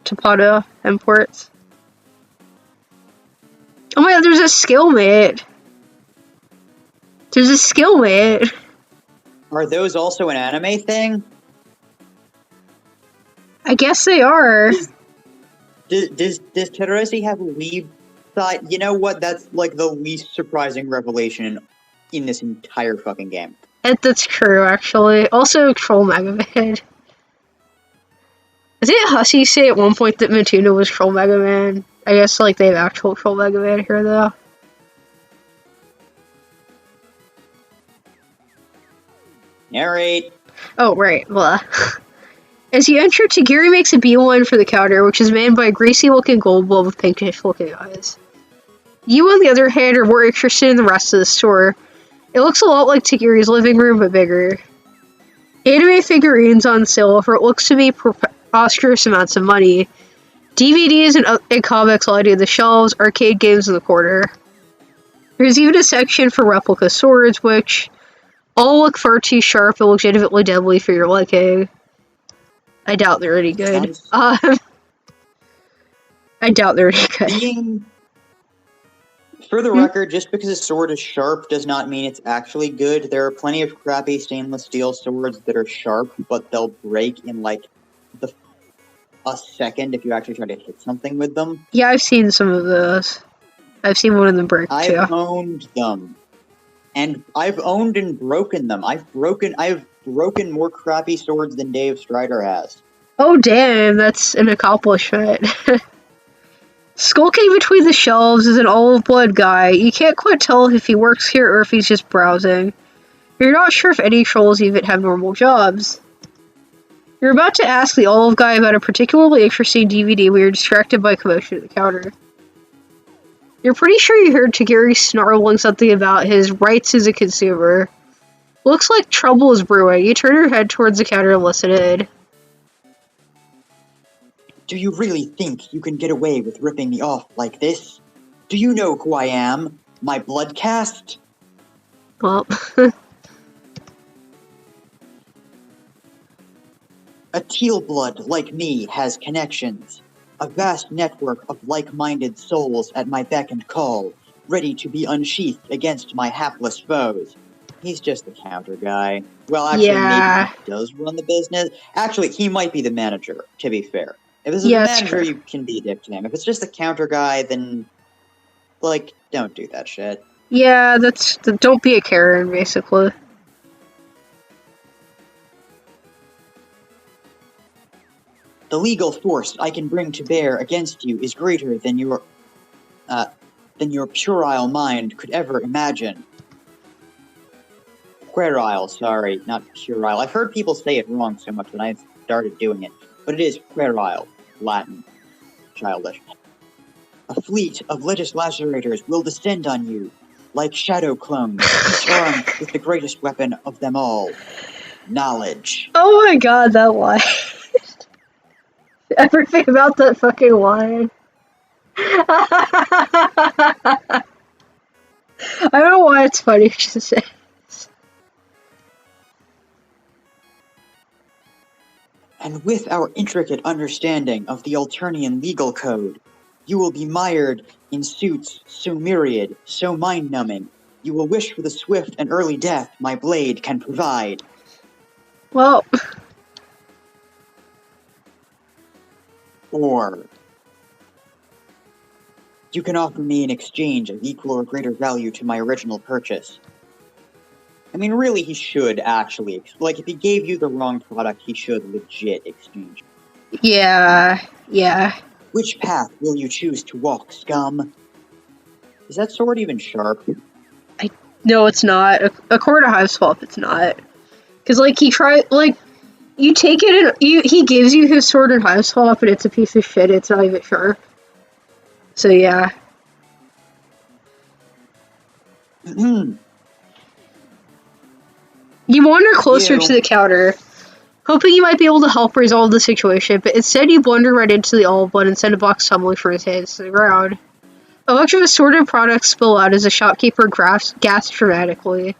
Tapado Imports. Oh my god, there's a skill mate. There's a skill mate. Are those also an anime thing? I guess they are. Does Teresi have a weeb side? You know what? That's like the least surprising revelation in this entire fucking game. That's true, actually. Also, Troll Megaman. I think Hussey say at one point that Matuna was Troll Mega Man. I guess like they have actual Troll Mega Man here though. Narrate. Oh right, blah. As you enter, Tegiri makes a beeline for the counter, which is manned by a greasy-looking gold bulb with pinkish-looking eyes. You, on the other hand, are more interested in the rest of the store. It looks a lot like Tegiri's living room, but bigger. Anime figurines on sale for what looks to be preposterous amounts of money. DVDs and comics lining the shelves, arcade games in the corner. There's even a section for replica swords, which all look far too sharp and legitimately deadly for your liking. I doubt they're any good. I doubt they're any good. For the record, just because a sword is sharp does not mean it's actually good. There are plenty of crappy stainless steel swords that are sharp, but they'll break in like a second if you actually try to hit something with them. Yeah, I've seen some of those. I've seen one of them break too. I've owned them. And I've owned and broken them. I've broken more crappy swords than Dave Strider has. Oh damn, that's an accomplishment. Skulking between the shelves is an olive-blood guy. You can't quite tell if he works here or if he's just browsing. You're not sure if any trolls even have normal jobs. You're about to ask the olive guy about a particularly interesting DVD when you're distracted by commotion at the counter. You're pretty sure you heard Tegiri snarling something about his rights as a consumer. Looks like trouble is brewing. You turn your head towards the counter and listen in. Do you really think you can get away with ripping me off like this? Do you know who I am? My blood caste? Well... A teal blood like me has connections. A vast network of like-minded souls at my beck and call, ready to be unsheathed against my hapless foes. He's just the counter guy. Well, actually, maybe he does run the business. Actually, he might be the manager, to be fair. If this is the manager, you can be a dick to him. If it's just the counter guy, then, like, don't do that shit. Yeah, don't be a Karen, basically. The legal force I can bring to bear against you is greater than your puerile mind could ever imagine. Puerile, sorry, not puerile. I've heard people say it wrong so much that I've started doing it, but it is puerile, Latin, childish. A fleet of legislators will descend on you, like shadow clones, each armed with the greatest weapon of them all, knowledge. Oh my god, that line. Everything about that fucking line. I don't know why it's funny to say. And with our intricate understanding of the Alternian legal code, you will be mired in suits so myriad, so mind-numbing, you will wish for the swift and early death my blade can provide. Well... Or you can offer me an exchange of equal or greater value to my original purchase. I mean, really, he should actually. Like, if he gave you the wrong product, he should legit exchange. Yeah, yeah. Which path will you choose to walk, scum? Is that sword even sharp? No, it's not. According to Hiveswap, it's not. Because, like, you take it and he gives you his sword in Hiveswap, and it's a piece of shit. It's not even sharp. So, yeah. You wander closer to the counter, hoping you might be able to help resolve the situation, but instead you blunder right into the olive one and send a box tumbling from his hands to the ground. A bunch of assorted products spill out as the shopkeeper gasps dramatically.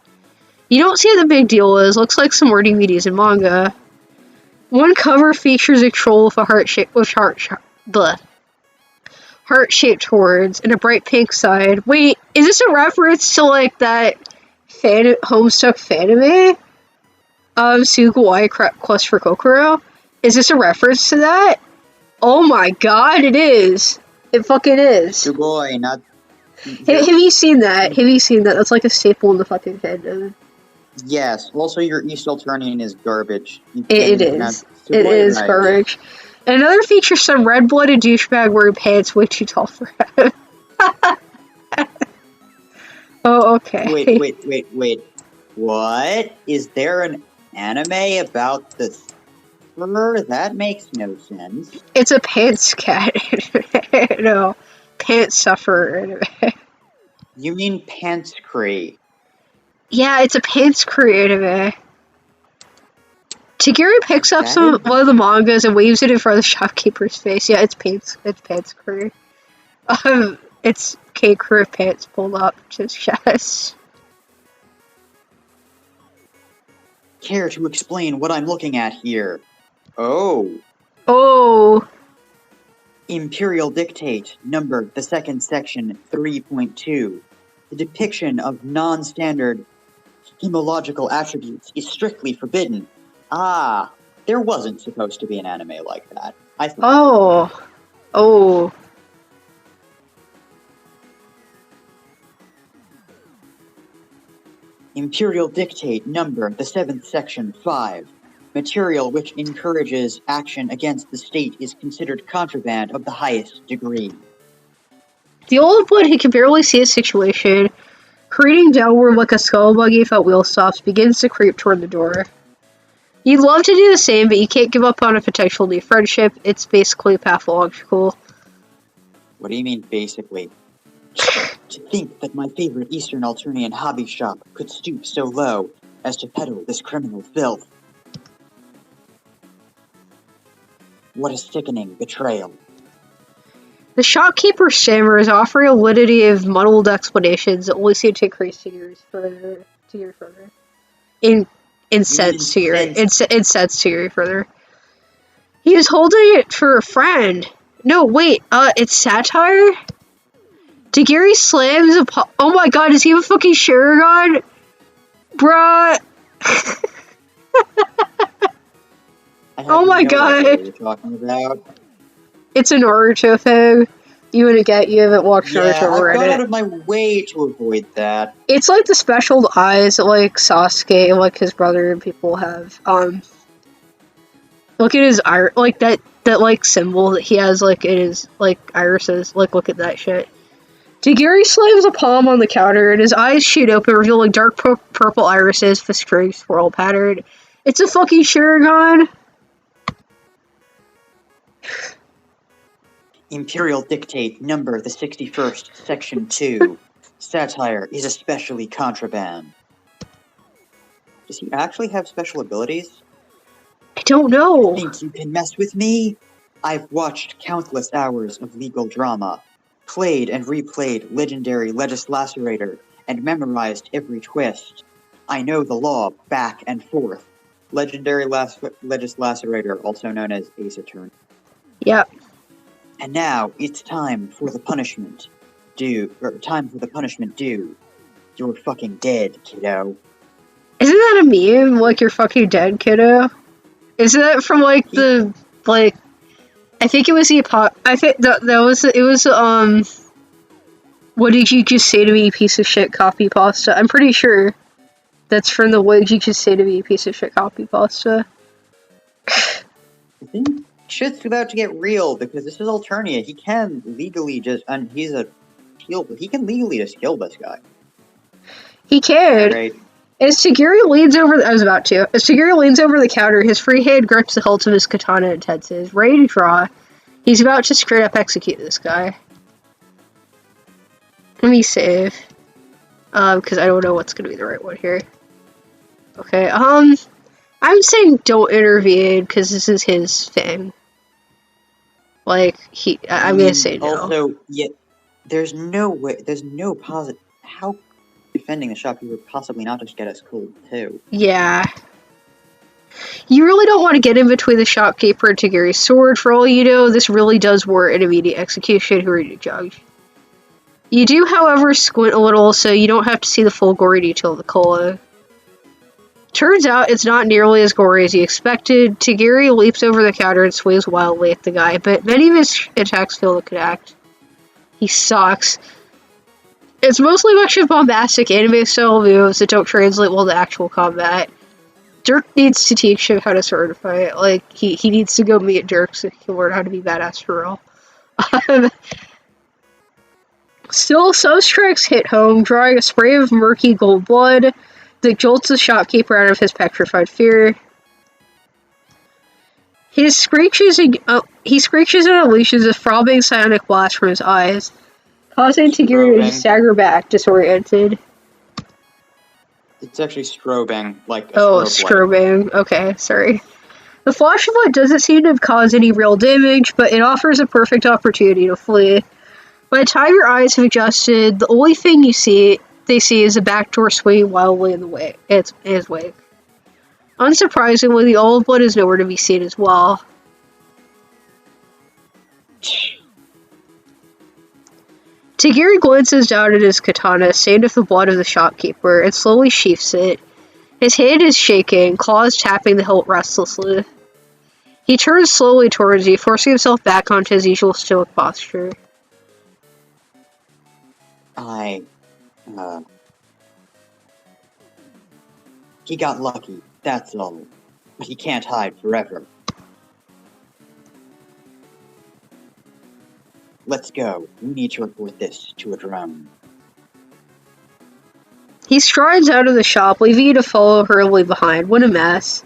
You don't see what the big deal is. Looks like some more DVDs and manga. One cover features a troll with a heart-shaped words and a bright pink side. Wait, is this a reference to like that Homestuck fanime? Sugawai Quest for Kokoro? Is this a reference to that? Oh my god, it is. It fucking is. Sugoi, not... Have you seen that? Have you seen that? That's like a staple in the fucking fandom. Yes. Also, your East Alternian is garbage. It is. It is garbage. And another features some red-blooded douchebag wearing pants way too tall for him. Oh, okay. Wait. What? Is there an anime about the fur? That makes no sense. It's a pants cat anime. No. Pants sufferer anime. You mean Pantscree? Yeah, it's a Pantscree anime. Tegiri picks up one of the mangas and waves it in front of the shopkeeper's face. Yeah, it's Pantscree. It's K-Crew with pants pulled up to his chest. Care to explain what I'm looking at here? Oh. Imperial Dictate, number the second section, 3.2. The depiction of non-standard hemological attributes is strictly forbidden. Ah, there wasn't supposed to be an anime like that. I thought. Oh. Imperial Dictate, number the 7th section, 5. Material which encourages action against the state is considered contraband of the highest degree. The old one, who can barely see a situation, careening downward like a skull buggy without wheel stops, begins to creep toward the door. You'd love to do the same, but you can't give up on a potential new friendship. It's basically pathological. What do you mean, basically? To think that my favorite Eastern Alternian hobby shop could stoop so low as to peddle this criminal filth. What a sickening betrayal. The shopkeeper stammers, offering a litany of muddled explanations that only seem to increase Tegiri's further. Incense Tegiri further. He was holding it for a friend. No, wait, it's satire? Tegiri slams a oh my god, does he have a fucking Sharingan? Bruh. Oh my god. What you're talking about. It's a Naruto thing. You haven't watched Naruto or read it. I've gone out of my way to avoid that. It's like the special eyes that like Sasuke and like his brother and people have. Look at his like that like symbol that he has like in his like irises. Like look at that shit. Tegiri slams a palm on the counter and his eyes shoot open, revealing dark purple irises with a string swirl pattern. It's a fucking Sharingan. Imperial Dictate, number the 61st, section 2. Satire is especially contraband. Does he actually have special abilities? I don't know. Think you can mess with me? I've watched countless hours of legal drama, played and replayed legendary Legislacerator, and memorized every twist. I know the law back and forth. Legendary Legislacerator, also known as Ace Attorney. Yep. And now it's time for the punishment due. You're fucking dead, kiddo. Isn't that a meme? Like, you're fucking dead, kiddo? Isn't that from, like, I think it was I think it was, what did you just say to me, piece of shit copy pasta? I'm pretty sure. That's from the words you just say to me, piece of shit copy pasta. I think shit's about to get real because this is Alternia. He can legally just, and he's a heal. He can legally just kill this guy. He can. Alright. As Tegiri leans over, I was about to. As Tegiri leans over the counter, his free hand grips the hilt of his katana and tenses, ready to draw. He's about to straight up execute this guy. Let me save. Because I don't know what's gonna be the right one here. Okay, I'm saying don't intervene, because this is his thing. Like, I'm gonna say no. Also, yeah, there's no way, there's no positive, how defending the shopkeeper would possibly not just get us killed, too? Yeah. You really don't want to get in between the shopkeeper and Tegiri's sword. For all you know, this really does warrant an immediate execution. Who are you to judge? You do, however, squint a little, so you don't have to see the full gory detail of the cola. Turns out it's not nearly as gory as you expected. Tegiri leaps over the counter and swings wildly at the guy, but many of his attacks fail to connect. He sucks. It's mostly a bunch of bombastic anime-style moves that don't translate well to actual combat. Dirk needs to teach him how to sword fight. Like, he needs to go meet Dirk so he can learn how to be badass for real. Still, some strikes hit home, drawing a spray of murky gold blood that jolts the shopkeeper out of his petrified fear. He screeches and unleashes a throbbing psionic blast from his eyes, causing Tegiri to stagger back, disoriented. It's actually strobing, like a strobing. Okay, sorry. The flash of light doesn't seem to have caused any real damage, but it offers a perfect opportunity to flee. By the time your eyes have adjusted, the only thing they see is a back door swinging wildly in his wake. Unsurprisingly, the olive blood is nowhere to be seen as well. Tegiri glances down at his katana, stained with the blood of the shopkeeper, and slowly sheaths it. His hand is shaking, claws tapping the hilt restlessly. He turns slowly towards you, forcing himself back onto his usual stoic posture. He got lucky, that's all. But he can't hide forever. Let's go. We need to report this to a drone. He strides out of the shop, leaving you to follow hurriedly behind. What a mess.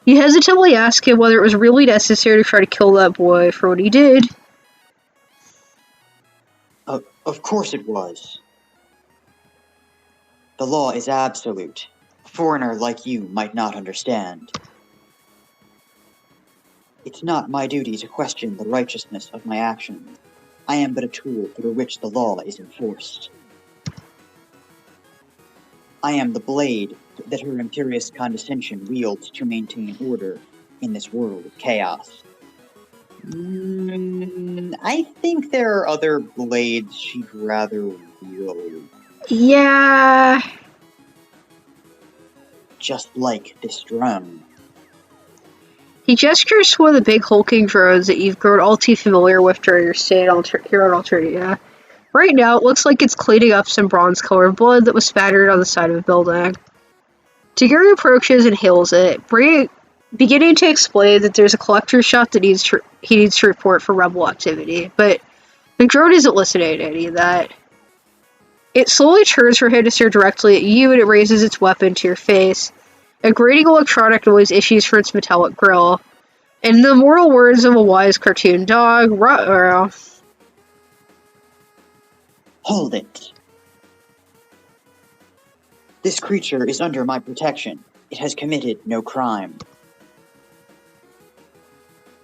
You hesitantly ask him whether it was really necessary to try to kill that boy for what he did. Of course it was. The law is absolute. A foreigner like you might not understand. It's not my duty to question the righteousness of my actions. I am but a tool through which the law is enforced. I am the blade that her imperious condescension wields to maintain order in this world of chaos. I think there are other blades she'd rather wield. Yeah. Just like this drone. He gestures to one of the big hulking drones that you've grown all too familiar with during your stay here on Alternia. Right now, it looks like it's cleaning up some bronze-colored blood that was spattered on the side of a building. Tegiri approaches and hails it, beginning to explain that there's a collector's shop that he needs to report for rebel activity, but the drone isn't listening to any of that. It slowly turns for him to stare directly at you, and it raises its weapon to your face. A grating electronic noise issues from its metallic grill. In the immortal words of a wise cartoon dog, ruh-roh. Hold it. This creature is under my protection. It has committed no crime.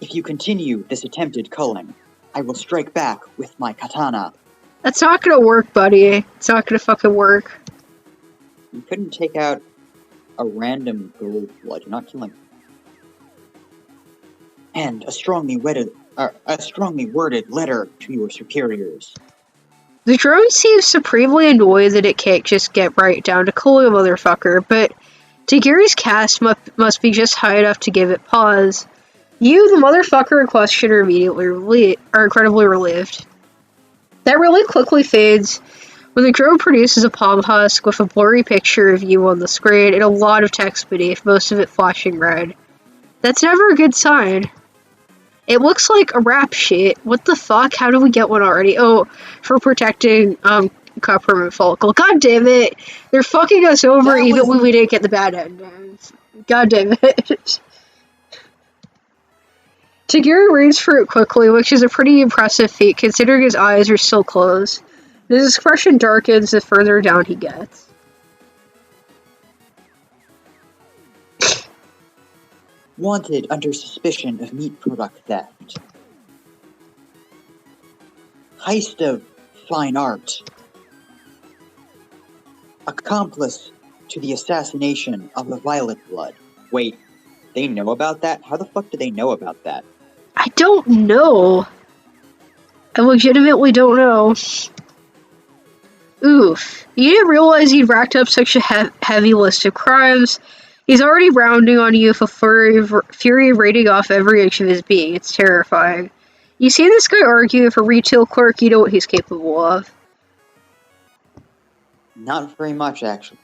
If you continue this attempted culling, I will strike back with my katana. That's not gonna work, buddy. It's not gonna fucking work. You couldn't take out a random gold blood. You're not killing. And a strongly worded letter to your superiors. The drone seems supremely annoyed that it can't just get right down to killing a motherfucker, but Tegiri's cast must be just high enough to give it pause. You, the motherfucker in question, are incredibly relieved. That relief quickly fades When the drone produces a palm husk with a blurry picture of you on the screen and a lot of text beneath, most of it flashing red, that's never a good sign. It looks like a rap sheet. What the fuck? How do we get one already? Oh, for protecting, Coppermint Follicle. God damn it! They're fucking us over even when we didn't get the bad endings. God damn it. Tegiri reads through it quickly, which is a pretty impressive feat considering his eyes are still closed. His expression darkens the further down he gets. Wanted under suspicion of meat product theft. Heist of fine art. Accomplice to the assassination of the Violet Blood. Wait, they know about that? How the fuck do they know about that? I don't know. I legitimately don't know. Oof. You didn't realize he'd racked up such a heavy list of crimes. He's already rounding on you with a fury rating off every inch of his being. It's terrifying. You see this guy argue with a retail clerk, you know what he's capable of. Not very much, actually.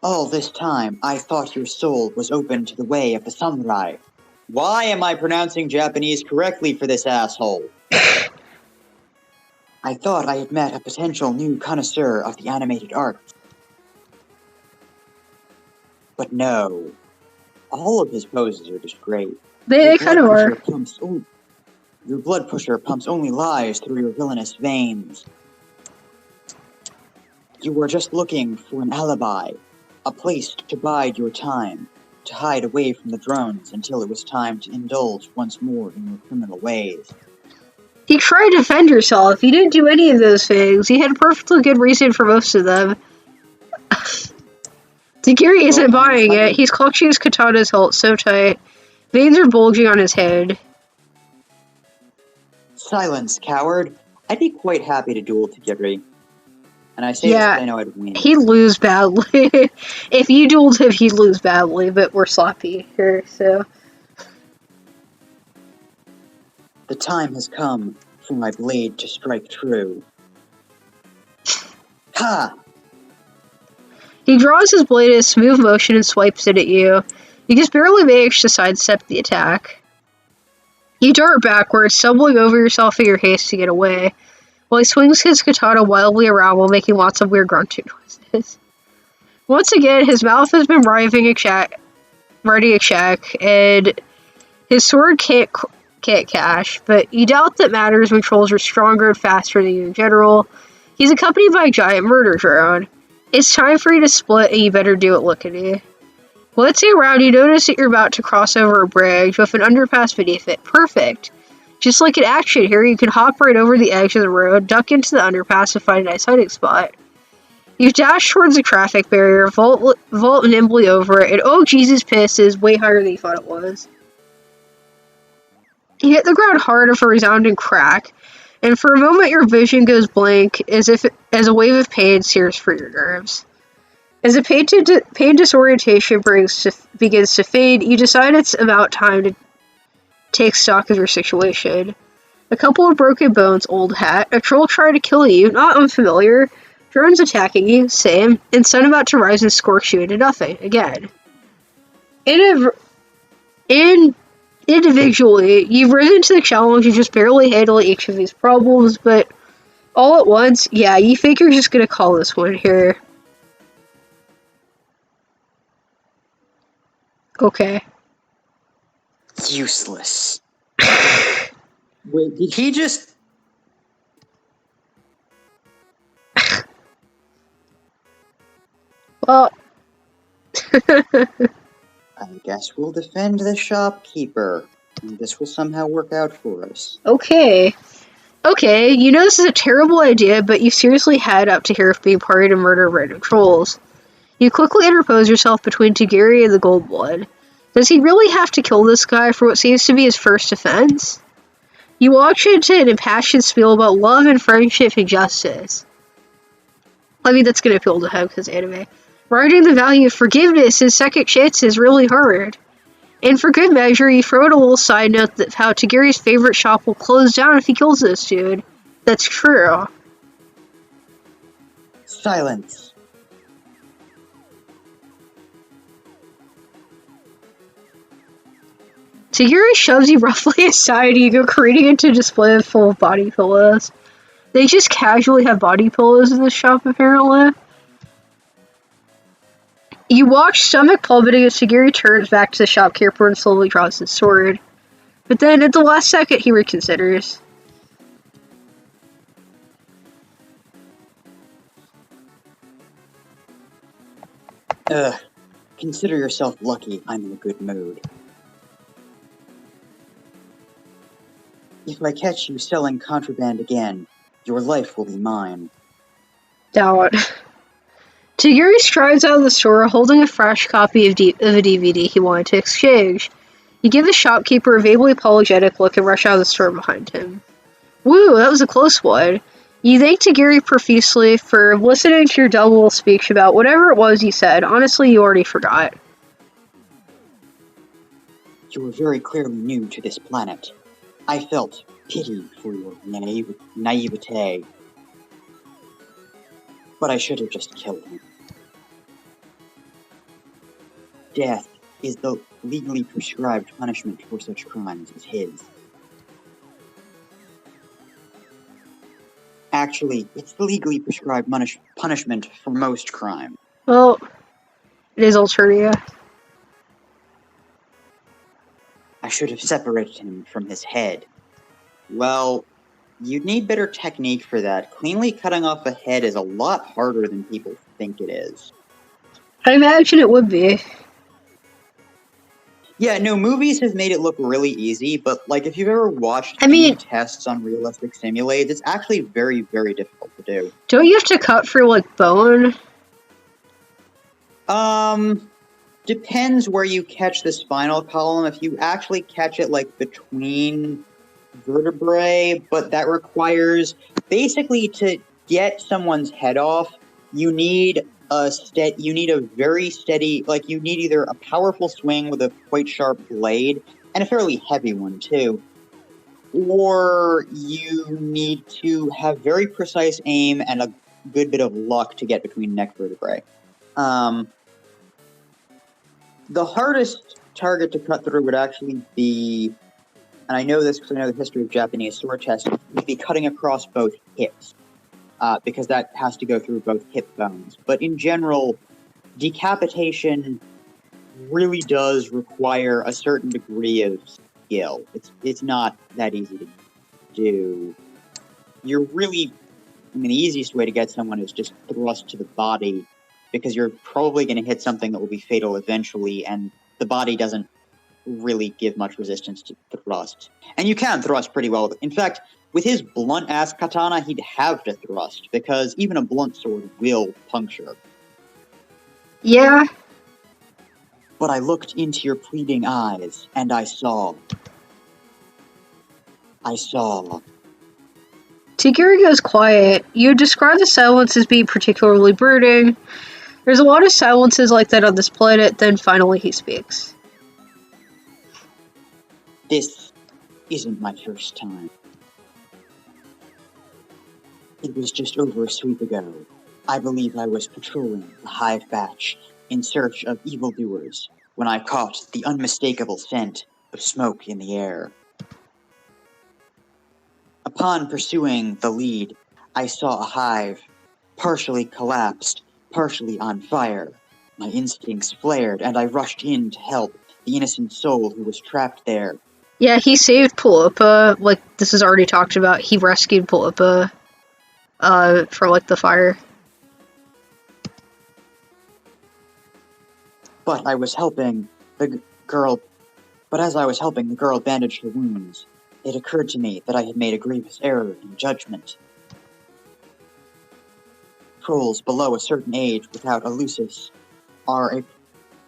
All this time, I thought your soul was open to the way of the samurai. Why am I pronouncing Japanese correctly for this asshole? I thought I had met a potential new connoisseur of the animated arts. But no. All of his poses are just great. They kind of are. Your blood pusher pumps only lies through your villainous veins. You were just looking for an alibi, a place to bide your time, to hide away from the drones until it was time to indulge once more in your criminal ways. He tried to defend yourself. He didn't do any of those things. He had a perfectly good reason for most of them. Tegiri isn't buying it. He's clutching his katana's hilt so tight. Veins are bulging on his head. Silence, coward. I'd be quite happy to duel Tegiri. And I say this because I know I'd win. He'd lose badly. If you dueled him, he'd lose badly, but we're sloppy here, so... The time has come for my blade to strike true. Ha! He draws his blade in a smooth motion and swipes it at you. You just barely manage to sidestep the attack. You dart backwards, stumbling over yourself in your haste to get away, while he swings his katana wildly around while making lots of weird grunting noises. Once again, his mouth has been writing a check, and his sword can't cash, but you doubt that matters when trolls are stronger and faster than you in general. He's accompanied by a giant murder drone. It's time for you to split, and you better do it lookity. Glancing around, you notice that you're about to cross over a bridge with an underpass beneath it. Perfect. Just like in action here, you can hop right over the edge of the road, duck into the underpass, and find a nice hiding spot. You dash towards the traffic barrier, vault nimbly over it, and oh Jesus, piss is way higher than you thought it was. You hit the ground hard with a resounding crack, and for a moment your vision goes blank as a wave of pain sears through your nerves. As the pain disorientation begins to fade, you decide it's about time to take stock of your situation. A couple of broken bones, old hat, a troll trying to kill you, not unfamiliar, drones attacking you, same, and sun about to rise and scorch you into nothing, again. Individually, you've risen to the challenge of just barely handling each of these problems, but all at once, yeah, you think you're just gonna call this one here. Okay. Useless. Wait, did he just... Well... I guess we'll defend the shopkeeper. And this will somehow work out for us. Okay, you know this is a terrible idea, but you seriously had up to here of being party to murder random trolls. You quickly interpose yourself between Tegiri and the Gold Blood. Does he really have to kill this guy for what seems to be his first offense? You launch into an impassioned spiel about love and friendship and justice. I mean, that's gonna appeal to him because anime. Writing the value of forgiveness and second chances really hard. And for good measure, you throw in a little side note that how Tegiri's favorite shop will close down if he kills this dude. That's true. Silence! Tegiri shoves you roughly aside, you go creating into a display full of body pillows. They just casually have body pillows in this shop, apparently. You watch stomach plummeting as Tegiri turns back to the shopkeeper and slowly draws his sword. But then, at the last second, he reconsiders. Consider yourself lucky I'm in a good mood. If I catch you selling contraband again, your life will be mine. Doubt. Tegiri strides out of the store holding a fresh copy of a DVD he wanted to exchange. You give the shopkeeper a vaguely apologetic look and rush out of the store behind him. Woo, that was a close one. You thank Tegiri profusely for listening to your double speech about whatever it was you said. Honestly, you already forgot. You were very clearly new to this planet. I felt pity for your naivete. But I should have just killed him. Death is the legally prescribed punishment for such crimes as his. Actually, it's the legally prescribed punishment for most crime. Well, it is Alternia. I should have separated him from his head. Well, you'd need better technique for that. Cleanly cutting off a head is a lot harder than people think it is. I imagine it would be. Yeah, no, movies have made it look really easy, but, like, if you've ever watched any tests on realistic simulators, it's actually very, very difficult to do. Don't you have to cut for, like, bone? Depends where you catch the spinal column. If you actually catch it, like, between vertebrae, but that requires, basically, to get someone's head off, you need a very steady, like, you need either a powerful swing with a quite sharp blade, and a fairly heavy one, too, or you need to have very precise aim and a good bit of luck to get between neck vertebrae. The hardest target to cut through would actually be, and I know this because I know the history of Japanese sword testing, would be cutting across both hips. Because that has to go through both hip bones. But in general, decapitation really does require a certain degree of skill. It's not that easy to do. The easiest way to get someone is just thrust to the body, because you're probably going to hit something that will be fatal eventually, and the body doesn't really give much resistance to thrust. And you can thrust pretty well. In fact, with his blunt-ass katana, he'd have to thrust, because even a blunt sword will puncture. Yeah. But I looked into your pleading eyes, and I saw. Tegiri goes quiet. You describe the silence as being particularly brooding. There's a lot of silences like that on this planet, then finally he speaks. This isn't my first time. It was just over a sweep ago. I believe I was patrolling the Hive Batch in search of evildoers when I caught the unmistakable scent of smoke in the air. Upon pursuing the lead, I saw a hive, partially collapsed, partially on fire. My instincts flared, and I rushed in to help the innocent soul who was trapped there. Yeah, he saved Pulipa. Like, this is already talked about. He rescued Pulipa from, like, the fire. But as I was helping the girl bandage her wounds, it occurred to me that I had made a grievous error in judgment. Trolls below a certain age without a lucis or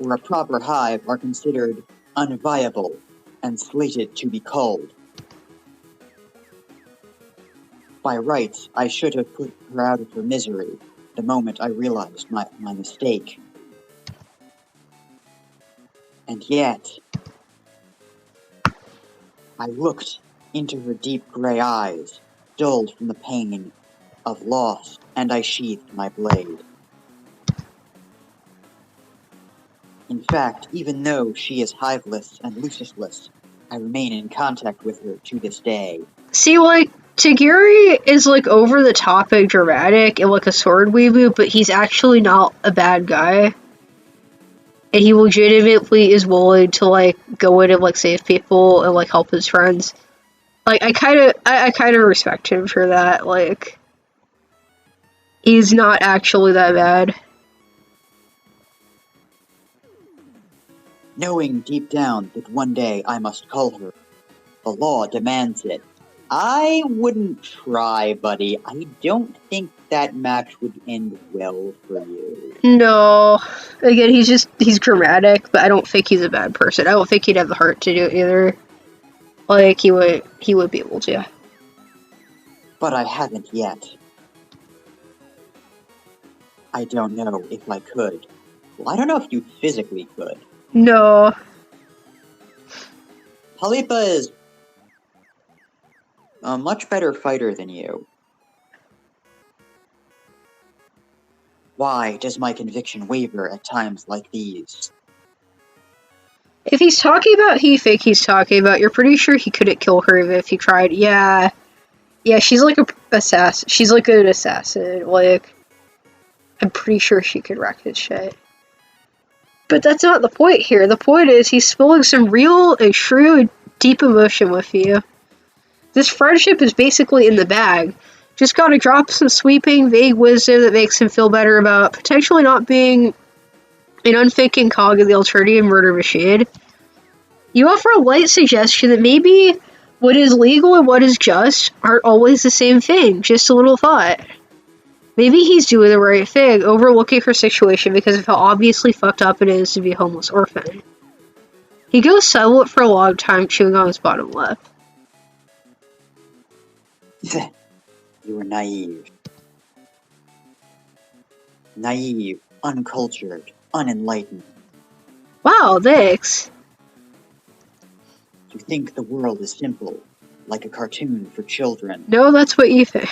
a proper hive are considered unviable and slated to be culled. By rights, I should have put her out of her misery the moment I realized my mistake. And yet, I looked into her deep gray eyes, dulled from the pain of loss and I sheathed my blade. In fact, even though she is hiveless and lucisless, I remain in contact with her to this day. See, like, Tegiri is, like, over the top and dramatic and, like, a sword weeboo, but he's actually not a bad guy. And he legitimately is willing to, like, go in and, like, save people and, like, help his friends. Like, I kind of respect him for that. Like, he's not actually that bad. Knowing deep down that one day I must cull her, the law demands it. I wouldn't try, buddy. I don't think that match would end well for you. No. Again, he's dramatic, but I don't think he's a bad person. I don't think he'd have the heart to do it either. Like, he would be able to. But I haven't yet. I don't know if I could. Well, I don't know if you physically could. No. Halipa is a much better fighter than you. Why does my conviction waver at times like these? If he's talking about who you think he's talking about, you're pretty sure he couldn't kill her even if he tried. Yeah. Yeah, she's like a assassin. She's like an assassin. Like, I'm pretty sure she could wreck his shit. But that's not the point here. The point is he's spilling some real and true and deep emotion with you. This friendship is basically in the bag. Just gotta drop some sweeping, vague wisdom that makes him feel better about potentially not being an unthinking cog in the alternative murder machine. You offer a light suggestion that maybe what is legal and what is just aren't always the same thing. Just a little thought. Maybe he's doing the right thing, overlooking her situation because of how obviously fucked up it is to be a homeless orphan. He goes silent for a long time, chewing on his bottom lip. You were naive. Naive, uncultured, unenlightened. Wow, thanks. You think the world is simple, like a cartoon for children. No, that's what you think.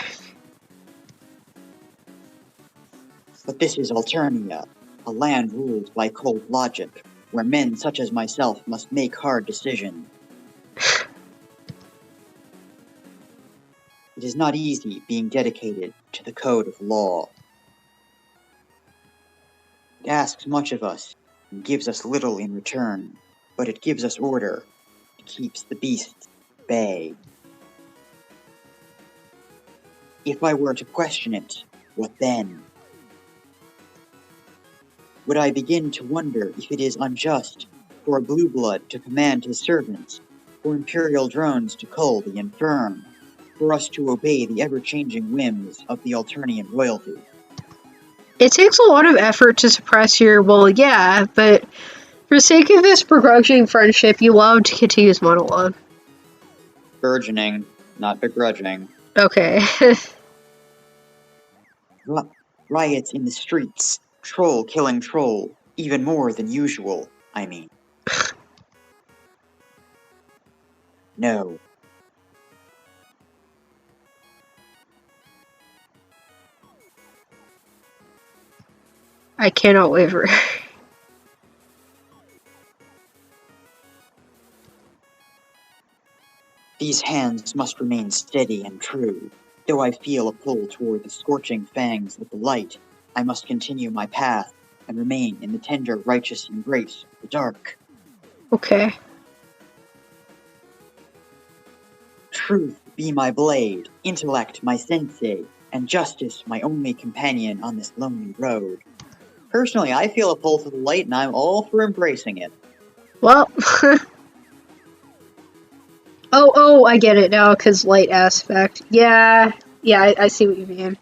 But this is Alternia, a land ruled by cold logic, where men such as myself must make hard decisions. It is not easy being dedicated to the code of law. It asks much of us and gives us little in return, but it gives us order. It keeps the beasts at bay. If I were to question it, what then? Would I begin to wonder if it is unjust for a blue blood to command his servants, for imperial drones to cull the infirm, for us to obey the ever-changing whims of the Alternian royalty? It takes a lot of effort to suppress your, well, yeah, but for the sake of this begrudging friendship, you allowed to continue his monologue. Burgeoning, not begrudging. Okay. Riots in the streets, troll killing troll, even more than usual, I mean. No. I cannot waver. These hands must remain steady and true. Though I feel a pull toward the scorching fangs of the light, I must continue my path and remain in the tender, righteous embrace of the dark. Okay. Truth be my blade, intellect my sensei, and justice my only companion on this lonely road. Personally, I feel a pull to the light, and I'm all for embracing it. Well. Oh, I get it now, because light aspect. Yeah, I see what you mean.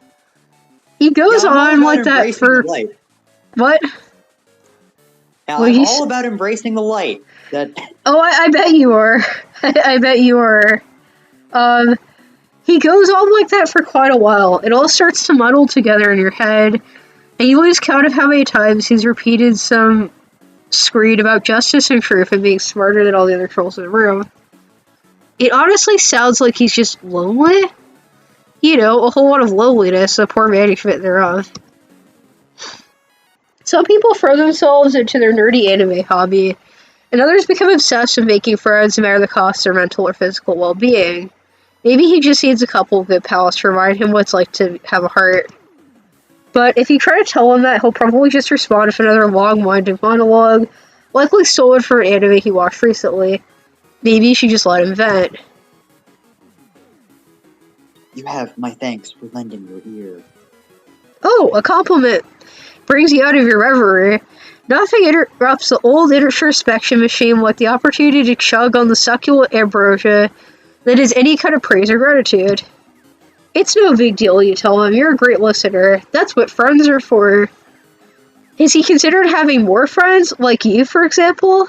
He goes on like that for... What? Now, I'm all about embracing the light. Oh, I bet you are. I bet you are. He goes on like that for quite a while. It all starts to muddle together in your head, and you lose count of how many times he's repeated some screed about justice and truth and being smarter than all the other trolls in the room. It honestly sounds like he's just lonely. a whole lot of loneliness, the poor management thereof. Some people throw themselves into their nerdy anime hobby, and others become obsessed with making friends no matter the cost of their mental or physical well-being. Maybe he just needs a couple of good pals to remind him what it's like to have a heart. But if you try to tell him that, he'll probably just respond with another long-winded monologue, likely stolen from an anime he watched recently. Maybe you should just let him vent. You have my thanks for lending your ear. Oh, a compliment brings you out of your reverie. Nothing interrupts the old introspection machine like the opportunity to chug on the succulent ambrosia that is any kind of praise or gratitude. It's no big deal, you tell him. You're a great listener. That's what friends are for. Has he considered having more friends, like you, for example?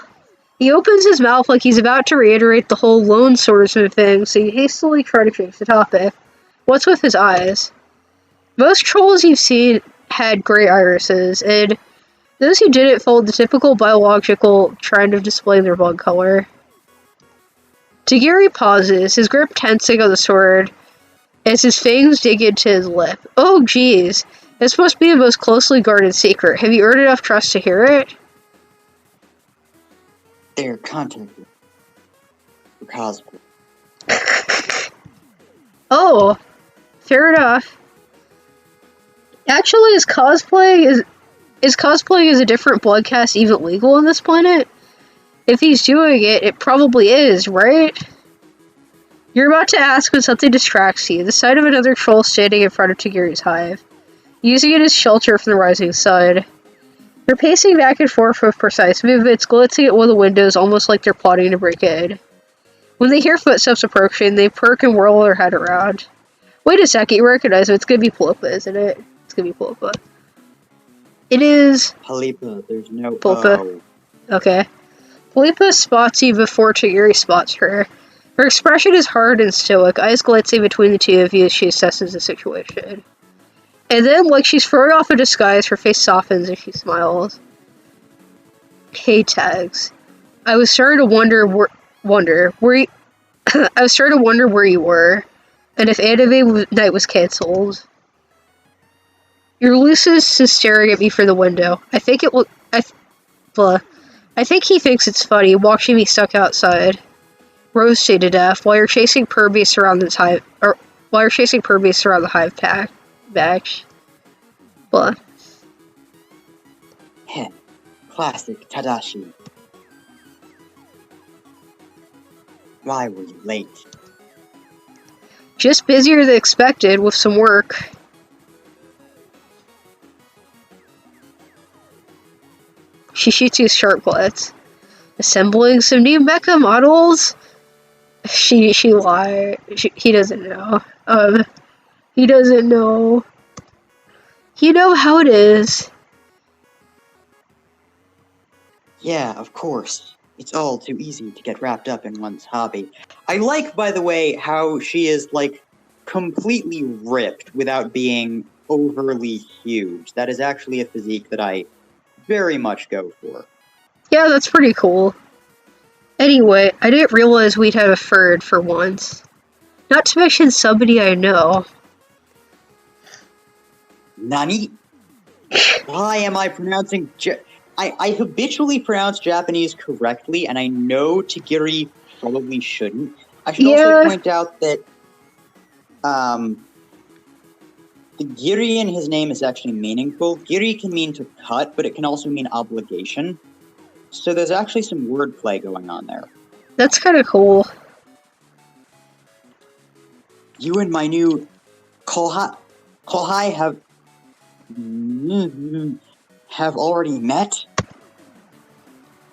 He opens his mouth like he's about to reiterate the whole lone swordsman thing, so you hastily try to change the topic. What's with his eyes? Most trolls you've seen had gray irises, and those who didn't followed the typical biological trend of displaying their blood color. Tegiri pauses, his grip tensing on the sword, as his fangs dig into his lip. Oh, geez. This must be the most closely guarded secret. Have you earned enough trust to hear it? They're contacted for cosplay. Oh, fair enough. Actually, is cosplaying as a different bloodcast even legal on this planet? If he's doing it, it probably is, right? You're about to ask when something distracts you. The sight of another troll standing in front of Tegiri's hive, using it as shelter from the rising sun. They're pacing back and forth with precise movements, glancing at one of the windows almost like they're plotting to break in. When they hear footsteps approaching, they perk and whirl their head around. Wait a second, you recognize him. It's gonna be Pulpa, isn't it? It's gonna be Pulpa. It is... Halipa, there's no Pulpa. O. Okay. Pulpa spots you before Tegiri spots her. Her expression is hard and stoic, eyes glancing between the two of you as she assesses the situation. And then, like she's throwing off a disguise, her face softens as she smiles. Hey, Tags. I was starting to wonder where you, I was starting to wonder where you were, and if anime night was cancelled. Ulysses is staring at me from the window. I think he thinks it's funny watching me stuck outside, roasting to death while you're chasing Purbeasts around the hive pack. Blah. Heh. Classic Tadashi. Why were you late? Just busier than expected with some work. She shoots you a sharp glance. Assembling some new mecha models? She lied. He doesn't know. He doesn't know. You know how it is. Yeah, of course. It's all too easy to get wrapped up in one's hobby. I like, by the way, how she is, like, completely ripped without being overly huge. That is actually a physique that I very much go for. Yeah, that's pretty cool. Anyway, I didn't realize we'd have a third for once. Not to mention somebody I know. Nani? Why am I pronouncing... I habitually pronounce Japanese correctly, and I know Tegiri probably shouldn't. I should also point out that the Giri in his name is actually meaningful. Giri can mean to cut, but it can also mean obligation. So there's actually some wordplay going on there. That's kind of cool. You and my new Kohai have already met?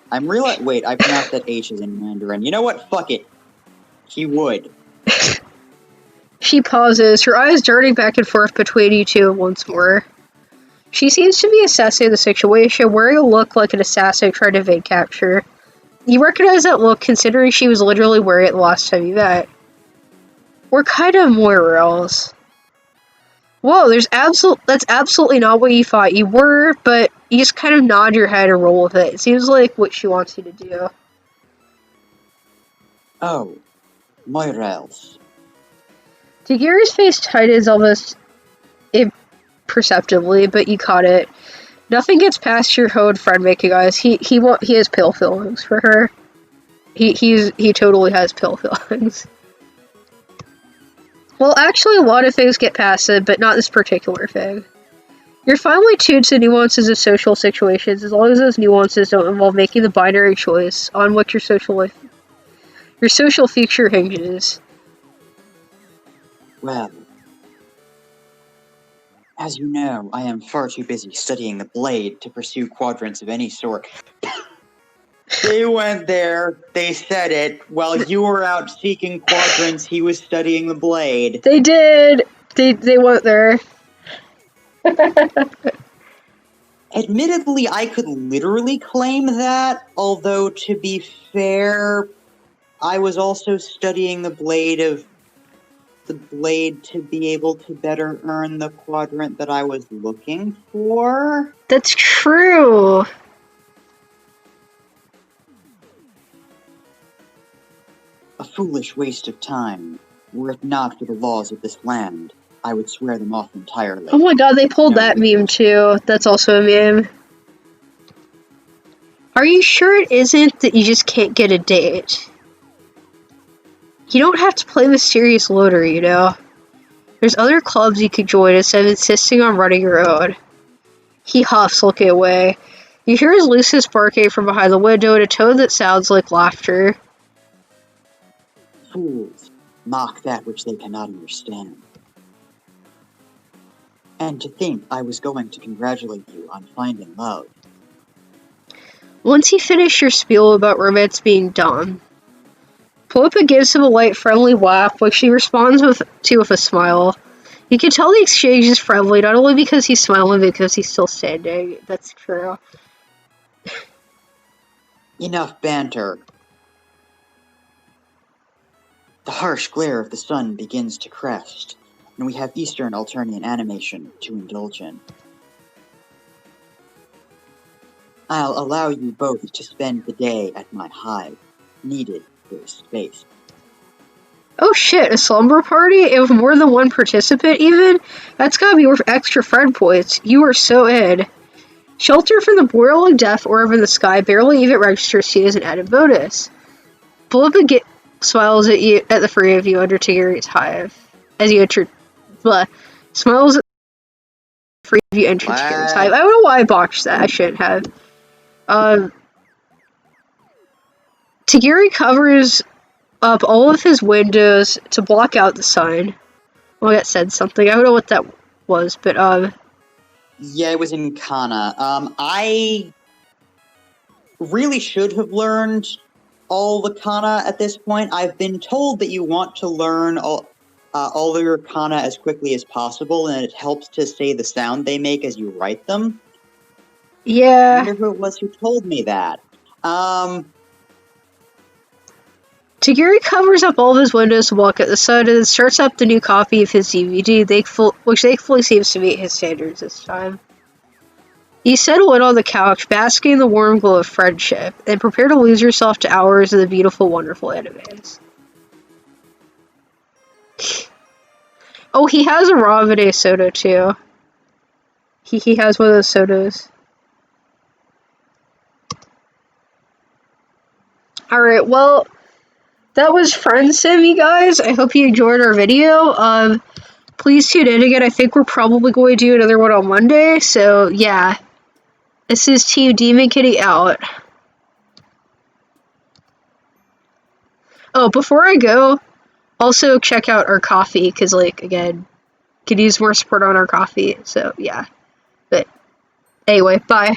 Wait, I pronounced that H as in Mandarin. You know what? Fuck it. He would. She pauses, her eyes darting back and forth between you two once more. She seems to be assessing the situation, wearing a look like an assassin trying to evade capture. You recognize that look considering she was literally wearing it the last time you met. We're kind of Moirels. Whoa, that's absolutely not what you thought you were, but you just kind of nod your head and roll with it. It seems like what she wants you to do. Oh, Moirels. Tegiri's face tightens almost imperceptibly, but you caught it. Nothing gets past your honed friend-making eyes. He has pill feelings for her. He totally has pill feelings. Well, actually, a lot of things get past it, but not this particular thing. You're finally tuned to nuances of social situations, as long as those nuances don't involve making the binary choice on what your social future hinges. Well, as you know, I am far too busy studying the blade to pursue quadrants of any sort. They went there, they said it. While you were out seeking quadrants, he was studying the blade. They did! They went there. Admittedly, I could literally claim that, although to be fair, I was also studying the blade to be able to better earn the quadrant that I was looking for. That's true. A foolish waste of time. Were it not for the laws of this land, I would swear them off entirely. Oh my god, they pulled that meme too. That's also a meme. Are you sure it isn't that you just can't get a date? You don't have to play mysterious loader, you know? There's other clubs you could join instead of insisting on running your own. He huffs, looking away. You hear his Lucius barking from behind the window in a tone that sounds like laughter. Fools mock that which they cannot understand. And to think I was going to congratulate you on finding love. Once you finish your spiel about romance being dumb, Plopa gives him a light, friendly laugh, which he responds with a smile. You can tell the exchange is friendly, not only because he's smiling, but because he's still standing. That's true. Enough banter. The harsh glare of the sun begins to crest, and we have Eastern Alternian animation to indulge in. I'll allow you both to spend the day at my hive, needed for space. Oh shit, a slumber party? And with more than one participant, even? That's gotta be worth extra friend points. You are so in. Shelter from the boiling death orb in the sky barely even registers to you as an added bonus. Plopa smiles at the three of you under Tegiri's hive. As you enter... Smiles at the three of you enter Tegiri's hive. I don't know why I botched that. I shouldn't have. Tegiri covers up all of his windows to block out the sun. Well, that said something. I don't know what that was, but, Yeah, it was in Kana. I really should have learned all the Kana at this point. I've been told that you want to learn all of your Kana as quickly as possible, and it helps to say the sound they make as you write them. yeah. I wonder who it was who told me that. Tegiri covers up all of his windows to block out the sun and then starts up the new copy of his DVD, which thankfully seems to meet his standards this time. You settle in on the couch, basking in the warm glow of friendship, and prepare to lose yourself to hours of the beautiful, wonderful animes. Oh, he has a Ravine soda, too. He has one of those sodas. Alright, well, that was Friendsim, you guys. I hope you enjoyed our video. Please tune in again. I think we're probably going to do another one on Monday, so yeah. This is Team Demon Kitty out. Oh, before I go, also check out our coffee, because, like, again, could use more support on our coffee, so yeah. But, anyway, bye.